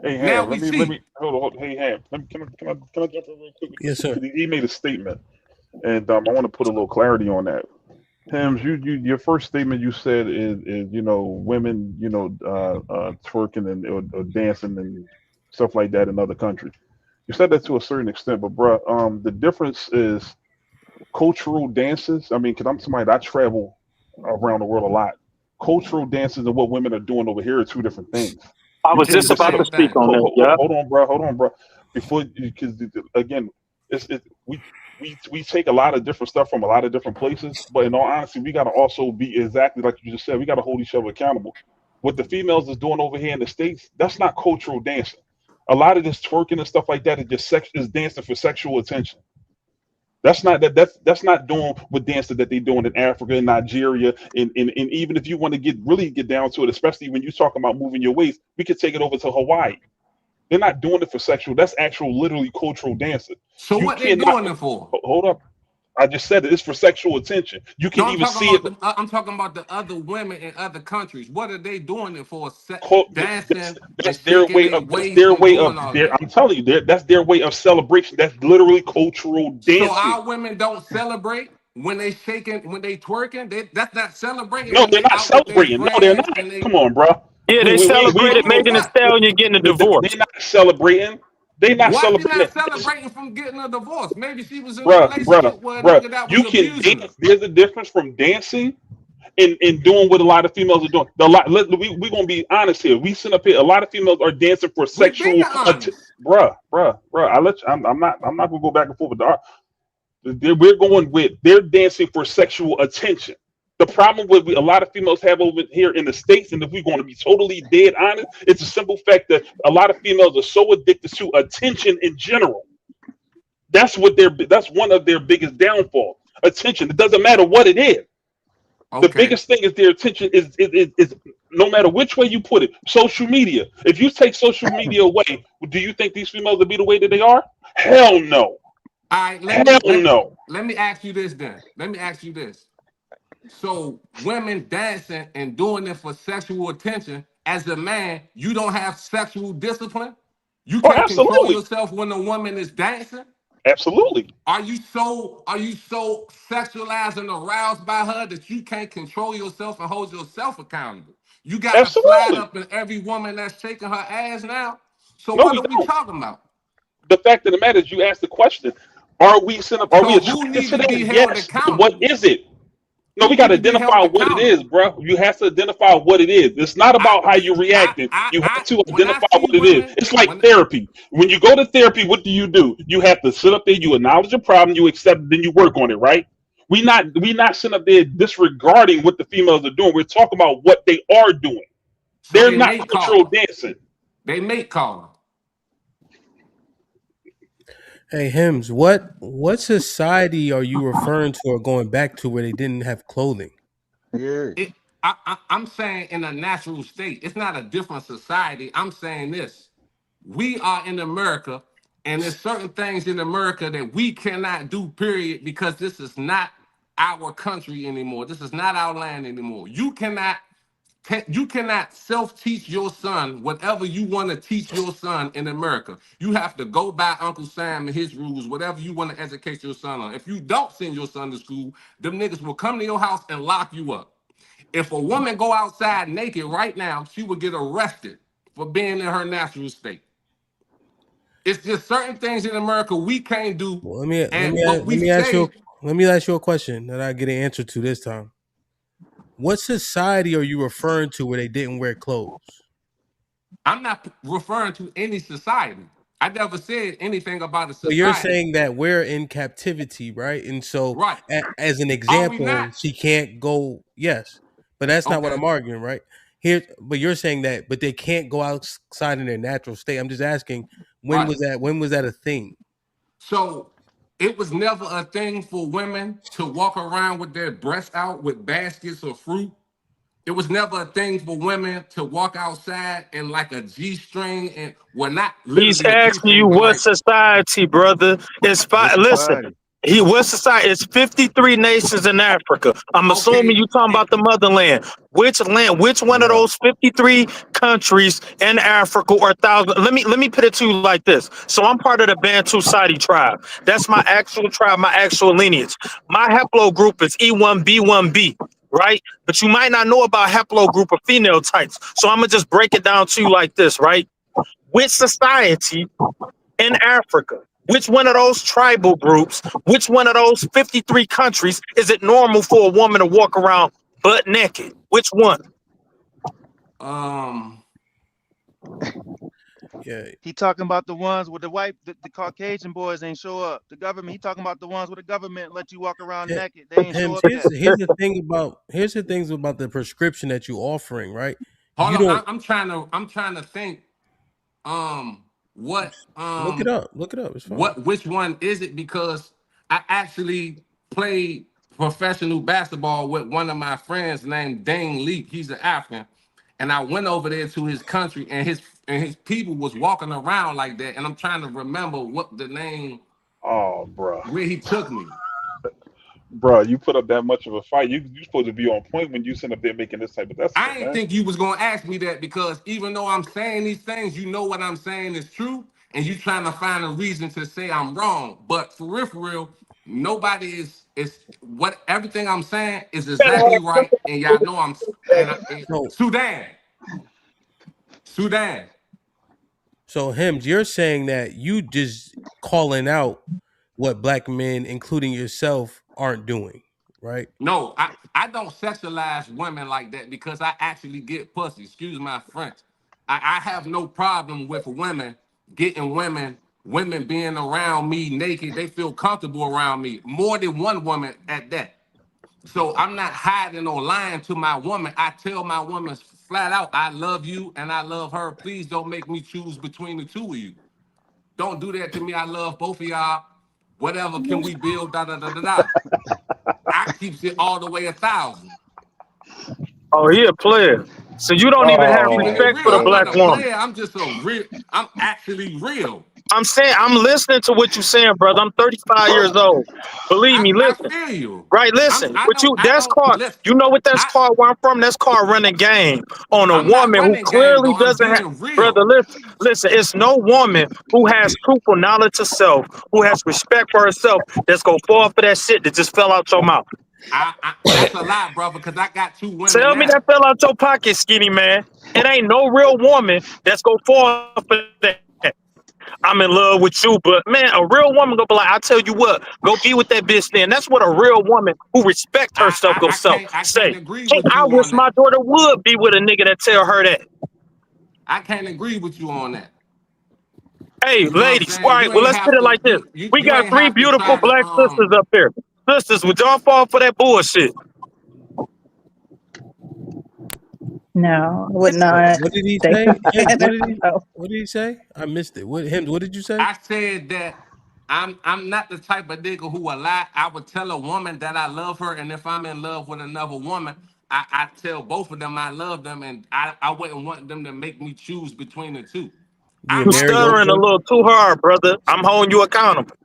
Speaker 9: hey,
Speaker 10: now
Speaker 9: Ham,
Speaker 10: we
Speaker 9: let
Speaker 10: see.
Speaker 9: me hold on. Hey, Ham, can I jump in real quick with
Speaker 2: Yes,
Speaker 9: this?
Speaker 2: sir.
Speaker 9: Because he made a statement, and I want to put a little clarity on that. Hams, your first statement you said is women twerking and or dancing and stuff like that in other countries. You said that to a certain extent, but bruh, the difference is cultural dances. I mean, because I'm somebody that I travel around the world a lot. Cultural dances and what women are doing over here are two different things.
Speaker 4: I
Speaker 9: You
Speaker 4: was
Speaker 9: can't
Speaker 10: It's
Speaker 4: just
Speaker 10: the
Speaker 9: even
Speaker 4: about
Speaker 9: say,
Speaker 4: to
Speaker 10: same
Speaker 4: speak
Speaker 10: thing.
Speaker 4: on that. Yeah.
Speaker 9: hold on, bro. Before, because again, we take a lot of different stuff from a lot of different places, but in all honesty, we got to also be exactly like you just said. We got to hold each other accountable. What the females is doing over here in the states, that's not cultural dancing. A lot of this twerking and stuff like that is just is dancing for sexual attention. That's not doing what dancing that they doing in Africa and Nigeria and even if you want to really get down to it, especially when you're talking about moving your waist, we could take it over to Hawaii. They're not doing it for sexual. That's actual, literally cultural dancing.
Speaker 10: So
Speaker 9: You
Speaker 10: what they
Speaker 9: cannot
Speaker 10: doing it for?
Speaker 9: hold up. I just said it. It's for sexual attention. You
Speaker 10: No,
Speaker 9: can
Speaker 10: I'm
Speaker 9: even
Speaker 10: talking
Speaker 9: see it.
Speaker 10: about I'm talking about the other women in other countries. What are they doing it for?
Speaker 9: That's,
Speaker 10: Dancing and
Speaker 9: that's their
Speaker 10: shaking
Speaker 9: way
Speaker 10: their
Speaker 9: of. That's
Speaker 10: waist
Speaker 9: their
Speaker 10: and
Speaker 9: way of.
Speaker 10: doing all of
Speaker 9: Their,
Speaker 10: that.
Speaker 9: I'm telling you, that's their way of celebration. That's literally cultural
Speaker 10: So
Speaker 9: dancing.
Speaker 10: our women don't celebrate when they shaking, when they twerking. That's not celebrating
Speaker 9: No,
Speaker 10: when
Speaker 9: they're
Speaker 10: they
Speaker 9: not
Speaker 10: out with their
Speaker 9: celebrating. No, they're
Speaker 10: friends
Speaker 9: not.
Speaker 10: and they.
Speaker 9: Come on, bro.
Speaker 4: Yeah, they
Speaker 9: We
Speaker 4: celebrated
Speaker 10: Hold on,
Speaker 4: Megan Thee
Speaker 10: what?
Speaker 4: Stallion getting a divorce.
Speaker 9: they're not celebrating. They're not
Speaker 10: Why she
Speaker 9: celebrating.
Speaker 10: not celebrating from getting a divorce? Maybe she was in a
Speaker 9: Bruh.
Speaker 10: relationship where a nigga that was
Speaker 9: You can
Speaker 10: abusing her.
Speaker 9: dance. There's a difference from dancing and doing what a lot of females are doing. We gonna be honest here. We sit up here. A lot of females are dancing for
Speaker 10: We been
Speaker 9: sexual.
Speaker 10: honest.
Speaker 9: Bruh. I'm not gonna go back and forth with the art. We're going with they're dancing for sexual attention. The problem with a lot of females have over here in the States, and if we're going to be totally dead honest, it's a simple fact that a lot of females are so addicted to attention in general. That's one of their biggest downfall. Attention. It doesn't matter what it is. The
Speaker 10: Okay.
Speaker 9: biggest thing is their attention is no matter which way you put it. Social media. If you take social media away, do you think these females will be the way that they are? Hell no.
Speaker 10: All right,
Speaker 9: Hell no.
Speaker 10: let me ask you this then. Let me ask you this. So women dancing and doing it for sexual attention, as a man, you don't have sexual discipline? You
Speaker 9: Oh,
Speaker 10: can't control
Speaker 9: absolutely.
Speaker 10: yourself when a woman is dancing?
Speaker 9: Absolutely.
Speaker 10: Are you so sexualized and aroused by her that you can't control yourself and hold yourself accountable? You gotta slide
Speaker 9: Absolutely.
Speaker 10: up in every woman that's shaking her ass now. So
Speaker 9: No,
Speaker 10: what
Speaker 9: we
Speaker 10: are we
Speaker 9: don't.
Speaker 10: talking about?
Speaker 9: The fact of the matter is, you asked the question: Are we
Speaker 10: So who
Speaker 9: attracted
Speaker 10: need
Speaker 9: to
Speaker 10: to
Speaker 9: that?
Speaker 10: be held
Speaker 9: Yes. But what
Speaker 10: accountable?
Speaker 9: is it? No,
Speaker 10: Who
Speaker 9: we got
Speaker 10: need
Speaker 9: to
Speaker 10: to be
Speaker 9: identify
Speaker 10: held
Speaker 9: what it is,
Speaker 10: accountable?
Speaker 9: bro. You have to identify what it is. It's not
Speaker 10: I
Speaker 9: about how you reacting. You have to
Speaker 10: when I
Speaker 9: identify
Speaker 10: see
Speaker 9: what it is.
Speaker 10: women,
Speaker 9: It's like
Speaker 10: when
Speaker 9: therapy. When you go to therapy, what do? You have to sit up there, you acknowledge the problem, you accept it, then you work on it, right? We not sitting up there disregarding what the females are doing. We're talking about what they are doing.
Speaker 10: so
Speaker 9: They're
Speaker 10: they
Speaker 9: not
Speaker 10: mate
Speaker 9: cultural
Speaker 10: calling.
Speaker 9: dancing.
Speaker 10: They mate calling.
Speaker 2: Hey, Hims, what society are you referring to or going back to where they didn't have clothing?
Speaker 5: Yeah.
Speaker 10: I'm saying in a natural state. It's not a different society. I'm saying this. We are in America, and there's certain things in America that we cannot do, period, because this is not our country anymore. This is not our land anymore. You cannot self-teach your son whatever you want to teach your son in America. You have to go by Uncle Sam and his rules, whatever you want to educate your son on. If you don't send your son to school, them niggas will come to your house and lock you up. If a woman go outside naked right now, she would get arrested for being in her natural state. It's just certain things in America we can't do,
Speaker 2: Well, let me let
Speaker 10: and
Speaker 2: me
Speaker 10: but
Speaker 2: let
Speaker 10: we
Speaker 2: me ask you
Speaker 10: say
Speaker 2: let me ask you a question that I get an answer to this time. What society are you referring to where they didn't wear clothes?
Speaker 10: I'm not referring to any society. I never said anything about a
Speaker 2: So you're
Speaker 10: society.
Speaker 2: saying that we're in captivity, right? And so,
Speaker 10: Right.
Speaker 2: as an
Speaker 10: Are we not?
Speaker 2: example, she can't go. Yes, but that's not what
Speaker 10: Okay.
Speaker 2: I'm arguing, right? Here, but you're saying that, but they can't go outside in their natural state. I'm just asking, when
Speaker 10: Right.
Speaker 2: was that? When was that a thing?
Speaker 10: So it was never a thing for women to walk around with their breasts out with baskets of fruit. It was never a thing for women to walk outside in like a G string, and well, not
Speaker 4: He's
Speaker 10: literally a G
Speaker 4: asking
Speaker 10: string,
Speaker 4: you
Speaker 10: but
Speaker 4: what
Speaker 10: like
Speaker 4: society, brother. It's
Speaker 5: What
Speaker 4: five. Listen,
Speaker 5: society?
Speaker 4: what society? It's 53 nations in Africa. I'm assuming
Speaker 10: okay,
Speaker 4: you talking
Speaker 10: it,
Speaker 4: about the motherland. Which land? Which one of
Speaker 5: Yeah.
Speaker 4: those 53 countries in Africa or thousand? Let me put it to you like this. So I'm part of the Bantu Sadi tribe. That's my actual tribe, my actual lineage. My haplogroup is E1B1B. Right? But you might not know about haplogroup of female types. So I'm gonna just break it down to you like this, right? Which society in Africa, which one of those tribal groups, which one of those 53 countries is it normal for a woman to walk around butt naked? Which one?
Speaker 10: um,
Speaker 2: Yeah,
Speaker 5: He talking about the ones with the Caucasian boys ain't show up. The government. He talking about the ones where the government let you walk around
Speaker 2: Hi-
Speaker 5: naked. They ain't show
Speaker 2: Hims,
Speaker 5: up yet.
Speaker 2: here's the things about the prescription that you're offering, right?
Speaker 10: hold
Speaker 2: You
Speaker 10: on,
Speaker 2: don't
Speaker 10: I'm trying to think, what,
Speaker 2: look it up. Look it up. It's fine.
Speaker 10: which one is it? Because I actually played professional basketball with one of my friends named Dane Leak. He's an African, and I went over there to his country, and his people was walking around like that. And I'm trying to remember what the name
Speaker 9: Oh, bro.
Speaker 10: where he took me.
Speaker 9: Bro, you put up that much of a fight. You supposed to be on point when you sitting up there making this type of
Speaker 10: I
Speaker 9: estimate,
Speaker 10: didn't
Speaker 9: man.
Speaker 10: think you was gonna ask me that, because even though I'm saying these things, you know what I'm saying is true, and you trying to find a reason to say I'm wrong. But for real, nobody is what everything I'm saying is exactly right, and y'all know
Speaker 2: So
Speaker 10: Sudan, Sudan.
Speaker 2: so Hims, you're saying that you just calling out what black men, including yourself, aren't doing, right?
Speaker 10: No, I don't sexualize women like that because I actually get pussy. Excuse my French. I have no problem with women getting women women being around me naked. They feel comfortable around me. More than one woman at that. So I'm not hiding or lying to my woman. I tell my woman flat out, I love you and I love her. Please don't make me choose between the two of you. Don't do that to me. I love both of y'all. Whatever can we build? Da da da da da. I keeps it all the way 1,000.
Speaker 4: Oh, he a player. So you don't even
Speaker 10: I'm
Speaker 4: have
Speaker 10: keeping it
Speaker 4: respect
Speaker 10: real.
Speaker 4: for the
Speaker 10: I'm not
Speaker 4: black
Speaker 10: a
Speaker 4: woman.
Speaker 10: player. I'm just a real. I'm actually real.
Speaker 4: I'm saying, I'm listening to what you're saying, brother. I'm 35 years old. Believe me,
Speaker 10: I
Speaker 4: listen.
Speaker 10: feel you.
Speaker 4: Right,
Speaker 10: I'm.
Speaker 4: listen.
Speaker 10: I
Speaker 4: What
Speaker 10: don't.
Speaker 4: you
Speaker 10: I
Speaker 4: that's
Speaker 10: don't.
Speaker 4: called,
Speaker 10: Listen.
Speaker 4: you know what that's
Speaker 10: I.
Speaker 4: called where I'm from? That's called running game on a
Speaker 10: I'm not
Speaker 4: woman who
Speaker 10: running game
Speaker 4: clearly
Speaker 10: though. I'm
Speaker 4: doesn't have,
Speaker 10: being real.
Speaker 4: brother, listen, it's no woman who has truthful knowledge of self, who has respect for herself, that's gonna fall for that shit that just fell out your mouth.
Speaker 10: That's a lie, brother. Because I got two women
Speaker 4: Tell me
Speaker 10: now.
Speaker 4: that fell out your pocket, skinny man. It ain't no real woman that's gonna fall for that. I'm in love with you, but man, a real woman gonna be like, I tell you what, go be with that bitch then. That's what a real woman who respect herself go
Speaker 10: I can't
Speaker 4: say.
Speaker 10: agree
Speaker 4: Hey,
Speaker 10: with
Speaker 4: I
Speaker 10: you
Speaker 4: wish
Speaker 10: on
Speaker 4: my
Speaker 10: that.
Speaker 4: daughter would be with a nigga that tell her that.
Speaker 10: I can't agree with you on that.
Speaker 4: Hey,
Speaker 10: You know what I'm
Speaker 4: ladies, all
Speaker 10: saying?
Speaker 4: right,
Speaker 10: You
Speaker 4: well,
Speaker 10: ain't
Speaker 4: let's put
Speaker 10: have
Speaker 4: it
Speaker 10: to.
Speaker 4: like this. We
Speaker 10: You
Speaker 4: got
Speaker 10: ain't
Speaker 4: three
Speaker 10: have to
Speaker 4: beautiful
Speaker 10: try to
Speaker 4: black sisters up here. Sisters, would y'all fall for that bullshit?
Speaker 7: No, I would
Speaker 2: What,
Speaker 7: not
Speaker 2: what did he
Speaker 7: take
Speaker 2: say?
Speaker 7: the
Speaker 2: Him?
Speaker 7: man. No.
Speaker 2: What did he say? I missed it. What him? What did you say?
Speaker 10: I said that I'm not the type of nigga who will lie. I would tell a woman that I love her, and if I'm in love with another woman, I tell both of them I love them, and I wouldn't want them to make me choose between the two.
Speaker 2: You
Speaker 10: I
Speaker 2: were
Speaker 4: You
Speaker 2: married both of
Speaker 4: stuttering a
Speaker 10: actually
Speaker 2: them.
Speaker 4: little too hard, brother. I'm holding you accountable.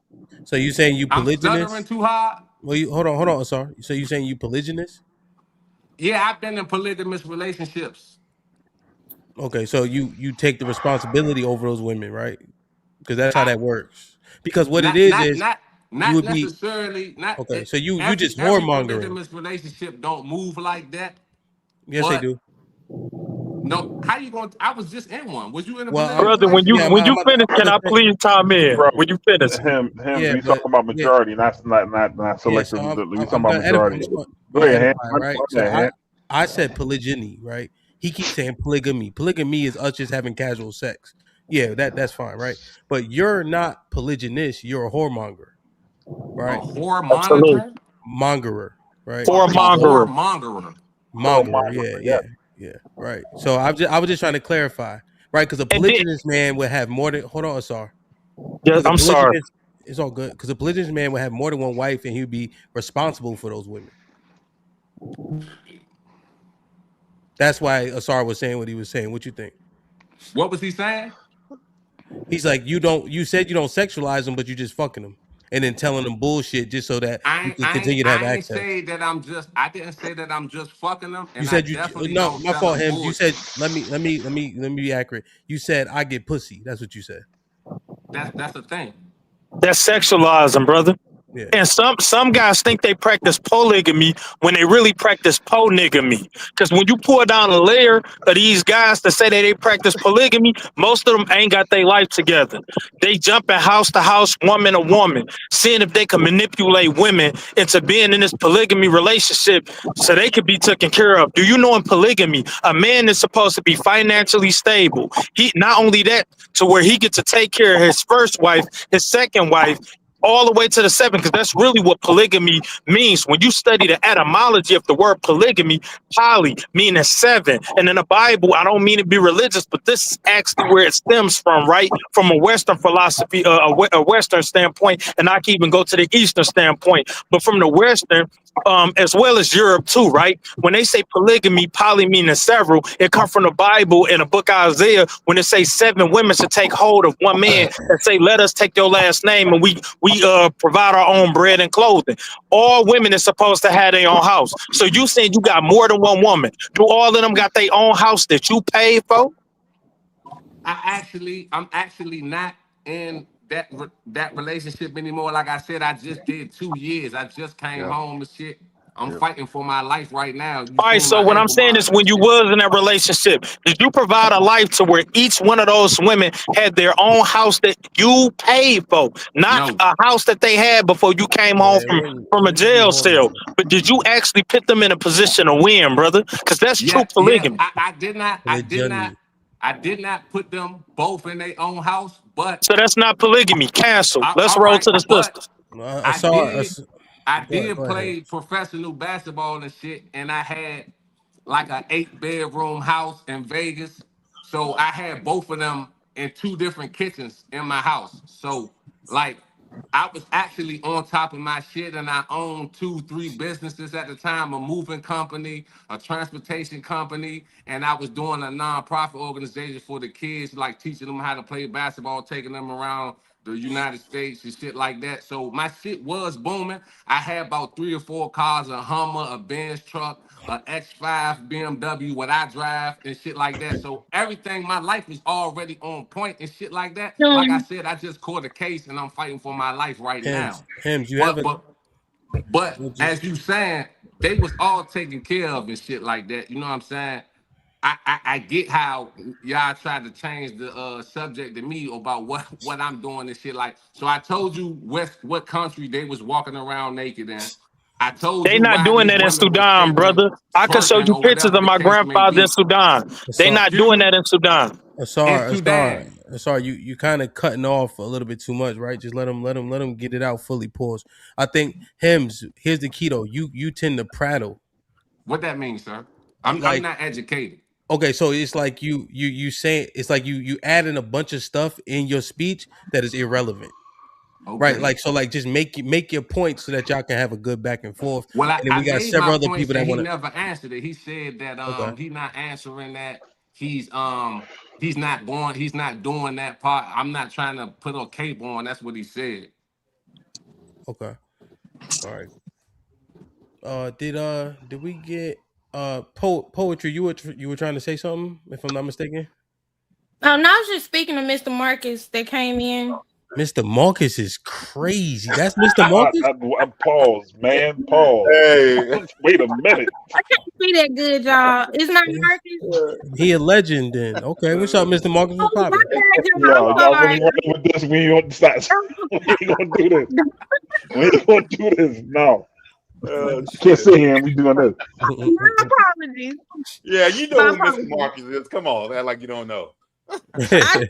Speaker 2: So you saying you
Speaker 10: I'm stuttering
Speaker 2: polygynist?
Speaker 10: too hard.
Speaker 2: Well, you hold on, sorry. So you saying you polygynist?
Speaker 10: Yeah, I've been in polygamous relationships.
Speaker 2: Okay, so you take the responsibility over those women, right? Because that's how
Speaker 10: I
Speaker 2: that works. Because what it
Speaker 10: not not
Speaker 2: is
Speaker 10: not
Speaker 2: you
Speaker 10: not
Speaker 2: would be
Speaker 10: necessarily not
Speaker 2: okay. So you
Speaker 10: every
Speaker 2: just
Speaker 10: every
Speaker 2: whoremongering.
Speaker 10: polygamous relationship don't move like that.
Speaker 2: Yes, they
Speaker 10: But
Speaker 2: do.
Speaker 10: no, how you going? I was just in one. Was you in a
Speaker 2: Well,
Speaker 10: polygamous
Speaker 4: Brother, when you
Speaker 2: yeah,
Speaker 10: relationship?
Speaker 4: when you finish,
Speaker 2: I'm about
Speaker 4: can
Speaker 2: to
Speaker 4: I
Speaker 2: say,
Speaker 4: please chime in?
Speaker 9: Bro,
Speaker 4: When you finish.
Speaker 9: him.
Speaker 2: yeah,
Speaker 9: We
Speaker 2: but
Speaker 9: talking about
Speaker 2: yeah,
Speaker 9: majority, not
Speaker 2: yeah. So
Speaker 9: selectively. We talking
Speaker 2: I'm
Speaker 9: about
Speaker 2: gonna edify.
Speaker 9: majority. Go
Speaker 2: Gonna
Speaker 9: ahead, Ham.
Speaker 2: edify,
Speaker 9: My
Speaker 2: right? So
Speaker 9: bad, Ham.
Speaker 2: I said polygyny, right? He keeps saying polygamy. Polygamy is us just having casual sex. Yeah, that's fine, right? But you're not polygynist. You're a whoremonger,
Speaker 10: A
Speaker 2: right?
Speaker 10: whore
Speaker 4: Absolutely.
Speaker 10: monitor?
Speaker 2: Mongerer, right?
Speaker 10: A whore
Speaker 4: Whoremongerer.
Speaker 10: mongerer.
Speaker 2: Monger, yeah, right. So I was just trying to clarify, right? Because a
Speaker 4: And then,
Speaker 2: polygynist man would have more than hold on, sorry.
Speaker 4: yeah,
Speaker 2: Because a
Speaker 4: I'm sorry.
Speaker 2: polygynist, it's all good. Because a polygynist man would have more than one wife, and he would be responsible for those women. That's why Asar was saying what he was saying. What you think?
Speaker 10: What was he saying?
Speaker 2: He's like, you don't. You said you don't sexualize them, but you just fucking them, and then telling them bullshit just so that you can continue to have
Speaker 10: I ain't
Speaker 2: access.
Speaker 10: say that I'm just. I didn't say that I'm just fucking them,
Speaker 2: You
Speaker 10: and I
Speaker 2: said you
Speaker 10: definitely
Speaker 2: no,
Speaker 10: don't
Speaker 2: my
Speaker 10: tell
Speaker 2: fault,
Speaker 10: them
Speaker 2: him. You said
Speaker 10: bullshit.
Speaker 2: let me be accurate. You said I get pussy. That's what you said.
Speaker 10: That's the thing.
Speaker 4: That's sexualizing, brother.
Speaker 2: Yeah.
Speaker 4: And some guys think they practice polygamy when they really practice polygamy. Because when you pour down a layer of these guys that say that they practice polygamy, most of them ain't got their life together. They jumping house to house, woman to woman, seeing if they can manipulate women into being in this polygamy relationship so they could be taken care of. Do you know in polygamy, a man is supposed to be financially stable. He not only that, to where he gets to take care of his first wife, his second wife, all the way to the seven, because that's really what polygamy means. When you study the etymology of the word polygamy, poly meaning seven. And in the Bible, I don't mean to be religious, but this is actually where it stems from, right? From a Western philosophy, a Western standpoint, and I can even go to the Eastern standpoint. But from the Western, as well as Europe too, right? When they say polygamy, poly meaning several, it comes from the Bible in the book of Isaiah when it says seven women should take hold of one man and say, let us take your last name and we provide our own bread and clothing. All women is supposed to have their own house. So you saying you got more than one woman. Do all of them got their own house that you paid for?
Speaker 10: I'm actually not in that relationship anymore. Like I said, I just did 2 years. I just came
Speaker 9: Yeah,
Speaker 10: home and shit. I'm
Speaker 9: yeah.
Speaker 10: fighting for my life right now. You
Speaker 4: All right,
Speaker 10: seen
Speaker 4: so
Speaker 10: my
Speaker 4: what I'm
Speaker 10: ankle
Speaker 4: saying is
Speaker 10: monitor
Speaker 4: when
Speaker 10: and
Speaker 4: you
Speaker 10: shit.
Speaker 4: was in that relationship, did you provide a life to where each one of those women had their own house that you paid for? Not
Speaker 10: No.
Speaker 4: a house that they had before you came home
Speaker 2: Yeah,
Speaker 4: from a
Speaker 2: when did you
Speaker 4: jail cell.
Speaker 2: whoremonger?
Speaker 4: But did you actually put them in a position to win, brother? Because that's true
Speaker 10: Yes,
Speaker 4: polygamy.
Speaker 10: I did not. I did not.
Speaker 2: Polygyny.
Speaker 10: I did not put them both in their own house, but
Speaker 4: So that's not polygamy. Cancel. Let's
Speaker 10: all
Speaker 4: roll
Speaker 10: right,
Speaker 4: to the
Speaker 10: but
Speaker 4: sisters.
Speaker 10: I did I
Speaker 2: Go ahead,
Speaker 10: did
Speaker 2: go ahead.
Speaker 10: play professional basketball and shit, and I had like an 8-bedroom house in Vegas. So I had both of them in 2 different kitchens in my house. So like I was actually on top of my shit, and I owned 2, 3 businesses at the time: a moving company, a transportation company, and I was doing a nonprofit organization for the kids, like teaching them how to play basketball, taking them around the United States and shit like that. So my shit was booming. I had about 3 or 4 cars: a Hummer, a Benz truck, a X5 BMW, what I drive and shit like that. So everything, my life was already on point and shit like that. Like I said, I just caught a case and I'm fighting for my life right now.
Speaker 2: Hems, you
Speaker 10: But
Speaker 2: haven't.
Speaker 10: but but
Speaker 2: We'll just
Speaker 10: as you saying, they was all taken care of and shit like that. You know what I'm saying? I get how y'all tried to change the subject to me about what I'm doing and shit like. So I told you what country they was walking around naked in. I told
Speaker 4: They
Speaker 10: you
Speaker 4: not
Speaker 10: why
Speaker 4: doing
Speaker 10: these
Speaker 4: that in
Speaker 10: women was
Speaker 4: Sudan,
Speaker 10: faking
Speaker 4: brother. I can show
Speaker 10: twerking
Speaker 4: you
Speaker 10: or
Speaker 4: pictures
Speaker 10: whatever
Speaker 4: of
Speaker 10: the
Speaker 4: my
Speaker 10: case may
Speaker 4: grandfather in
Speaker 10: be.
Speaker 4: Sudan. They
Speaker 2: Asar,
Speaker 4: not
Speaker 10: Excuse
Speaker 4: doing
Speaker 10: me?
Speaker 4: that in Sudan.
Speaker 10: In
Speaker 2: Asar, Asar,
Speaker 10: Sudan.
Speaker 2: Asar, you kind of cutting off a little bit too much, right? Just let him get it out fully. Pause. I think Hems. Here's the key though. You tend to prattle.
Speaker 10: What that means, sir? I'm
Speaker 2: Like,
Speaker 10: not educated.
Speaker 2: okay, so it's like you saying it's like you adding a bunch of stuff in your speech that is irrelevant. Right,
Speaker 10: Okay.
Speaker 2: like so, like just make your point so that y'all can have a good back and forth,
Speaker 10: Well,
Speaker 2: and then
Speaker 10: I
Speaker 2: we got
Speaker 10: made my
Speaker 2: several other
Speaker 10: points
Speaker 2: people
Speaker 10: and
Speaker 2: that
Speaker 10: he
Speaker 2: want to.
Speaker 10: never answered it. He said that
Speaker 2: Okay,
Speaker 10: he not answering that. He's not going, he's not doing that part. I'm not trying to put a cape on. That's what he said.
Speaker 2: okay, all right. Did we get poetry? You were trying to say something, if I'm not mistaken.
Speaker 3: No, I was just speaking to Mr. Marcus that came in.
Speaker 2: Mr. Marcus is crazy. That's Mr. Marcus.
Speaker 9: I pause, man. Pause.
Speaker 11: Hey,
Speaker 9: Wait a minute.
Speaker 3: I can't see that good, y'all. It's not Marcus.
Speaker 2: He a legend then. Okay, what's up, Mr. Marcus? What's
Speaker 3: Oh my
Speaker 2: poppin'?
Speaker 3: God,
Speaker 9: Y'all,
Speaker 3: y'all. I'm
Speaker 9: y'all really
Speaker 3: sorry.
Speaker 9: running with this? We ain't gonna stop. We ain't gonna do this. We ain't gonna do this. No,
Speaker 11: oh
Speaker 9: can't
Speaker 11: shit.
Speaker 9: sit here and we doing this.
Speaker 3: My apologies.
Speaker 11: Yeah, you know
Speaker 3: My
Speaker 11: who Mr.
Speaker 3: apologies.
Speaker 11: Marcus is. Come on, act like you don't know.
Speaker 3: I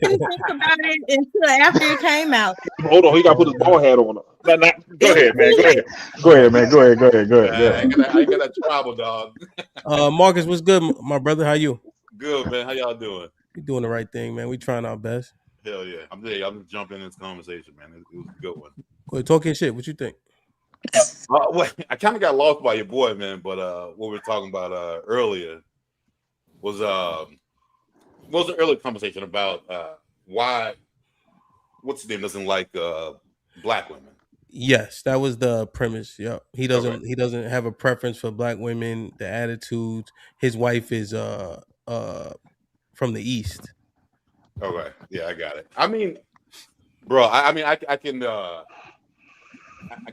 Speaker 3: didn't think about it until after it came out.
Speaker 9: Hold on, he got to put his ball hat on. Go
Speaker 3: It was
Speaker 9: ahead, man.
Speaker 3: too
Speaker 9: Go
Speaker 3: late.
Speaker 9: ahead. Go ahead, man. Go ahead. Go ahead. Go ahead. Go ahead.
Speaker 11: I ain't got that tribal dog.
Speaker 2: Marcus, what's good, my brother? How you?
Speaker 11: Good man. How y'all doing?
Speaker 2: We doing the right thing, man. We trying our best.
Speaker 11: Hell yeah. I'm there. I'm just jumping in this conversation, man. It was a good one.
Speaker 2: Go ahead, talk your shit. What you think?
Speaker 11: Well, I kind of got lost by your boy, man. But what we were talking about earlier was what was the earlier conversation about why what's his name doesn't like black women.
Speaker 2: Yes, that was the premise. Yep.
Speaker 11: Okay.
Speaker 2: He doesn't have a preference for black women, the attitudes. His wife is from the East.
Speaker 11: Okay. Yeah, I got it. I mean, bro, I mean I can I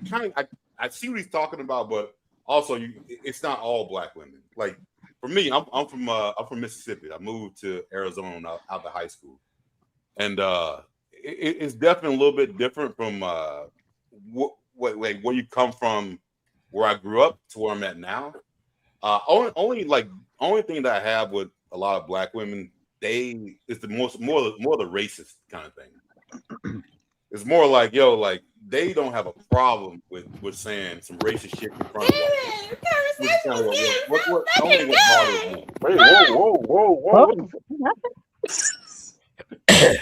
Speaker 11: kind of I see what he's talking about, but also it's not all black women. Like for me, I'm from Mississippi. I moved to Arizona out of high school, and it's definitely a little bit different from where you come from, where I grew up to where I'm at now. Only thing that I have with a lot of black women, it's the more the racist kind of thing. It's more like, yo, like they don't have a problem with saying some racist shit in front of white people. Which is kind of what only what bothers me.
Speaker 9: Wait, whoa. What the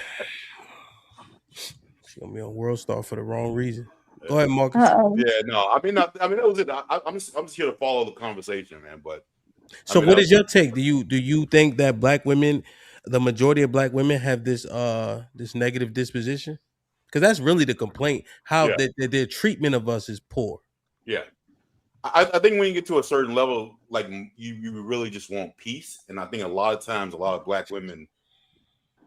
Speaker 2: She gonna be on World Star for the wrong reason. Go ahead, Marcus.
Speaker 3: Uh-oh.
Speaker 11: Yeah, no, I mean, that was it. I'm just here to follow the conversation, man. But I
Speaker 2: So,
Speaker 11: mean,
Speaker 2: what is your take? Do you think that black women, the majority of black women, have this negative disposition? Because that's really the complaint. How
Speaker 11: yeah,
Speaker 2: their treatment of us is poor.
Speaker 11: yeah. I think when you get to a certain level, like you really just want peace, and I think a lot of times, a lot of black women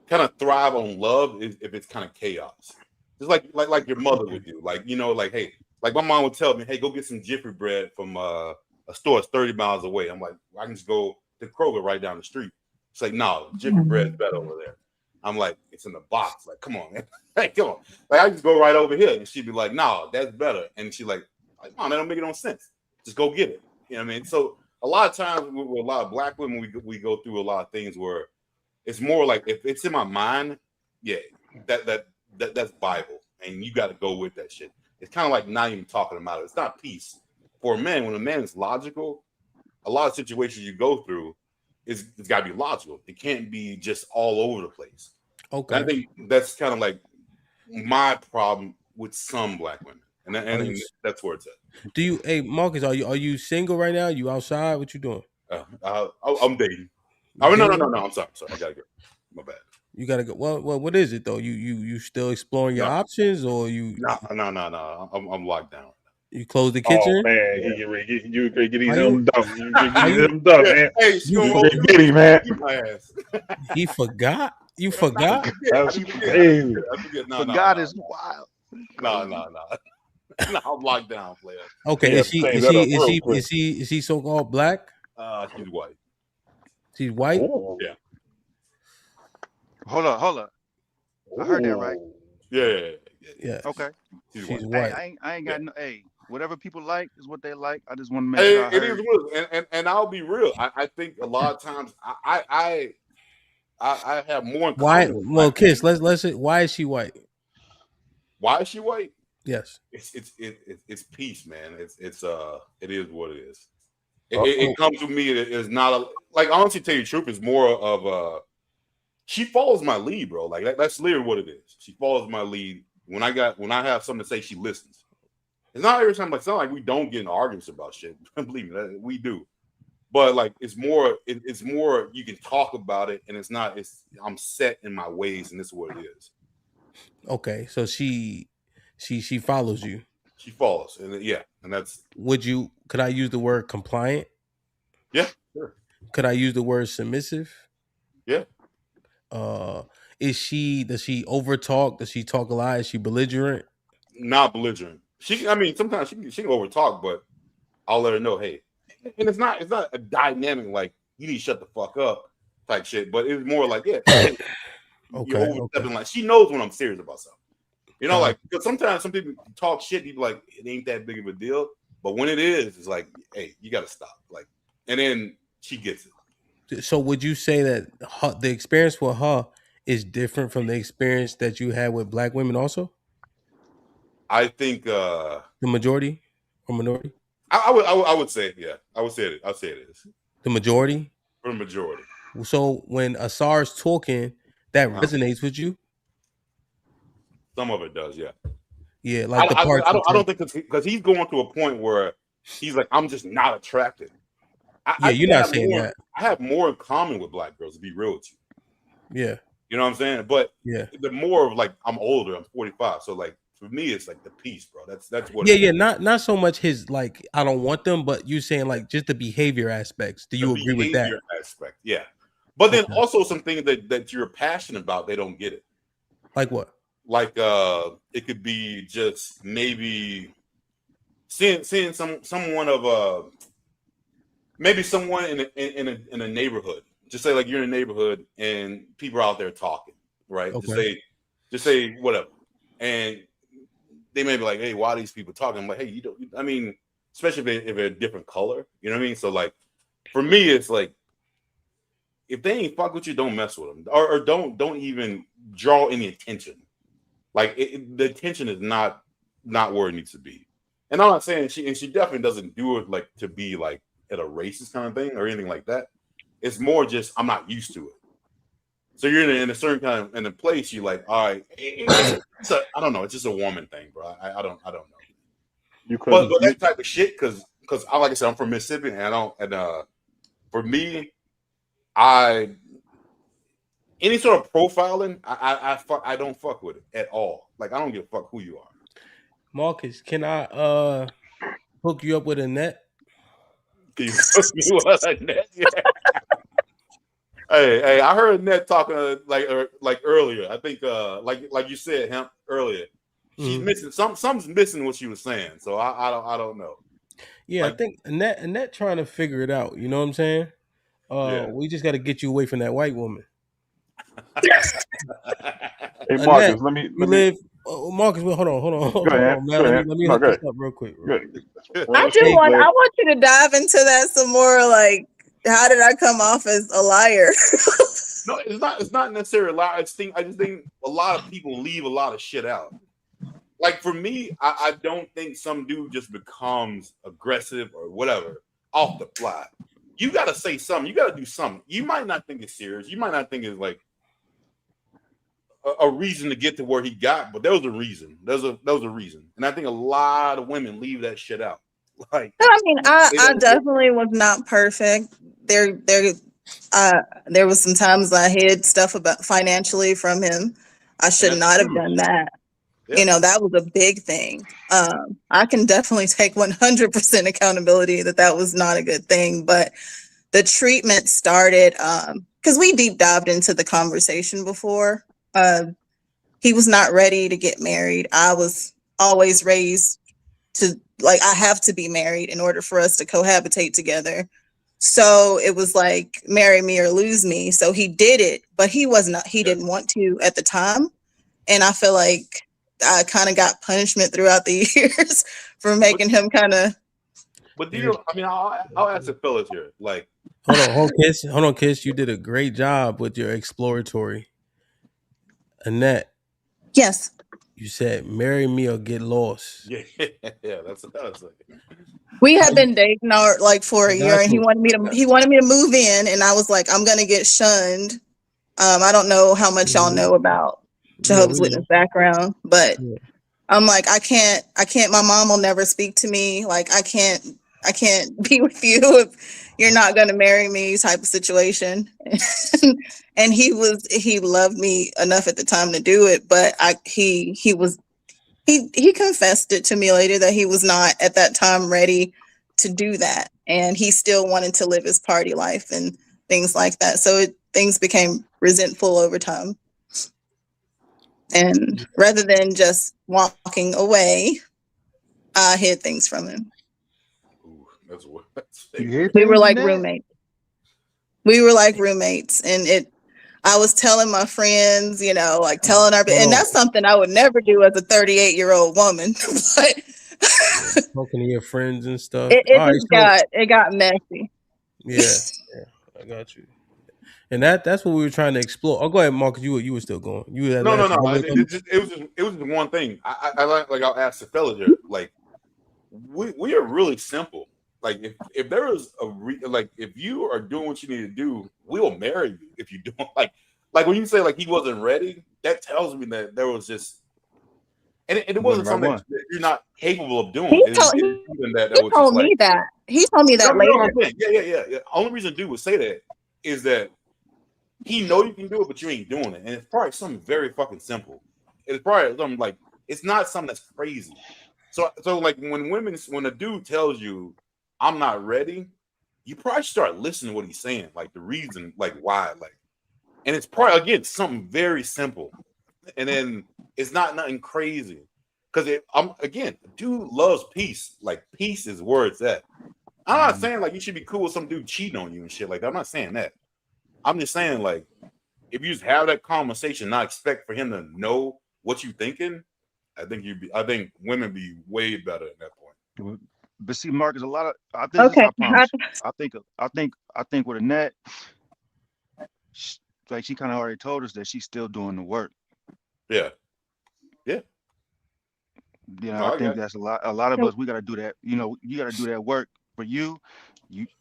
Speaker 11: kind of thrive on love if it's kind of chaos. Just like your mother would do. Like, like, hey, like my mom would tell me, hey, go get some Jiffy bread from a store that's 30 miles away. I'm like, I can just go to Kroger right down the street. It's like, no, Jiffy bread's better over there. I'm like, it's in the box. Like, come on, man. Hey, come on. Like, I just go right over here. And she'd be like, no, that's better. And she's like, no, that don't make no sense. Just go get it. You know what I mean? So a lot of times with a lot of black women, we go through a lot of things where It's more like if it's in my mind, yeah, that's Bible, and you got to go with that shit. It's kind of like not even talking about it. It's not peace. For a man, when a man is logical, a lot of situations you go through, it's got to be logical. It can't be just all over the place.
Speaker 2: Okay.
Speaker 11: And I think that's kind of like my problem with some black women, and that's where it's at.
Speaker 2: Do you, hey Marcus, are you single right now? You outside? What you doing?
Speaker 11: I'm dating. Oh no! I'm sorry. I gotta go. My bad.
Speaker 2: You gotta go. Well, what is it though? You still exploring your options, or you?
Speaker 11: No. I'm locked down.
Speaker 2: You close the kitchen?
Speaker 9: Oh man, he get ready. You get these them dumb. You get them dumb, man.
Speaker 11: Hey,
Speaker 9: you get him, man.
Speaker 11: My ass.
Speaker 2: He forgot. You forgot?
Speaker 9: That's crazy.
Speaker 5: God is wild.
Speaker 11: No. No, I'm locked down, player.
Speaker 2: Okay,
Speaker 9: Yeah,
Speaker 2: is she so-called black?
Speaker 11: She's white.
Speaker 2: She's white?
Speaker 9: Ooh.
Speaker 11: Yeah.
Speaker 5: Hold up. I heard that right.
Speaker 11: Yeah.
Speaker 5: Okay.
Speaker 11: She's
Speaker 2: white.
Speaker 5: Hey, I ain't got no. Hey, whatever people like is what they like. I just want to make
Speaker 11: Hey,
Speaker 5: sure I
Speaker 11: it
Speaker 5: heard.
Speaker 11: is real, and I'll be real. I think a lot of times I have more.
Speaker 2: Why? Well, Kiss. Let's say, why is she white?
Speaker 11: Why is she white?
Speaker 2: Yes.
Speaker 11: It's peace, man. It is what it is. It comes to me. It is not like honestly, tell you the truth, it's more of she follows my lead, bro. Like that's literally what it is. She follows my lead. When I have something to say, she listens. It's not every time. Like, it's not like we don't get in arguments about shit. Believe me, we do. But like, it's more you can talk about it, and it's not. I'm set in my ways, and this is what it is.
Speaker 2: Okay, so she follows you.
Speaker 11: She follows, and and that's.
Speaker 2: Could I use the word compliant?
Speaker 11: Yeah, sure.
Speaker 2: Could I use the word submissive?
Speaker 11: Yeah.
Speaker 2: Does she overtalk? Does she talk a lot? Is she belligerent?
Speaker 11: Not belligerent. Sometimes she can overtalk, but I'll let her know, hey. And it's not a dynamic like you need to shut the fuck up type shit, but it's more like hey, you're overstepping. Like she knows when I'm serious about something. You know, like because sometimes some people talk shit, you be like, it ain't that big of a deal. But when it is, it's like, hey, you gotta stop. Like, and then she gets it.
Speaker 2: So would you say that the experience with her is different from the experience that you had with black women also?
Speaker 11: I think
Speaker 2: the majority or minority?
Speaker 11: I would say, yeah. I'll say it is.
Speaker 2: The majority?
Speaker 11: For the majority.
Speaker 2: So when Asar's talking, that resonates with you?
Speaker 11: Some of it does, yeah.
Speaker 2: Yeah, like
Speaker 11: I don't think because he's going to a point where he's like, I'm just not attracted.
Speaker 2: You're not saying that.
Speaker 11: I have more in common with black girls, to be real with you.
Speaker 2: Yeah.
Speaker 11: You know what I'm saying? But
Speaker 2: yeah,
Speaker 11: the more of like I'm older, I'm 45. So like for me, it's like the peace, bro. That's what
Speaker 2: not so much his like I don't want them, but you saying like just the behavior aspects. Do you agree with that?
Speaker 11: Aspect, yeah. But then also some things that you're passionate about, they don't get it.
Speaker 2: Like what?
Speaker 11: Like it could be just maybe seeing someone of maybe someone in a neighborhood. Just say like you're in a neighborhood and people are out there talking, right?
Speaker 2: Okay.
Speaker 11: Just say whatever, and they may be like, "Hey, why are these people talking?" I'm like, "Hey, you don't." I mean, especially if they're a different color, you know what I mean? So like, for me, it's like if they ain't fuck with you, don't mess with them, or don't even draw any attention. Like the attention is not where it needs to be. And I'm not saying she definitely doesn't do it like to be like at a racist kind of thing or anything like that. It's more just I'm not used to it. So you're in a certain kind of in a place. You're like, all right, I don't know. It's just a woman thing, bro. I don't know. But that type of shit, because like I said, I'm from Mississippi, and for me, any sort of profiling, I don't fuck with it at all. Like I don't give a fuck who you are.
Speaker 2: Marcus, can I hook you up with a net?
Speaker 11: Can you hook me with a net? Yeah. Hey, I heard Annette talking like earlier. I think like you said, Hamp, earlier. She's missing something's missing what she was saying. So I don't know.
Speaker 2: Yeah, like, I think Annette trying to figure it out. You know what I'm saying? We just got to get you away from that white woman.
Speaker 9: Hey Marcus,
Speaker 2: Annette, Marcus, hold on, man. Let me hook this up real quick.
Speaker 7: I want you to dive into that some more. Like, how did I come off as a liar?
Speaker 11: No, it's not. It's not necessarily a lot. I just think a lot of people leave a lot of shit out. Like for me, I don't think some dude just becomes aggressive or whatever off the fly. You got to say something. You got to do something. You might not think it's serious. You might not think it's like a reason to get to where he got, but there was a reason. There was a reason, and I think a lot of women leave that shit out. Like,
Speaker 7: I mean, I
Speaker 11: they don't.
Speaker 7: definitely was not perfect. There was some times I hid stuff about financially from him. I
Speaker 11: And
Speaker 7: should
Speaker 11: that's
Speaker 7: not have
Speaker 11: huge.
Speaker 7: done that.
Speaker 11: Yeah.
Speaker 7: You know, that was a big thing. I can definitely take 100% accountability that was not a good thing. But the treatment started because we deep dived into the conversation before. He was not ready to get married. I was always raised to like I have to be married in order for us to cohabitate together. So it was like marry me or lose me. So he did it, but he didn't want to at the time. And I feel like I kind of got punishment throughout the years for making him kind of.
Speaker 11: But do you? I mean, I'll ask the fellas here. Like,
Speaker 2: Hold on, Kiss. You did a great job with your exploratory. Annette,
Speaker 7: Yes.
Speaker 2: you said marry me or get lost.
Speaker 11: yeah, that's like.
Speaker 7: We had been dating for a year, and he
Speaker 2: you.
Speaker 7: wanted me to move in, and I was like, I'm gonna get shunned. I don't know how much y'all know about Jehovah's Witness background, but I'm like, I can't, my mom will never speak to me. Like, I can't be with you if you're not going to marry me type of situation. And he loved me enough at the time to do it. But he confessed it to me later that he was not at that time ready to do that. And he still wanted to live his party life and things like that. So things became resentful over time. And rather than just walking away, I hid things from him.
Speaker 11: Ooh, that's what.
Speaker 7: We were like roommates. And I was telling my friends, like telling our, and that's something I would never do as a 38-year-old woman. But
Speaker 2: talking to your friends and stuff.
Speaker 7: It got messy.
Speaker 2: Yeah, I got you. And that's what we were trying to explore. Oh, go ahead, Marcus. You were still going.
Speaker 11: No. It was just one thing. I like I'll ask the fellas here. Like, we are really simple. Like, if there is if you are doing what you need to do, we will marry you. If you don't like when you say like he wasn't ready, that tells me that there was just and it wasn't something that you're not capable of doing.
Speaker 7: He told me that. He told me that later.
Speaker 11: Yeah. Only reason dude would say that is that he know you can do it, but you ain't doing it. And it's probably something very fucking simple. It's probably something like it's not something that's crazy. So like when a dude tells you I'm not ready, you probably start listening to what he's saying, like the reason, like why, like, and it's probably again something very simple. And then it's not nothing crazy. Because dude loves peace. Like peace is where it's at. I'm not saying like you should be cool with some dude cheating on you and shit like that. I'm not saying that. I'm just saying, like, if you just have that conversation, not expect for him to know what you're thinking, I think women be way better at that point.
Speaker 5: But see, Marcus, I think with Annette, like she kind of already told us that she's still doing the work.
Speaker 11: Yeah.
Speaker 5: I think that's a lot. A lot of us, we got to do that. You got to do that work for you.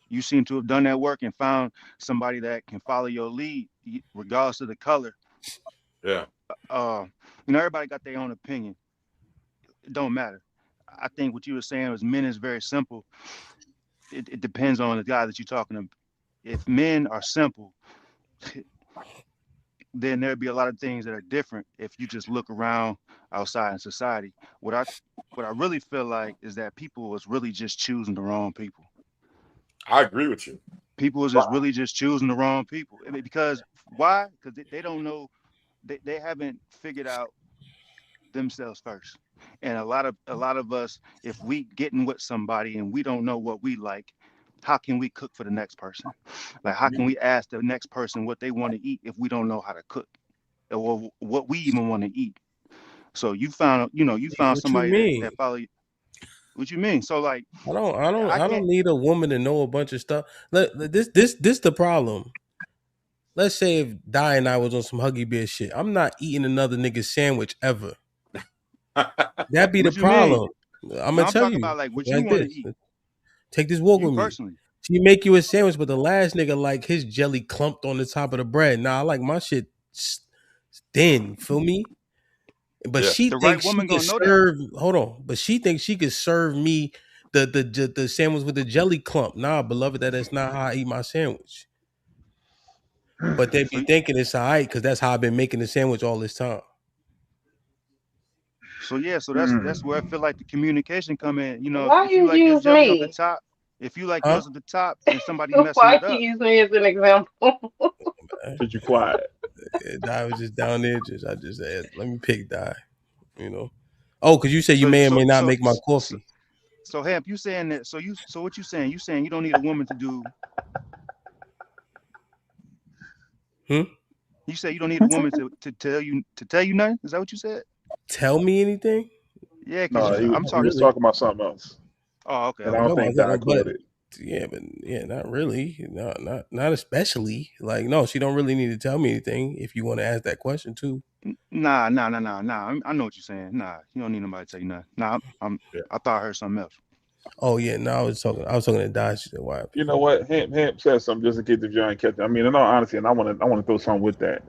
Speaker 5: You seem to have done that work and found somebody that can follow your lead, regardless of the color.
Speaker 11: Yeah.
Speaker 5: Everybody got their own opinion. It don't matter. I think what you were saying was men is very simple. It depends on the guy that you're talking to. If men are simple, then there'd be a lot of things that are different if you just look around outside in society. What I really feel like is that people was really just choosing the wrong people.
Speaker 11: I agree with you.
Speaker 5: People was just really just choosing the wrong people. I mean, because why? Because they don't know, they haven't figured out themselves first. And a lot of us, if we getting with somebody and we don't know what we like, how can we cook for the next person? Like, how can we ask the next person what they want to eat if we don't know how to cook or what we even want to eat? So you found somebody that follow you. What you mean? So like,
Speaker 2: I don't need a woman to know a bunch of stuff. This the problem. let's say if Di and I was on some Huggy Bear shit, I'm not eating another nigga's sandwich ever. That'd be the
Speaker 5: What you mean?
Speaker 2: problem. I'm
Speaker 5: No,
Speaker 2: gonna
Speaker 5: I'm
Speaker 2: tell
Speaker 5: talking
Speaker 2: you
Speaker 5: about like what you
Speaker 2: like
Speaker 5: want to
Speaker 2: this.
Speaker 5: eat.
Speaker 2: Take this walk
Speaker 5: You
Speaker 2: with me.
Speaker 5: personally.
Speaker 2: She make you a sandwich, but the last nigga like his jelly clumped on the top of the bread. Nah, I like my shit thin. Feel me? But
Speaker 11: Yeah.
Speaker 2: she
Speaker 5: The right
Speaker 2: thinks she
Speaker 5: woman
Speaker 2: could
Speaker 5: gonna know that.
Speaker 2: serve. Hold on. But she thinks she could serve me the sandwich with the jelly clump. Nah, beloved, that's not how I eat my sandwich. But they
Speaker 5: So
Speaker 2: be thinking it's all right because that's how I've been making the sandwich all this time.
Speaker 5: yeah, so that's where I feel like the communication come in. You know,
Speaker 6: Why
Speaker 5: if you
Speaker 6: you
Speaker 5: like your
Speaker 6: use
Speaker 5: jelly on the
Speaker 6: me?
Speaker 5: top, if you like
Speaker 2: Huh?
Speaker 5: yours at the top and somebody messing
Speaker 6: Why
Speaker 5: it
Speaker 6: you
Speaker 5: up,
Speaker 6: use me as an example?
Speaker 9: Cause you quiet.
Speaker 2: Di was just down there. I just said, let me pick Di. You know. Oh, because you said you
Speaker 5: so
Speaker 2: may or
Speaker 5: so
Speaker 2: may not
Speaker 5: so
Speaker 2: make my
Speaker 5: so,
Speaker 2: coffee.
Speaker 5: so Hamp, you saying that? So what you saying? You saying you don't need a woman to do?
Speaker 2: Hmm?
Speaker 5: You say you don't need a woman to tell you nothing? Is that what you said?
Speaker 2: Tell me anything?
Speaker 5: Yeah, because
Speaker 9: No,
Speaker 5: I'm
Speaker 9: he
Speaker 5: talking.
Speaker 9: was
Speaker 2: Really?
Speaker 9: talking about something else,
Speaker 5: Oh, okay,
Speaker 9: and I
Speaker 5: okay,
Speaker 9: don't
Speaker 2: No,
Speaker 5: okay.
Speaker 9: think Di
Speaker 2: but
Speaker 9: caught it.
Speaker 2: yeah, not really. Not especially. Like, no, she don't really need to tell me anything if you want to ask that question too.
Speaker 5: Nah. I know what you're saying. Nah, you don't need nobody to tell you nothing. Nah,
Speaker 11: Yeah.
Speaker 5: I thought I heard something else.
Speaker 2: Oh yeah, no, I was talking to Di. She said, why?
Speaker 9: You know what? Hamp said something just in case if you ain't catch it. I mean, in all honesty, and I want to throw something with that.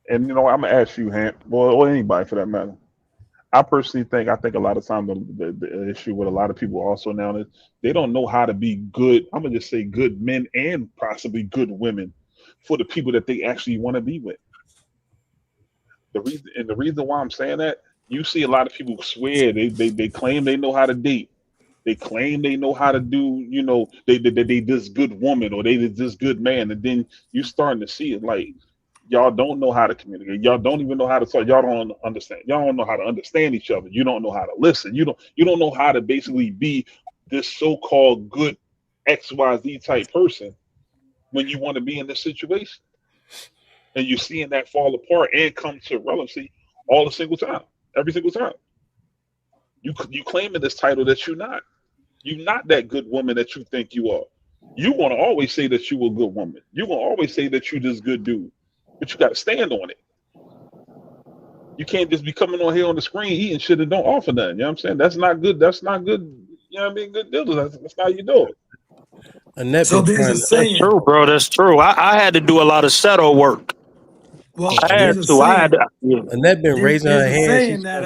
Speaker 9: And you know, I'm gonna ask you, Hamp, or anybody for that matter. I think a lot of times the issue with a lot of people also now is they don't know how to be good. I'm gonna just say good men and possibly good women for the people that they actually want to be with. The reason why I'm saying that, you see a lot of people swear they claim they know how to date. They claim they know how to do, they this good woman or they this good man, and then you starting to see it like y'all don't know how to communicate. Y'all don't even know how to talk. Y'all don't understand. Y'all don't know how to understand each other. You don't know how to listen. You don't know how to basically be this so-called good XYZ type person when you want to be in this situation. And you're seeing that fall apart and come to relevancy all the single time, every single time. You claiming this title that you're not. You're not that good woman that you think you are. You want to always say that you a good woman. You want to always say that you this good dude, but you got to stand on it. You can't just be coming on here on the screen eating shit that don't offer nothing. You know what I'm saying? That's not good. That's not good. You know what I mean? Good deal. That's how you do it.
Speaker 2: Annette
Speaker 8: So
Speaker 2: been
Speaker 8: there's a
Speaker 2: trying.
Speaker 4: That's
Speaker 8: saying.
Speaker 4: true, bro. That's true. I had to do a lot of shadow work.
Speaker 2: Oh,
Speaker 8: Well,
Speaker 4: I had
Speaker 8: there's a
Speaker 4: to. I had
Speaker 8: saying.
Speaker 4: to. Yeah.
Speaker 2: Annette been raising
Speaker 8: There's
Speaker 2: her
Speaker 8: a
Speaker 2: hand.
Speaker 8: saying
Speaker 2: She's
Speaker 8: that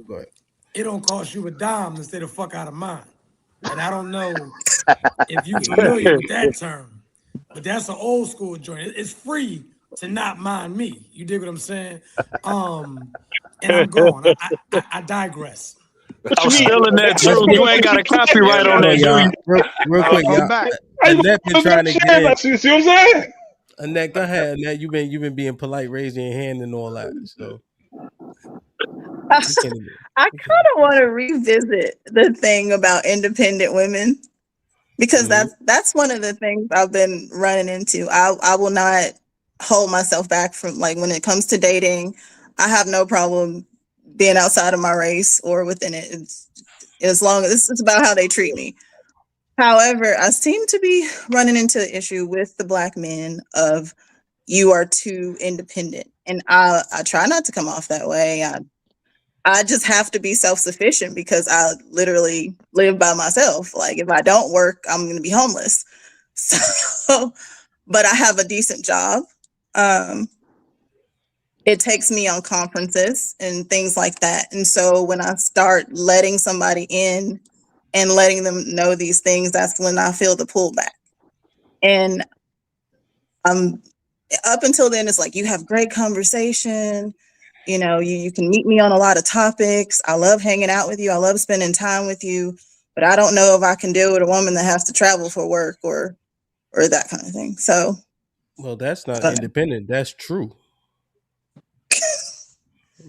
Speaker 2: go ahead.
Speaker 8: it don't cost you a dime to stay the fuck out of mine. And I don't know if you familiar with that term, but that's an old school joint. It's free to not mind me. You dig what I'm saying? And I'm gone. I digress.
Speaker 4: I'm still in that
Speaker 2: Let's
Speaker 4: truth.
Speaker 2: get
Speaker 4: You ain't got a copyright on
Speaker 2: hold on,
Speaker 4: that, do
Speaker 2: y'all.
Speaker 4: you?
Speaker 2: Real quick,
Speaker 5: I'm
Speaker 2: y'all.
Speaker 5: back.
Speaker 9: How you
Speaker 2: Annette been
Speaker 9: put
Speaker 2: trying
Speaker 9: that
Speaker 2: to
Speaker 9: shit
Speaker 2: get
Speaker 9: in?
Speaker 2: in.
Speaker 9: See what I'm saying?
Speaker 2: Annette, go ahead. Annette, you've been being polite, raising your hand and all that. So you can't even.
Speaker 7: I
Speaker 2: You can't.
Speaker 7: kind of want to revisit the thing about independent women because
Speaker 2: Mm-hmm.
Speaker 7: that's one of the things I've been running into. I will not hold myself back from, like, when it comes to dating. I have no problem being outside of my race or within it. It's, as long as it's about how they treat me. However, I seem to be running into the issue with the black men of you are too independent, and I try not to come off that way. I just have to be self-sufficient because I literally live by myself. Like, if I don't work, I'm going to be homeless. So, but I have a decent job. Um, it takes me on conferences and things like that. And so when I start letting somebody in and letting them know these things, that's when I feel the pullback. And up until then, it's like, you have great conversation. You can meet me on a lot of topics. I love hanging out with you. I love spending time with you. But I don't know if I can deal with a woman that has to travel for work or that kind of thing. So,
Speaker 2: Well, that's not independent. That's true.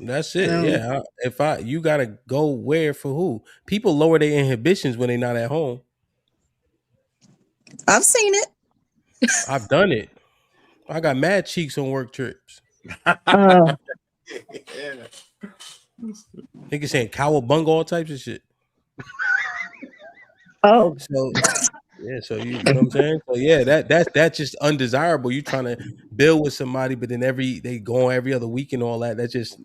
Speaker 2: That's it.
Speaker 7: um,
Speaker 2: Yeah. You gotta go where for who? People lower their inhibitions when they're not at home.
Speaker 7: I've seen it.
Speaker 2: I've done it. I got mad cheeks on work trips.
Speaker 7: Uh,
Speaker 11: Yeah.
Speaker 2: Niggas saying cowabunga, all types of shit.
Speaker 7: oh,
Speaker 2: So Yeah, so you know what I'm saying? So yeah, that's just undesirable. You trying to build with somebody, but then they go on every other week and all that. That's just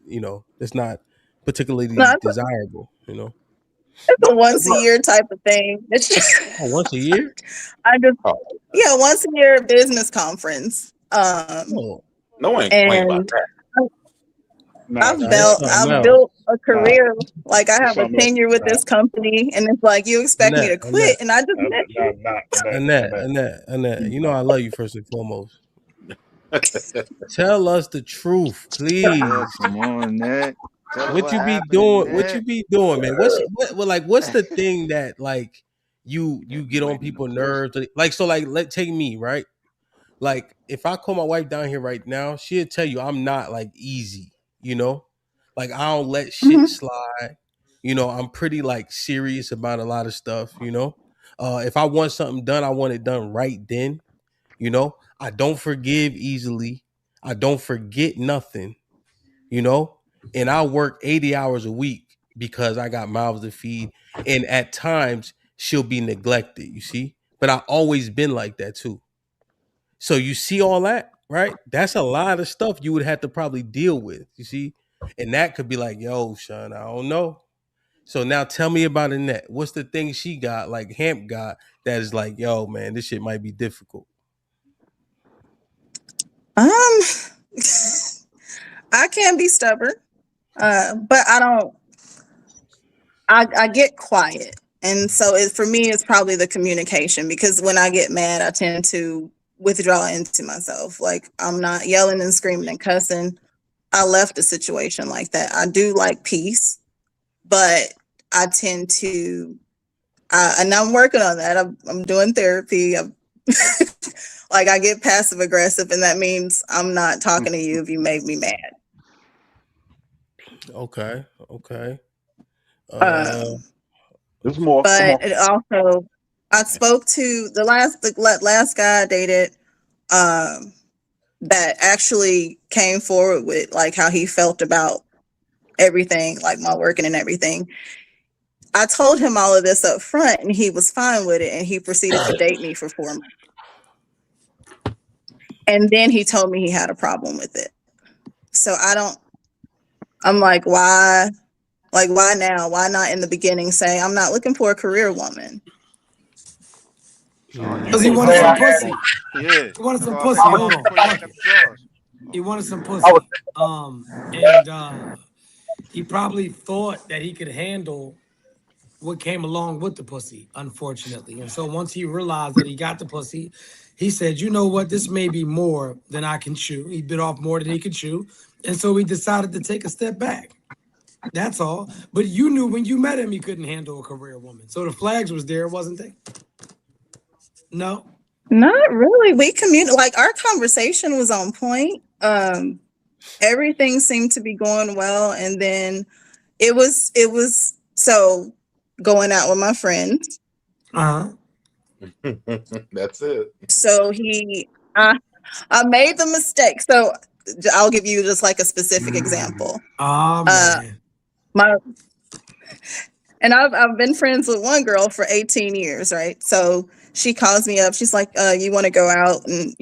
Speaker 2: that's not
Speaker 7: No,
Speaker 2: particularly desirable.
Speaker 7: it's a once a year type of thing. It's just,
Speaker 2: Oh, once a year?
Speaker 7: I just
Speaker 11: Oh,
Speaker 7: yeah, once a year business conference.
Speaker 2: Oh,
Speaker 11: no one ain't complaining about
Speaker 7: And
Speaker 11: that.
Speaker 9: Nah,
Speaker 2: that's something
Speaker 7: I've
Speaker 2: else.
Speaker 7: built a
Speaker 9: nah,
Speaker 7: career. Like I
Speaker 9: it's
Speaker 7: have a
Speaker 9: something else.
Speaker 7: tenure with
Speaker 9: Nah,
Speaker 7: this company, and it's like you expect me
Speaker 2: Annette,
Speaker 7: to
Speaker 2: Annette,
Speaker 7: quit, and I just
Speaker 9: nah,
Speaker 7: met
Speaker 9: nah,
Speaker 7: you.
Speaker 9: nah,
Speaker 2: Annette,
Speaker 9: Annette.
Speaker 2: Annette, Annette. You know I love you first and foremost. Tell us the truth,
Speaker 5: Yeah,
Speaker 2: please.
Speaker 5: come on, Ned. Tell her
Speaker 2: What
Speaker 5: what
Speaker 2: you be
Speaker 5: happened,
Speaker 2: doing? What
Speaker 5: Ned.
Speaker 2: you be doing, man? What's the thing that like
Speaker 5: Yeah,
Speaker 2: you
Speaker 5: be
Speaker 2: get on
Speaker 5: waiting in the
Speaker 2: people's
Speaker 5: prison.
Speaker 2: nerves? Like so, like let take me right. Like if I call my wife down here right now, she'll tell you I'm not like easy. Like I don't let shit
Speaker 7: Mhm.
Speaker 2: slide. I'm pretty like serious about a lot of stuff. If I want something done, I want it done right then. I don't forgive easily. I don't forget nothing you know, and I work 80 hours a week because I got mouths to feed. And at times she'll be neglected, you see? But I always been like that too. So you see all that, right? That's a lot of stuff you would have to probably deal with, you see? And that could be like, yo, Sean, I don't know. So now tell me about Annette. What's the thing she got, like Hamp got, that is like, yo, man, this shit might be difficult.
Speaker 7: Um, I can be stubborn, but I don't. I get quiet, and so for me, it's probably the communication because when I get mad, I tend to withdraw into myself. Like I'm not yelling and screaming and cussing. I left a situation like that. I do like peace, but I tend to, and I'm working on that. I'm doing therapy. Like I get passive aggressive, and that means I'm not talking to you if you make me mad.
Speaker 2: Okay, okay. Uh
Speaker 7: Um,
Speaker 9: There's more. Come
Speaker 7: but
Speaker 9: on.
Speaker 7: it also, I spoke to the last guy I dated, um, that actually came forward with like how he felt about everything, like my working and everything. I told him all of this up front, and he was fine with it, and he proceeded to date me for 4 months. And then he told me he had a problem with it. So I don't. I'm like, why? Like, why now? Why not in the beginning say I'm not looking for a career woman?
Speaker 5: Sean, you
Speaker 8: Because he
Speaker 5: supposed
Speaker 8: wanted
Speaker 5: to
Speaker 8: some
Speaker 5: start back.
Speaker 8: pussy.
Speaker 5: Yeah.
Speaker 8: He wanted
Speaker 5: That's
Speaker 8: some
Speaker 5: all I say.
Speaker 8: pussy.
Speaker 5: Come
Speaker 8: Hold
Speaker 5: on
Speaker 8: on.
Speaker 5: before you
Speaker 8: Fuck
Speaker 5: take out
Speaker 8: it.
Speaker 5: the drawers.
Speaker 8: He wanted some pussy. And he probably thought that he could handle what came along with the pussy, unfortunately. And so once he realized that he got the pussy, he said, you know what, this may be more than I can chew. He bit off more than he could chew. And so he decided to take a step back. That's all. But you knew when you met him, he couldn't handle a career woman. So the flags was there, wasn't they? No.
Speaker 7: Not really. We like our conversation was on point. Everything seemed to be going well, and then it was so going out with my friends.
Speaker 8: Uh-huh.
Speaker 11: That's it.
Speaker 7: So I made the mistake. So I'll give you just like a specific example.
Speaker 8: Oh
Speaker 7: Uh,
Speaker 8: man.
Speaker 7: my and I've been friends with one girl for 18 years, right? So she calls me up. She's like, you want to go out? And,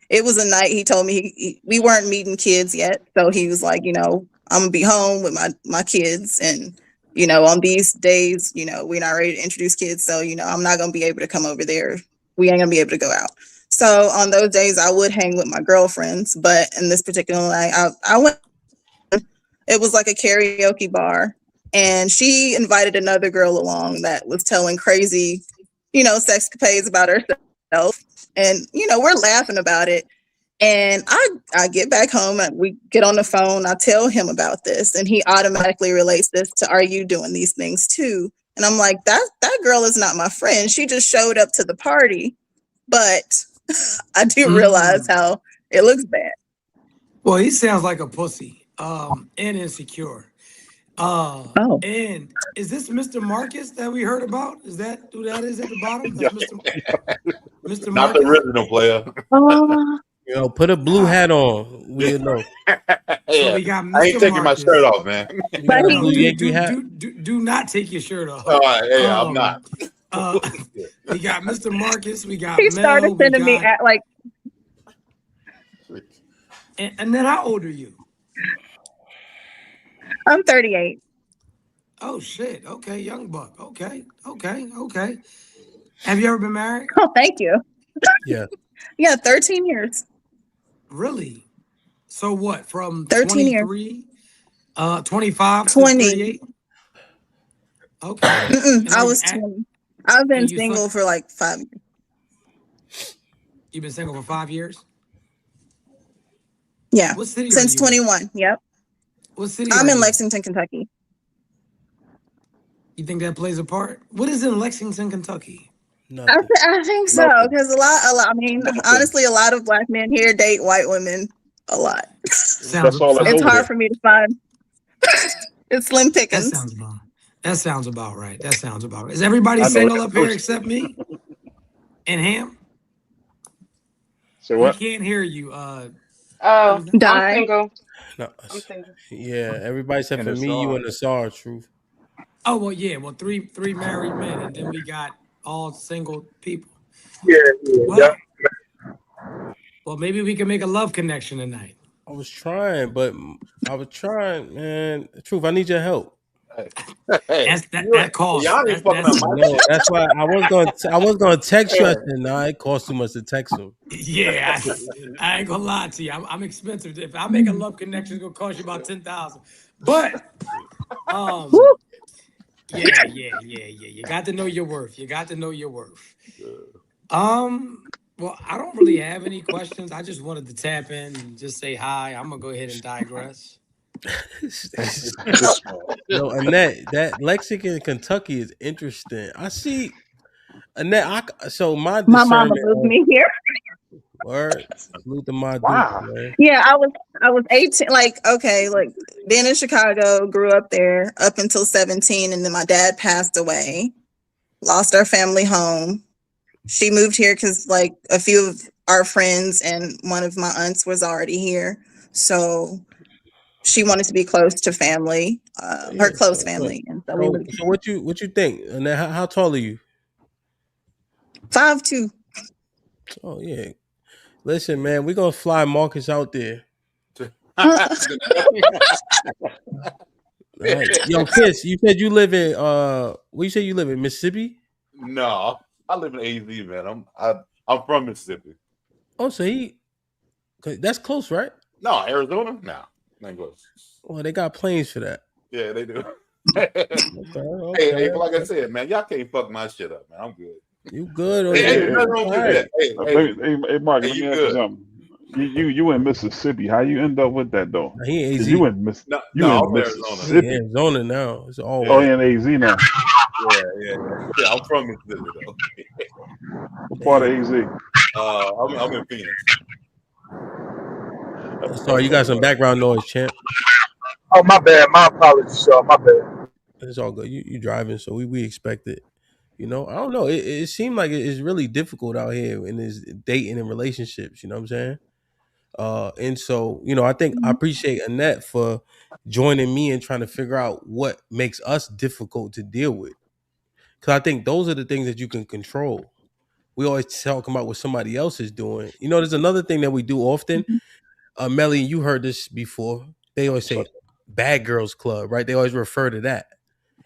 Speaker 7: it was a night. He told me we weren't meeting kids yet. So he was like, I'm going to be home with my kids. And, on these days, we're not ready to introduce kids. So, I'm not going to be able to come over there. We ain't going to be able to go out. So on those days, I would hang with my girlfriends. But in this particular night, I went. It was like a karaoke bar, and she invited another girl along that was telling crazy, sexcapades about herself. And, we're laughing about it. And I get back home and we get on the phone. I tell him about this, and he automatically relates this to, are you doing these things too? And I'm like, that girl is not my friend. She just showed up to the party, but I do realize how it looks bad.
Speaker 8: Well, he sounds like a pussy. And insecure.
Speaker 7: Oh,
Speaker 8: And is this Mr. Marcus that we heard about? Is that who that is at the bottom?
Speaker 11: Yeah.
Speaker 8: That's Mr.
Speaker 11: Not the
Speaker 8: Marcus?
Speaker 11: original player.
Speaker 2: Put a blue hat on. We know.
Speaker 8: So
Speaker 11: Yeah.
Speaker 8: we got
Speaker 11: I ain't
Speaker 8: Mr.
Speaker 11: taking my
Speaker 8: Marcus.
Speaker 11: shirt off, man.
Speaker 2: You got a
Speaker 8: No,
Speaker 2: blue Yankee hat.
Speaker 8: do not take your shirt off.
Speaker 11: All right, yeah, I'm not.
Speaker 8: We got Mr. Marcus, we got
Speaker 7: He started
Speaker 8: Mel, we
Speaker 7: sending me
Speaker 8: got
Speaker 7: at like,
Speaker 8: and then how old are you?
Speaker 7: I'm 38.
Speaker 8: Oh shit. Okay, young buck. Okay. Have you ever been married?
Speaker 7: Oh, thank you.
Speaker 2: Yeah.
Speaker 7: Yeah, 13 years.
Speaker 8: Really? So what? From
Speaker 7: 13 years.
Speaker 8: 23, 25 to
Speaker 7: 20.
Speaker 8: 38? Okay. And
Speaker 7: I
Speaker 8: are you
Speaker 7: was 20. I've been
Speaker 8: and you
Speaker 7: single for like 5 years.
Speaker 8: You've been single for 5 years?
Speaker 7: Yeah.
Speaker 8: What city are
Speaker 7: Since
Speaker 8: you in?
Speaker 7: 21. Yep.
Speaker 8: What city
Speaker 7: I'm
Speaker 8: are
Speaker 7: in
Speaker 8: you
Speaker 7: Lexington, Kentucky.
Speaker 8: You think that plays a part? What is in Lexington, Kentucky?
Speaker 2: Nothing.
Speaker 7: I think so,
Speaker 9: Nothing.
Speaker 7: because a lot. I mean,
Speaker 9: Nothing.
Speaker 7: honestly, a lot of Black men here date white women a lot.
Speaker 9: That's all that's
Speaker 7: It's
Speaker 9: over
Speaker 7: hard
Speaker 9: there.
Speaker 7: for me to find. It's slim
Speaker 8: That
Speaker 7: pickings.
Speaker 8: sounds about right. That sounds about right. Is everybody
Speaker 9: I know
Speaker 8: single
Speaker 9: that.
Speaker 8: up here except me and Ham?
Speaker 9: Say
Speaker 8: We
Speaker 9: what?
Speaker 8: can't hear you.
Speaker 6: I'm
Speaker 7: Die.
Speaker 6: single.
Speaker 2: No,
Speaker 6: I'm single.
Speaker 2: yeah, everybody except
Speaker 5: And
Speaker 2: for me, you, and the SAR. Truth.
Speaker 8: Oh well, yeah. Well, three married men, and then we got all single people.
Speaker 4: Yeah,
Speaker 8: Well, well, maybe we can make a love connection tonight.
Speaker 2: I was trying, man. Truth, I need your help.
Speaker 11: Hey,
Speaker 8: That costs.
Speaker 11: y'all ain't fucking up my
Speaker 2: No,
Speaker 11: shit.
Speaker 2: that's why I was gonna text you. I said, nah, it costs too much to text him.
Speaker 8: Yeah, I ain't gonna lie to you. I'm expensive. If I make a love connection, it's gonna cost you about 10,000. But yeah. You got to know your worth. Well, I don't really have any questions. I just wanted to tap in and just say hi. I'm gonna go ahead and digress.
Speaker 2: Yo, Annette, that Lexington, Kentucky is interesting. I see Annette. So my
Speaker 7: My mama
Speaker 2: discernment
Speaker 7: moved me here.
Speaker 2: word, salute to my
Speaker 9: Wow.
Speaker 2: dude, man.
Speaker 7: Yeah, I was 18. Like, okay, like being in Chicago, grew up there up until 17, and then my dad passed away. Lost our family home. She moved here because like a few of our friends and one of my aunts was already here, so she wanted to be close to family, her close family, and so we moved.
Speaker 2: So what you think? Annette, how tall are you?
Speaker 7: 5'2".
Speaker 2: Oh yeah. Listen, man, we're gonna fly Marcus out there. All right. Yo, Kiss, you said you live in what you say you live in Mississippi?
Speaker 11: No, I live in AZ, man. I'm from Mississippi.
Speaker 2: Oh, so that's close, right?
Speaker 11: No, Arizona? No, ain't close.
Speaker 2: Well, they got planes for that.
Speaker 11: Yeah, they do.
Speaker 2: Okay.
Speaker 11: Hey, but like I said, man, y'all can't fuck my shit up, man. I'm good.
Speaker 2: You good?
Speaker 11: Hey, nothing wrong with that.
Speaker 9: Hey, Mark,
Speaker 11: Hey,
Speaker 9: let
Speaker 11: you
Speaker 9: me ask you
Speaker 11: good.
Speaker 9: something. You in Mississippi? How you end up with that though?
Speaker 2: He ain't
Speaker 9: 'Cause
Speaker 2: AZ.
Speaker 9: you in
Speaker 11: I'm
Speaker 9: Mississippi.
Speaker 2: He in Arizona now. It's all
Speaker 9: Oh, he in AZ now.
Speaker 11: Yeah. I'm from Mississippi though.
Speaker 9: What part of AZ?
Speaker 11: I'm in Phoenix.
Speaker 2: Sorry, you got some background noise, champ.
Speaker 4: Oh, my bad. My apologies, y'all. My bad.
Speaker 2: It's all good. You driving, so we expect it. You know, I don't know. It seemed like it's really difficult out here in this dating and relationships. You know what I'm saying? And so, you know, I think I appreciate Annette for joining me and trying to figure out what makes us difficult to deal with. Because I think those are the things that you can control. We always talk about what somebody else is doing. You know, there's another thing that we do often. Melly, you heard this before. They always say bad girls club, right? They always refer to that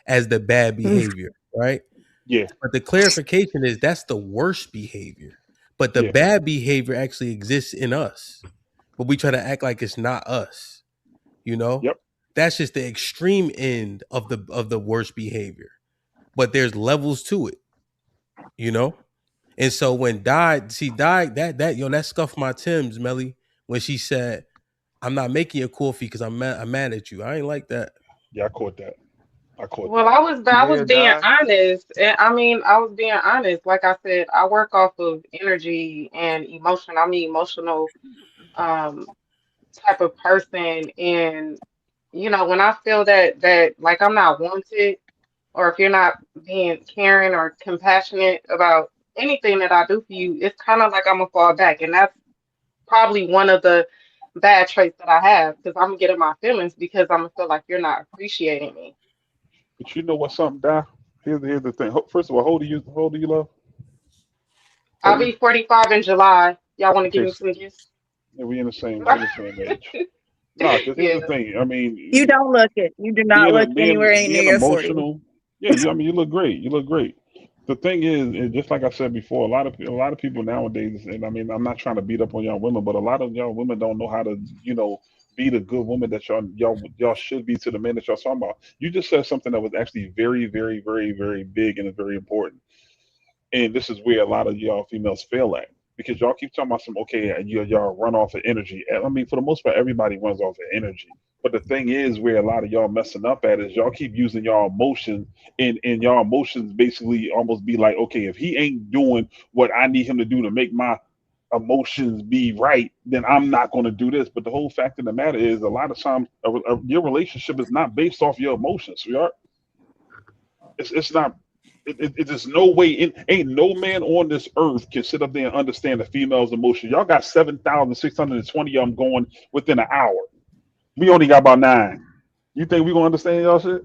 Speaker 2: as the bad behavior, right?
Speaker 9: Yeah.
Speaker 2: But the clarification is that's the worst behavior. But the bad behavior actually exists in us. But we try to act like it's not us. You know?
Speaker 9: Yep.
Speaker 2: That's just the extreme end of the worst behavior. But there's levels to it. You know? And so when that scuffed my Tim's, Melly, when she said, I'm not making you coffee because I'm mad at you. I ain't like that.
Speaker 9: Yeah, I caught that.
Speaker 6: Well, I was being honest. And I mean, I was being honest. Like I said, I work off of energy and emotion. I'm an emotional um type of person. And when I feel that like I'm not wanted, or if you're not being caring or compassionate about anything that I do for you, it's kind of like I'm gonna fall back. And that's probably one of the bad traits that I have, because I'm gonna get in my feelings because I'm gonna feel like you're not appreciating me.
Speaker 9: But you know what something, Di? Here's the thing. First of all, how old do you love? How
Speaker 6: I'll
Speaker 9: old are
Speaker 6: be
Speaker 9: you?
Speaker 6: 45 in July. Y'all want to give
Speaker 9: Okay,
Speaker 6: me
Speaker 9: so,
Speaker 6: some gifts?
Speaker 9: yeah, we in the same age. Nah, because here's the
Speaker 6: Yeah.
Speaker 9: thing. I
Speaker 7: You
Speaker 9: mean,
Speaker 7: don't look it. You do not look anywhere near
Speaker 9: being
Speaker 7: your 40.
Speaker 9: emotional. Yeah, I mean, you look great. You look great. The thing is just like I said before, a lot of people nowadays, and I mean, I'm not trying to beat up on y'all women, but a lot of y'all women don't know how to, be the good woman that y'all should be to the men that y'all talking about. You just said something that was actually very, very, very, very big and very important. And this is where a lot of y'all females fail at because y'all keep talking about some okay, y'all run off of energy. And I mean, for the most part, everybody runs off of energy. But the thing is, where a lot of y'all messing up at is y'all keep using y'all emotions, and y'all emotions basically almost be like, okay, if he ain't doing what I need him to do to make my emotions be right, then I'm not going to do this. But the whole fact of the matter is, a lot of times, your relationship is not based off your emotions, sweetheart. It's not. It is no way. Ain't no man on this earth can sit up there and understand a female's emotion. Y'all got 7,620 of them going within an hour. We only got about 9. You think we gonna understand y'all shit?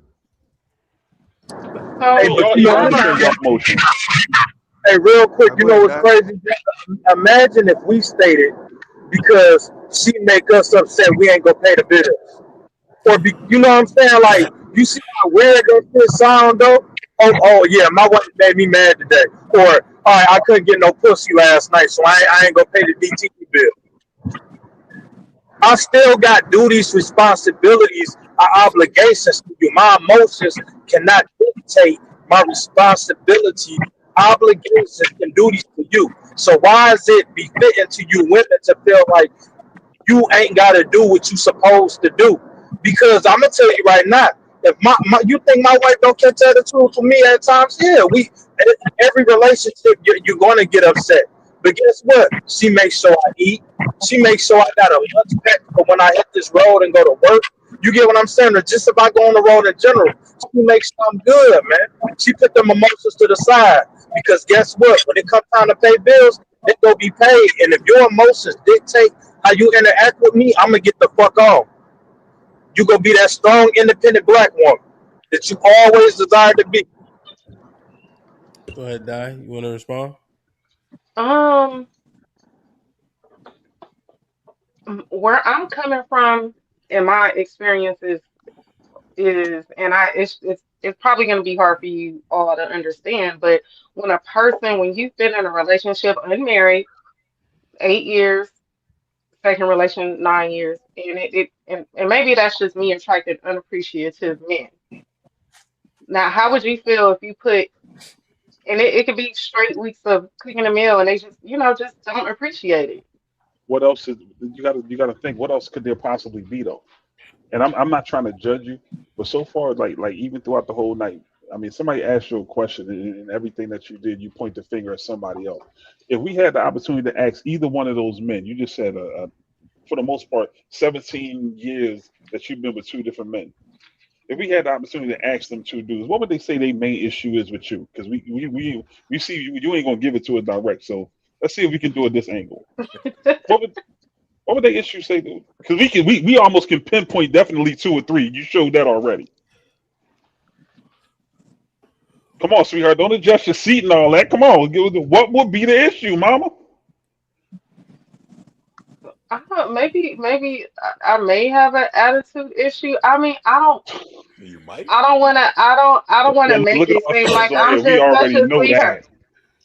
Speaker 12: Hey,
Speaker 6: So
Speaker 9: Can
Speaker 12: but
Speaker 9: y'all
Speaker 12: you know
Speaker 9: even
Speaker 12: what's
Speaker 9: understand y'all
Speaker 12: crazy?
Speaker 9: emotions?
Speaker 12: Hey, real quick, you
Speaker 5: Go
Speaker 12: know
Speaker 5: ahead,
Speaker 12: what's
Speaker 5: guy.
Speaker 12: crazy? Imagine if we stated because she make us upset, we ain't gonna pay the bills, or you know what I'm saying? Like, you see how weird that shit sound though? Oh yeah, my wife made me mad today, or all right, I couldn't get no pussy last night, so I ain't gonna pay the DTE bill. I still got duties, responsibilities, obligations to you. My emotions cannot dictate my responsibility, obligations, and duties to you. So why is it befitting to you women to feel like you ain't got to do what you supposed to do? Because I'm gonna tell you right now, if you think my wife don't catch attitude for me at times, yeah, every relationship you're gonna get upset. But guess what? She makes sure I eat. She makes sure I got a lunch pack for when I hit this road and go to work. You get what I'm saying? Or just if I go on the road in general, she makes sure I'm good, man. She put them emotions to the side because guess what? When it comes time to pay bills, it go be paid. And if your emotions dictate how you interact with me, I'm gonna get the fuck on. You gonna be that strong, independent black woman that you always desired to be.
Speaker 2: Go ahead, Di. You want to respond?
Speaker 6: um where I'm coming from in my experiences is, and it's probably going to be hard for you all to understand, but when you've been in a relationship unmarried 8 years, second relation 9 years, and maybe that's just me attracted unappreciative men. Now, how would you feel if you put, and it could be straight weeks of cooking a meal and they just, just don't appreciate it.
Speaker 9: What else is you gotta think? What else could there possibly be though? And I'm not trying to judge you, but so far, like even throughout the whole night, I mean, somebody asked you a question, and everything that you did, you point the finger at somebody else. If we had the opportunity to ask either one of those men, you just said, for the most part, 17 years that you've been with two different men. If we had the opportunity to ask them two dudes, what would they say their main issue is with you? Because we see you ain't gonna give it to us direct. So let's see if we can do it this angle. What would what would they issue say? Because we almost can pinpoint definitely 2 or 3. You showed that already. Come on, sweetheart. Don't adjust your seat and all that. Come on. What would be the issue, mama?
Speaker 6: I don't know, maybe I may have an attitude issue. I mean, I don't.
Speaker 11: You might.
Speaker 6: I don't want to. I don't want
Speaker 9: Well,
Speaker 6: to make
Speaker 9: look at
Speaker 6: it
Speaker 9: all the
Speaker 6: seem
Speaker 9: sisters
Speaker 6: like
Speaker 9: on
Speaker 6: I'm
Speaker 9: here. We
Speaker 6: just such
Speaker 9: already
Speaker 6: a
Speaker 9: know
Speaker 6: sweetheart.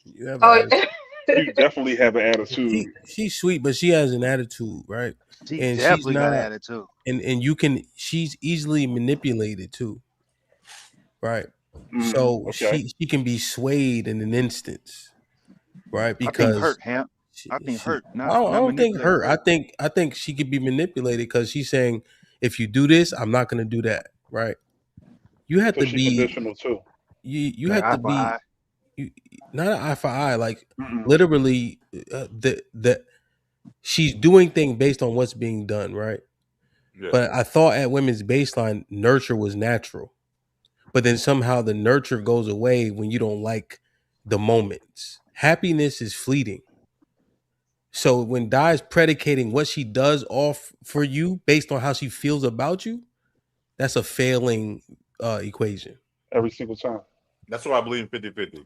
Speaker 9: that.
Speaker 2: You have an
Speaker 6: Oh,
Speaker 2: attitude.
Speaker 9: You definitely have an attitude.
Speaker 2: She's sweet, but she has an attitude, right?
Speaker 5: She
Speaker 2: And she's
Speaker 5: definitely got an
Speaker 2: not,
Speaker 5: attitude.
Speaker 2: and you can. She's easily manipulated too, right? So
Speaker 9: Okay.
Speaker 2: she can be swayed in an instance, right?
Speaker 5: I think
Speaker 2: Because
Speaker 5: hurt, Hamp. I think
Speaker 2: she
Speaker 5: hurt, not
Speaker 2: I
Speaker 5: not
Speaker 2: don't think
Speaker 5: manipulated.
Speaker 2: her.
Speaker 5: Hurt.
Speaker 2: I think she could be manipulated because she's saying, if you do this, I'm not going to do that, right? You have
Speaker 9: So
Speaker 2: to
Speaker 9: she
Speaker 2: be
Speaker 9: conditional too.
Speaker 2: you
Speaker 5: Like
Speaker 2: have
Speaker 5: eye
Speaker 2: to
Speaker 5: for eye.
Speaker 2: be you, not an eye for eye, like
Speaker 5: Mm-mm.
Speaker 2: literally the she's doing things based on what's being done, right?
Speaker 11: Yeah.
Speaker 2: But I thought at women's baseline, nurture was natural. But then somehow the nurture goes away when you don't like the moments. Happiness is fleeting. So when Di's predicating what she does off for you based on how she feels about you, that's a failing equation.
Speaker 9: Every single time.
Speaker 11: That's why I believe in 50-50.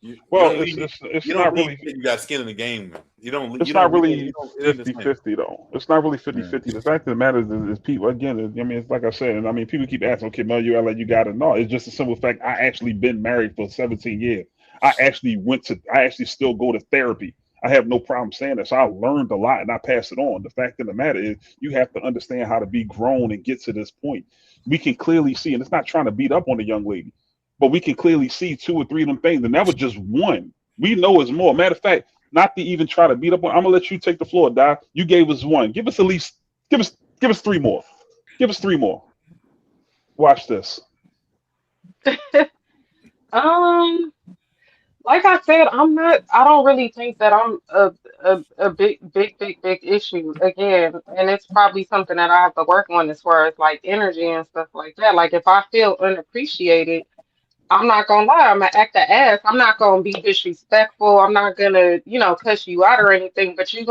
Speaker 11: You
Speaker 9: Well,
Speaker 11: don't leave.
Speaker 9: it's
Speaker 11: You don't
Speaker 9: not
Speaker 11: leave.
Speaker 9: really.
Speaker 11: You got skin in the game. Man. You don't.
Speaker 9: It's
Speaker 11: You
Speaker 9: not
Speaker 11: don't. You don't.
Speaker 9: really
Speaker 11: You don't. It ain't the same.
Speaker 9: 50-50 though. It's not really
Speaker 11: Yeah.
Speaker 9: 50-50. The fact of the matter is people again. I mean, it's like I said, and I mean, people keep asking, okay, Mel, you act like you got it. No, it's just a simple fact. I actually been married for 17 years. I actually still go to therapy. I have no problem saying that. So I learned a lot and I pass it on. The fact of the matter is, you have to understand how to be grown and get to this point. We can clearly see, and it's not trying to beat up on the young lady, but we can clearly see 2 or 3 of them things, and that was just one. We know it's more. Matter of fact, not to even try to beat up on. I'm gonna let you take the floor, Doc. You gave us one. Give us at least. Give us 3 more. Give us 3 more. Watch this.
Speaker 6: Um, like I said, I'm not. I don't really think that I'm a big issue again, and it's probably something that I have to work on as far as like energy and stuff like that. Like if I feel unappreciated, I'm not gonna lie, I'm gonna act the ass. I'm not gonna be disrespectful. I'm not gonna, cuss you out or anything, but you're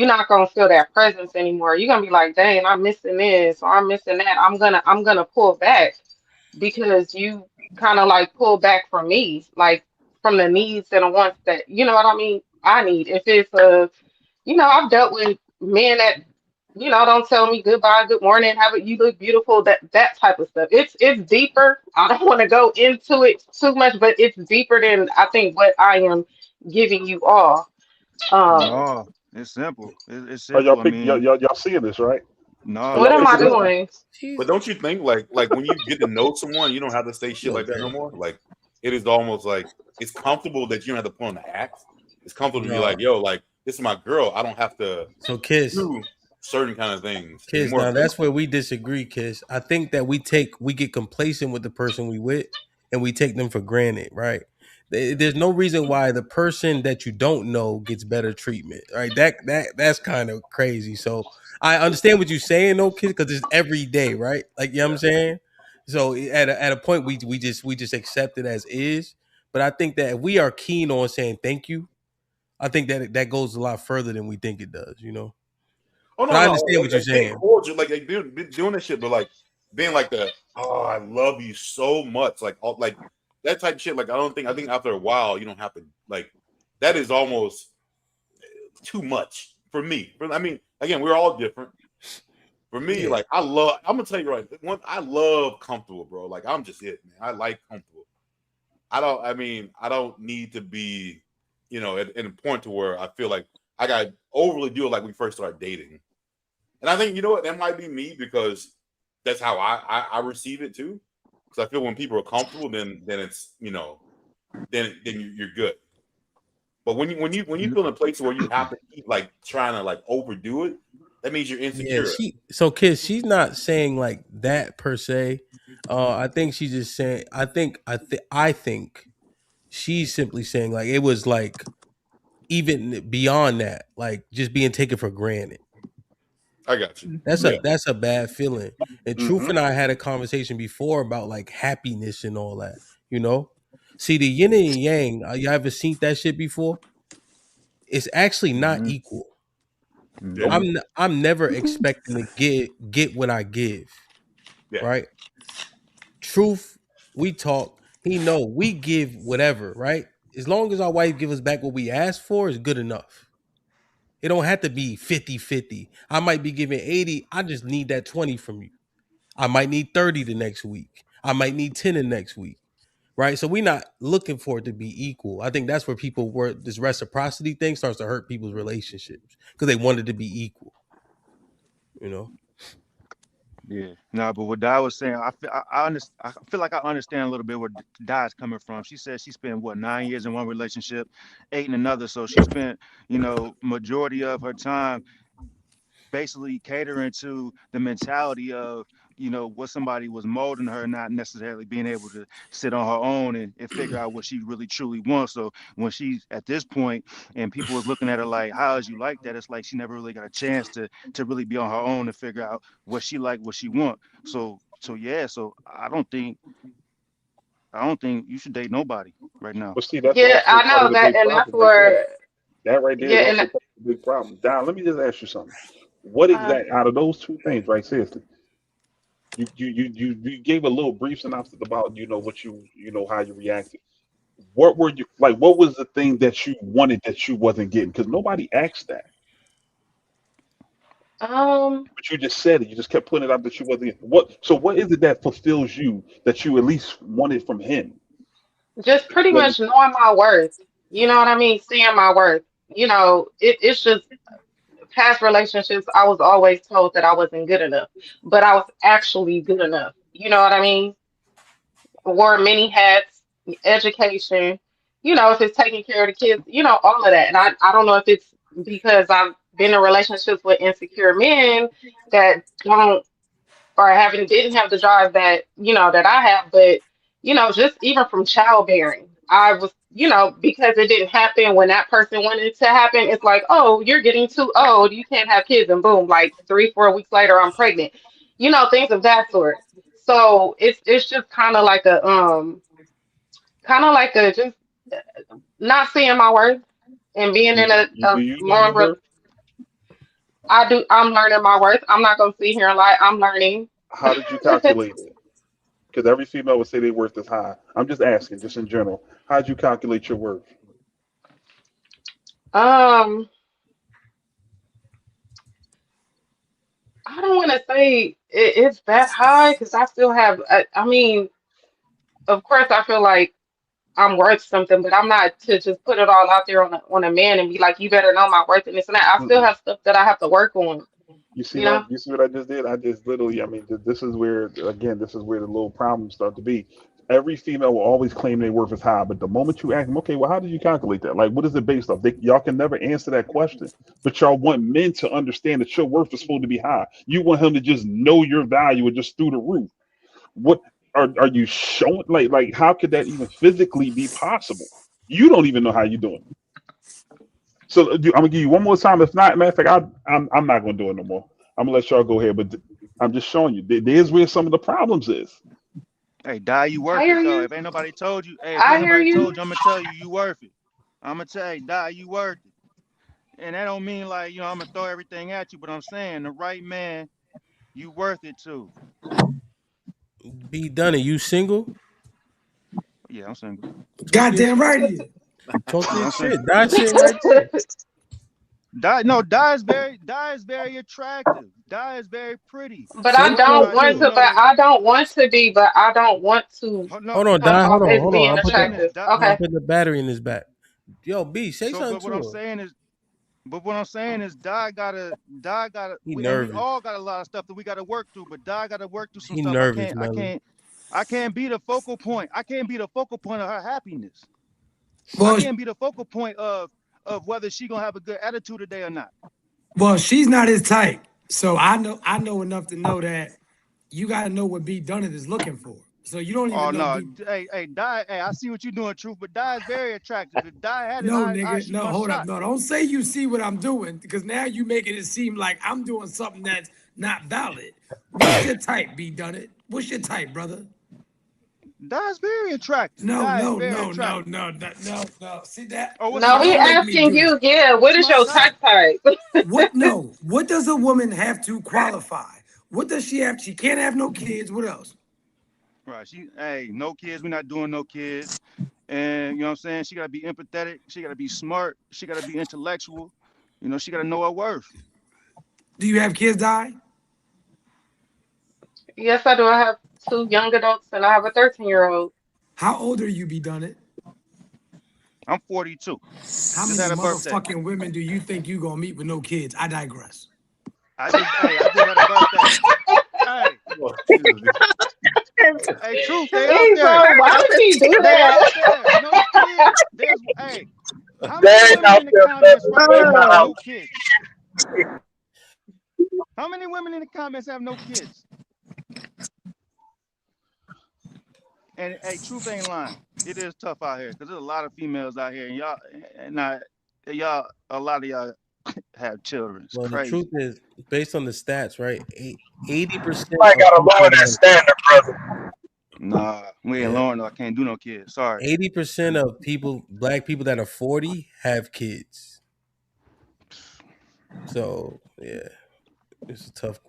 Speaker 6: not gonna feel that presence anymore. You're gonna be like, dang, I'm missing this or I'm missing that. I'm gonna pull back because you kind of like pull back from me, like from the needs and the wants that, you know what I mean, I need. If it's I've dealt with men that don't tell me goodbye, good morning, have it, you look beautiful, that type of stuff. It's deeper. I don't want to go into it too much, but it's deeper than I think what I am giving you all. Um,
Speaker 5: No, it's simple. It's
Speaker 9: Are y'all
Speaker 5: simple. I
Speaker 9: pick
Speaker 5: mean,
Speaker 9: y'all seeing this, right? Are
Speaker 5: no,
Speaker 6: what
Speaker 9: y'all
Speaker 6: am I
Speaker 9: picking this
Speaker 11: But
Speaker 9: up?
Speaker 6: doing?
Speaker 11: but
Speaker 2: Jesus.
Speaker 11: don't you think like when you get to know someone, you don't have to say shit
Speaker 2: Yo,
Speaker 11: like that no
Speaker 2: bro.
Speaker 11: more. Like it is almost like it's comfortable that you don't have to put on the act. It's comfortable to be
Speaker 2: No.
Speaker 11: like, yo, like this is my girl. I don't have to
Speaker 2: So Kiss.
Speaker 11: do certain kind of things. It's
Speaker 2: Kiss,
Speaker 11: more
Speaker 2: now that's
Speaker 11: comfortable.
Speaker 2: where we disagree, Kiss. I think that we get complacent with the person we with and we take them for granted, right? There's no reason why the person that you don't know gets better treatment, right? That's kind of crazy. So I understand what you're saying, though, Kiss, because it's every day, right? Like, you know what I'm saying? So at a point we just accept it as is. But I think that if we are keen on saying thank you, I think that goes a lot further than we think it does, you know.
Speaker 11: Oh
Speaker 2: But
Speaker 11: no,
Speaker 2: I
Speaker 11: no,
Speaker 2: understand what you're
Speaker 11: like being
Speaker 2: saying.
Speaker 11: cordial, like doing that shit, but like being like the oh, I love you so much, like all, like that type of shit. Like I think after a while you don't have to like that is almost too much for me. I mean, again, we're all different. For me,
Speaker 2: Yeah.
Speaker 11: like I'm gonna tell you right, I love comfortable, bro. Like I'm just it, man. I like comfortable. I don't need to be, at a point to where I feel like I got overly do it like we first started dating. And I think you know what that might be me because that's how I receive it too. Because I feel when people are comfortable, then it's then you're good. But when you feel in a place where you have to keep like trying to like overdo it, that means you're
Speaker 2: Yeah,
Speaker 11: insecure.
Speaker 2: Kids, she's not saying like that per se. I think she's just saying. I think she's simply saying like it was like even beyond that, like just being taken for granted.
Speaker 11: I got you.
Speaker 2: That's
Speaker 11: Yeah.
Speaker 2: a bad feeling. And Truth
Speaker 9: Mm-hmm.
Speaker 2: and I had a conversation before about like happiness and all that. You know, see the yin and yang. You ever seen that shit before? It's actually not
Speaker 5: hmm
Speaker 2: equal.
Speaker 11: Yeah.
Speaker 5: no,
Speaker 2: I'm never expecting to get what I give.
Speaker 11: Yeah.
Speaker 2: Right? Truth, we talk. He know we give whatever, right? As long as our wife give us back what we asked for is good enough. It don't have to be 50-50. I might be giving 80. I just need that 20 from you. I might need 30 the next week. I might need 10 the next week. Right. So we're not looking for it to be equal. I think that's where this reciprocity thing starts to hurt people's relationships because they want it to be equal, you know?
Speaker 5: yeah, no. But what Di was saying, I feel like I understand a little bit where Di's coming from. She said she spent what 9 years in one relationship, 8 in another. So she spent majority of her time basically catering to the mentality of what somebody was molding her, not necessarily being able to sit on her own and figure out what she really truly wants. So when she's at this point and people was looking at her like, how is you like that, it's like she never really got a chance to really be on her own and figure out what she like, what she want. So yeah, so I don't think you should date nobody right now.
Speaker 9: But see, that's
Speaker 6: Yeah,
Speaker 9: also
Speaker 6: I
Speaker 9: part of
Speaker 6: know
Speaker 9: the
Speaker 6: that,
Speaker 9: big
Speaker 6: and that's
Speaker 9: problem right there.
Speaker 6: where,
Speaker 9: That right there
Speaker 6: yeah,
Speaker 9: is
Speaker 6: and
Speaker 9: also part of the big problem. Don, let me just ask you something. What
Speaker 6: uh,
Speaker 9: exact out of those two things, right? Seriously, You gave a little brief synopsis about what how you reacted. What were you like? What was the thing that you wanted that you wasn't getting? Because nobody asked that,
Speaker 6: Um,
Speaker 9: but you just said it. You just kept putting it out that you wasn't getting. What? So what is it that fulfills you that you at least wanted from him?
Speaker 6: just pretty
Speaker 9: Whether
Speaker 6: much knowing my worth. You know what I mean? Seeing my worth. It's just past relationships. I was always told that I wasn't good enough, but I was actually good enough. You know what I mean? Wore many hats, education. If it's taking care of the kids, all of that. And I don't know if it's because I've been in relationships with insecure men that don't or having didn't have the drive that that I have, but just even from childbearing, I was because it didn't happen when that person wanted it to happen. It's like, oh, you're getting too old, you can't have kids, and boom, like 3 4 weeks later, I'm pregnant. Things of that sort. So it's just kind of like a just not seeing my worth and being in
Speaker 9: do
Speaker 6: a
Speaker 9: you know your
Speaker 6: long.
Speaker 9: worth?
Speaker 6: I'm learning my worth. I'm not gonna sit here and lie. I'm learning.
Speaker 9: How did you calculate it? Because every female would say their worth is high. I'm just asking, just in general. How did you calculate your worth?
Speaker 6: um. I don't want to say it's that high because I still have. I mean, of course, I feel like I'm worth something, but I'm not to just put it all out there on a man and be like, you better know my worth and this and that. I still have stuff that I have to work on. You know.
Speaker 9: You see what I just did? I just literally, I mean, this is where, again, this is where the little problems start to be. Every female will always claim their worth is high, but the moment you ask them, okay, well, how did you calculate that? Like, what is it based off? Y'all can never answer that question, but y'all want men to understand that your worth is supposed to be high. You want him to just know your value and just through the roof. What are you showing? Like, how could that even physically be possible? You don't even know how you're doing. So I'm gonna give you one more time. If not, matter of fact, I'm not gonna do it no more. I'm gonna let y'all go ahead, but I'm just showing you. There's where some of the problems is.
Speaker 5: Hey, die, you
Speaker 6: I
Speaker 5: worth
Speaker 6: hear
Speaker 5: it though.
Speaker 6: you.
Speaker 5: If ain't nobody told you, hey, if
Speaker 6: I
Speaker 5: ain't
Speaker 6: hear
Speaker 5: nobody
Speaker 6: you.
Speaker 5: told you, I'm gonna tell you, you worth it. I'm gonna tell you, die, you worth it. And that don't mean like, I'm gonna throw everything at you, but I'm saying the right man, you worth it too.
Speaker 2: Be done. Are you single?
Speaker 5: Yeah, I'm single.
Speaker 2: Talk your
Speaker 8: Goddamn right he is.
Speaker 2: talk your
Speaker 5: I'm
Speaker 2: shit.
Speaker 5: single.
Speaker 2: That shit right there.
Speaker 5: Die, no, die is very attractive. Die is very pretty.
Speaker 6: But
Speaker 2: So
Speaker 6: I
Speaker 2: what
Speaker 5: That's
Speaker 2: y'all
Speaker 6: don't
Speaker 5: why
Speaker 6: want
Speaker 2: do?
Speaker 6: to. But I don't want to be. But I don't want to
Speaker 5: no,
Speaker 2: Hold on,
Speaker 6: come
Speaker 2: die.
Speaker 6: off as
Speaker 2: Hold on.
Speaker 6: being
Speaker 5: I'm saying this.
Speaker 6: attractive.
Speaker 5: Die,
Speaker 2: I'm
Speaker 6: Okay.
Speaker 2: putting the battery in his back. Yo, B, say
Speaker 5: so,
Speaker 2: something
Speaker 5: but
Speaker 2: to
Speaker 5: what I'm
Speaker 2: him.
Speaker 5: saying is, but what I'm saying is, die gotta,
Speaker 2: He
Speaker 5: and we
Speaker 2: nervous.
Speaker 5: all got a lot of stuff that we gotta work through. But die gotta work through some
Speaker 2: He
Speaker 5: stuff.
Speaker 2: nervous, Melly.
Speaker 5: I can't be the focal point. I can't be the focal point of her happiness. I
Speaker 8: Well,
Speaker 5: can't be the focal point of whether she gonna have a good attitude today or not.
Speaker 8: well, she's not his type. So I know enough to know that you got to know what B Dunnett is looking for. So you don't even
Speaker 5: Oh
Speaker 8: know
Speaker 5: no,
Speaker 8: B.
Speaker 5: hey, die, hey, I see what you're doing, truth, but die is very attractive. If die had it,
Speaker 8: No,
Speaker 5: I
Speaker 8: nigga,
Speaker 5: shoot
Speaker 8: no,
Speaker 5: my
Speaker 8: hold up,
Speaker 5: shot.
Speaker 8: no, don't say you see what I'm doing because now you making it seem like I'm doing something that's not valid. What's your type, B Dunnett? What's your type, brother?
Speaker 5: Die is very attractive.
Speaker 8: No,
Speaker 5: Die is
Speaker 8: no,
Speaker 5: very
Speaker 8: no, no,
Speaker 5: attractive.
Speaker 8: no, no, no, no. See that?
Speaker 5: Oh, what's
Speaker 8: See,
Speaker 6: No,
Speaker 5: my
Speaker 6: he
Speaker 8: don't
Speaker 5: type?
Speaker 8: make me
Speaker 6: asking
Speaker 8: do
Speaker 6: you.
Speaker 8: that.
Speaker 6: Yeah. What
Speaker 5: What's
Speaker 6: is
Speaker 5: my
Speaker 6: your
Speaker 5: type?
Speaker 6: type?
Speaker 8: What? No. What does a woman have to qualify? What does she have? She can't have no kids. What else?
Speaker 5: Right. Hey, no kids. We're not doing no kids. And you know what I'm saying? She gotta be empathetic. She gotta be smart. She gotta be intellectual. She gotta know her worth.
Speaker 8: Do you have kids, Die?
Speaker 6: Yes, I do. I have two young adults and I have a 13-year-old.
Speaker 8: How old are you, B Dunnett?
Speaker 5: I'm 42.
Speaker 8: How
Speaker 5: Just
Speaker 8: many
Speaker 5: had a birthday.
Speaker 8: motherfucking women do you think you gonna meet with no kids? I digress.
Speaker 5: I just had a birthday. Hey,
Speaker 11: Oh, Jesus.
Speaker 5: hey, truth, they out
Speaker 6: He's
Speaker 5: there.
Speaker 6: so, why would he do
Speaker 5: They
Speaker 6: that?
Speaker 5: out there. No kids. Hey, how many
Speaker 12: Dad
Speaker 5: women
Speaker 12: out
Speaker 5: in the
Speaker 12: there
Speaker 5: comments
Speaker 12: busting
Speaker 5: right
Speaker 12: their
Speaker 5: now have
Speaker 12: mouth.
Speaker 5: no kids? How many women in the comments have no kids? And hey, truth ain't lying. It is tough out here because there's a lot of females out here, and y'all, a lot of y'all have children. It's
Speaker 2: Well, the truth
Speaker 5: crazy.
Speaker 2: is, based on the stats, right? 80%
Speaker 12: I
Speaker 2: of
Speaker 12: gotta
Speaker 2: people
Speaker 12: lower that
Speaker 2: that
Speaker 12: standard, brother.
Speaker 5: Nah, we ain't
Speaker 2: yeah,
Speaker 5: Lauren. I can't do no kids. Sorry.
Speaker 2: 80% of people, black people that are 40, have kids. So yeah, it's tough.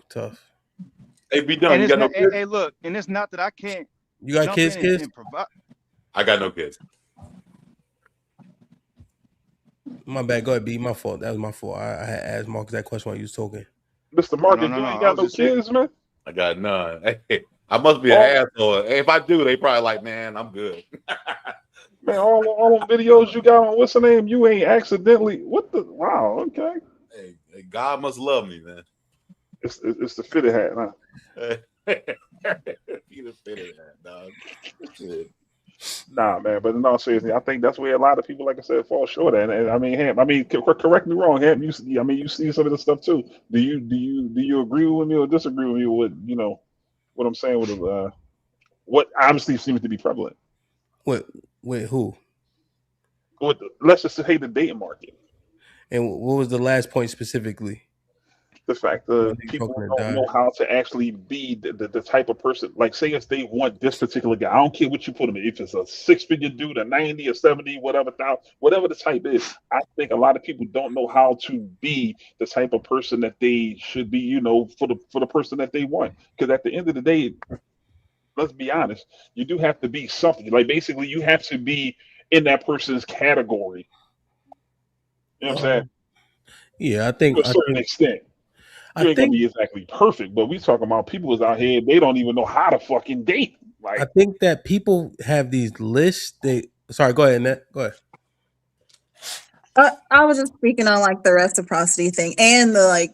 Speaker 11: Hey, be done.
Speaker 5: And
Speaker 11: You
Speaker 5: it's
Speaker 11: got no
Speaker 5: not.
Speaker 11: kids?
Speaker 5: Hey, look, and it's not that I can't
Speaker 2: You got
Speaker 5: jump
Speaker 2: kids,
Speaker 5: in
Speaker 2: kids?
Speaker 5: and provide.
Speaker 11: I got no kids.
Speaker 2: My bad. Go ahead, B. My fault. That was my fault. I had asked Marcus that question while you was talking.
Speaker 9: Mr.
Speaker 5: Oh, no,
Speaker 9: Marcus,
Speaker 5: no,
Speaker 9: you
Speaker 5: no.
Speaker 9: ain't
Speaker 5: I
Speaker 9: got
Speaker 5: was
Speaker 9: no
Speaker 5: just saying.
Speaker 9: kids, man.
Speaker 11: I got none. Hey, I must be an
Speaker 9: All
Speaker 11: asshole. Hey, if I do, they probably like, man, I'm good.
Speaker 9: man, all them videos you got on what's the name? You ain't accidentally what the wow, okay.
Speaker 11: Hey, God must love me, man.
Speaker 9: It's the fitted hat, huh?
Speaker 11: He the fitted hat, dog. Shit.
Speaker 9: Nah, man, but in all seriousness, I think that's where a lot of people, like I said, fall short at. And I mean, Hamp, correct me wrong, Hamp. I mean, you see some of this stuff too. Do you agree with me or disagree with me with what I'm saying with what obviously seems to be prevalent
Speaker 2: Wait, who?
Speaker 9: with let's just say the dating market.
Speaker 2: And what was the last point specifically?
Speaker 9: The fact
Speaker 2: I know
Speaker 9: that
Speaker 2: you
Speaker 9: people
Speaker 2: talking to
Speaker 9: don't
Speaker 2: die.
Speaker 9: know how to actually be the type of person. Like, say if they want this particular guy, I don't care what you put him in. If it's a 6-figure dude, a 90 or 70, whatever the type is, I think a lot of people don't know how to be the type of person that they should be. For the person that they want. Because at the end of the day, let's be honest, you do have to be something. Like basically, you have to be in that person's category. You know what I'm saying?
Speaker 2: Yeah, I
Speaker 9: To
Speaker 2: think
Speaker 9: a certain extent.
Speaker 2: I
Speaker 9: You ain't gonna
Speaker 2: think
Speaker 9: be exactly perfect, but we talking about people is out here, they don't even know how to fucking date.
Speaker 2: I
Speaker 9: Like,
Speaker 2: think that people have these lists. Sorry, go ahead, Nat. Go ahead.
Speaker 7: I was just speaking on like the reciprocity thing and the like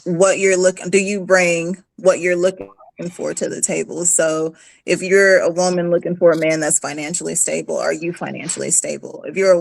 Speaker 7: what you're looking, do you bring what you're looking for to the table? So if you're a woman looking for a man that's financially stable, are you financially stable? If you're a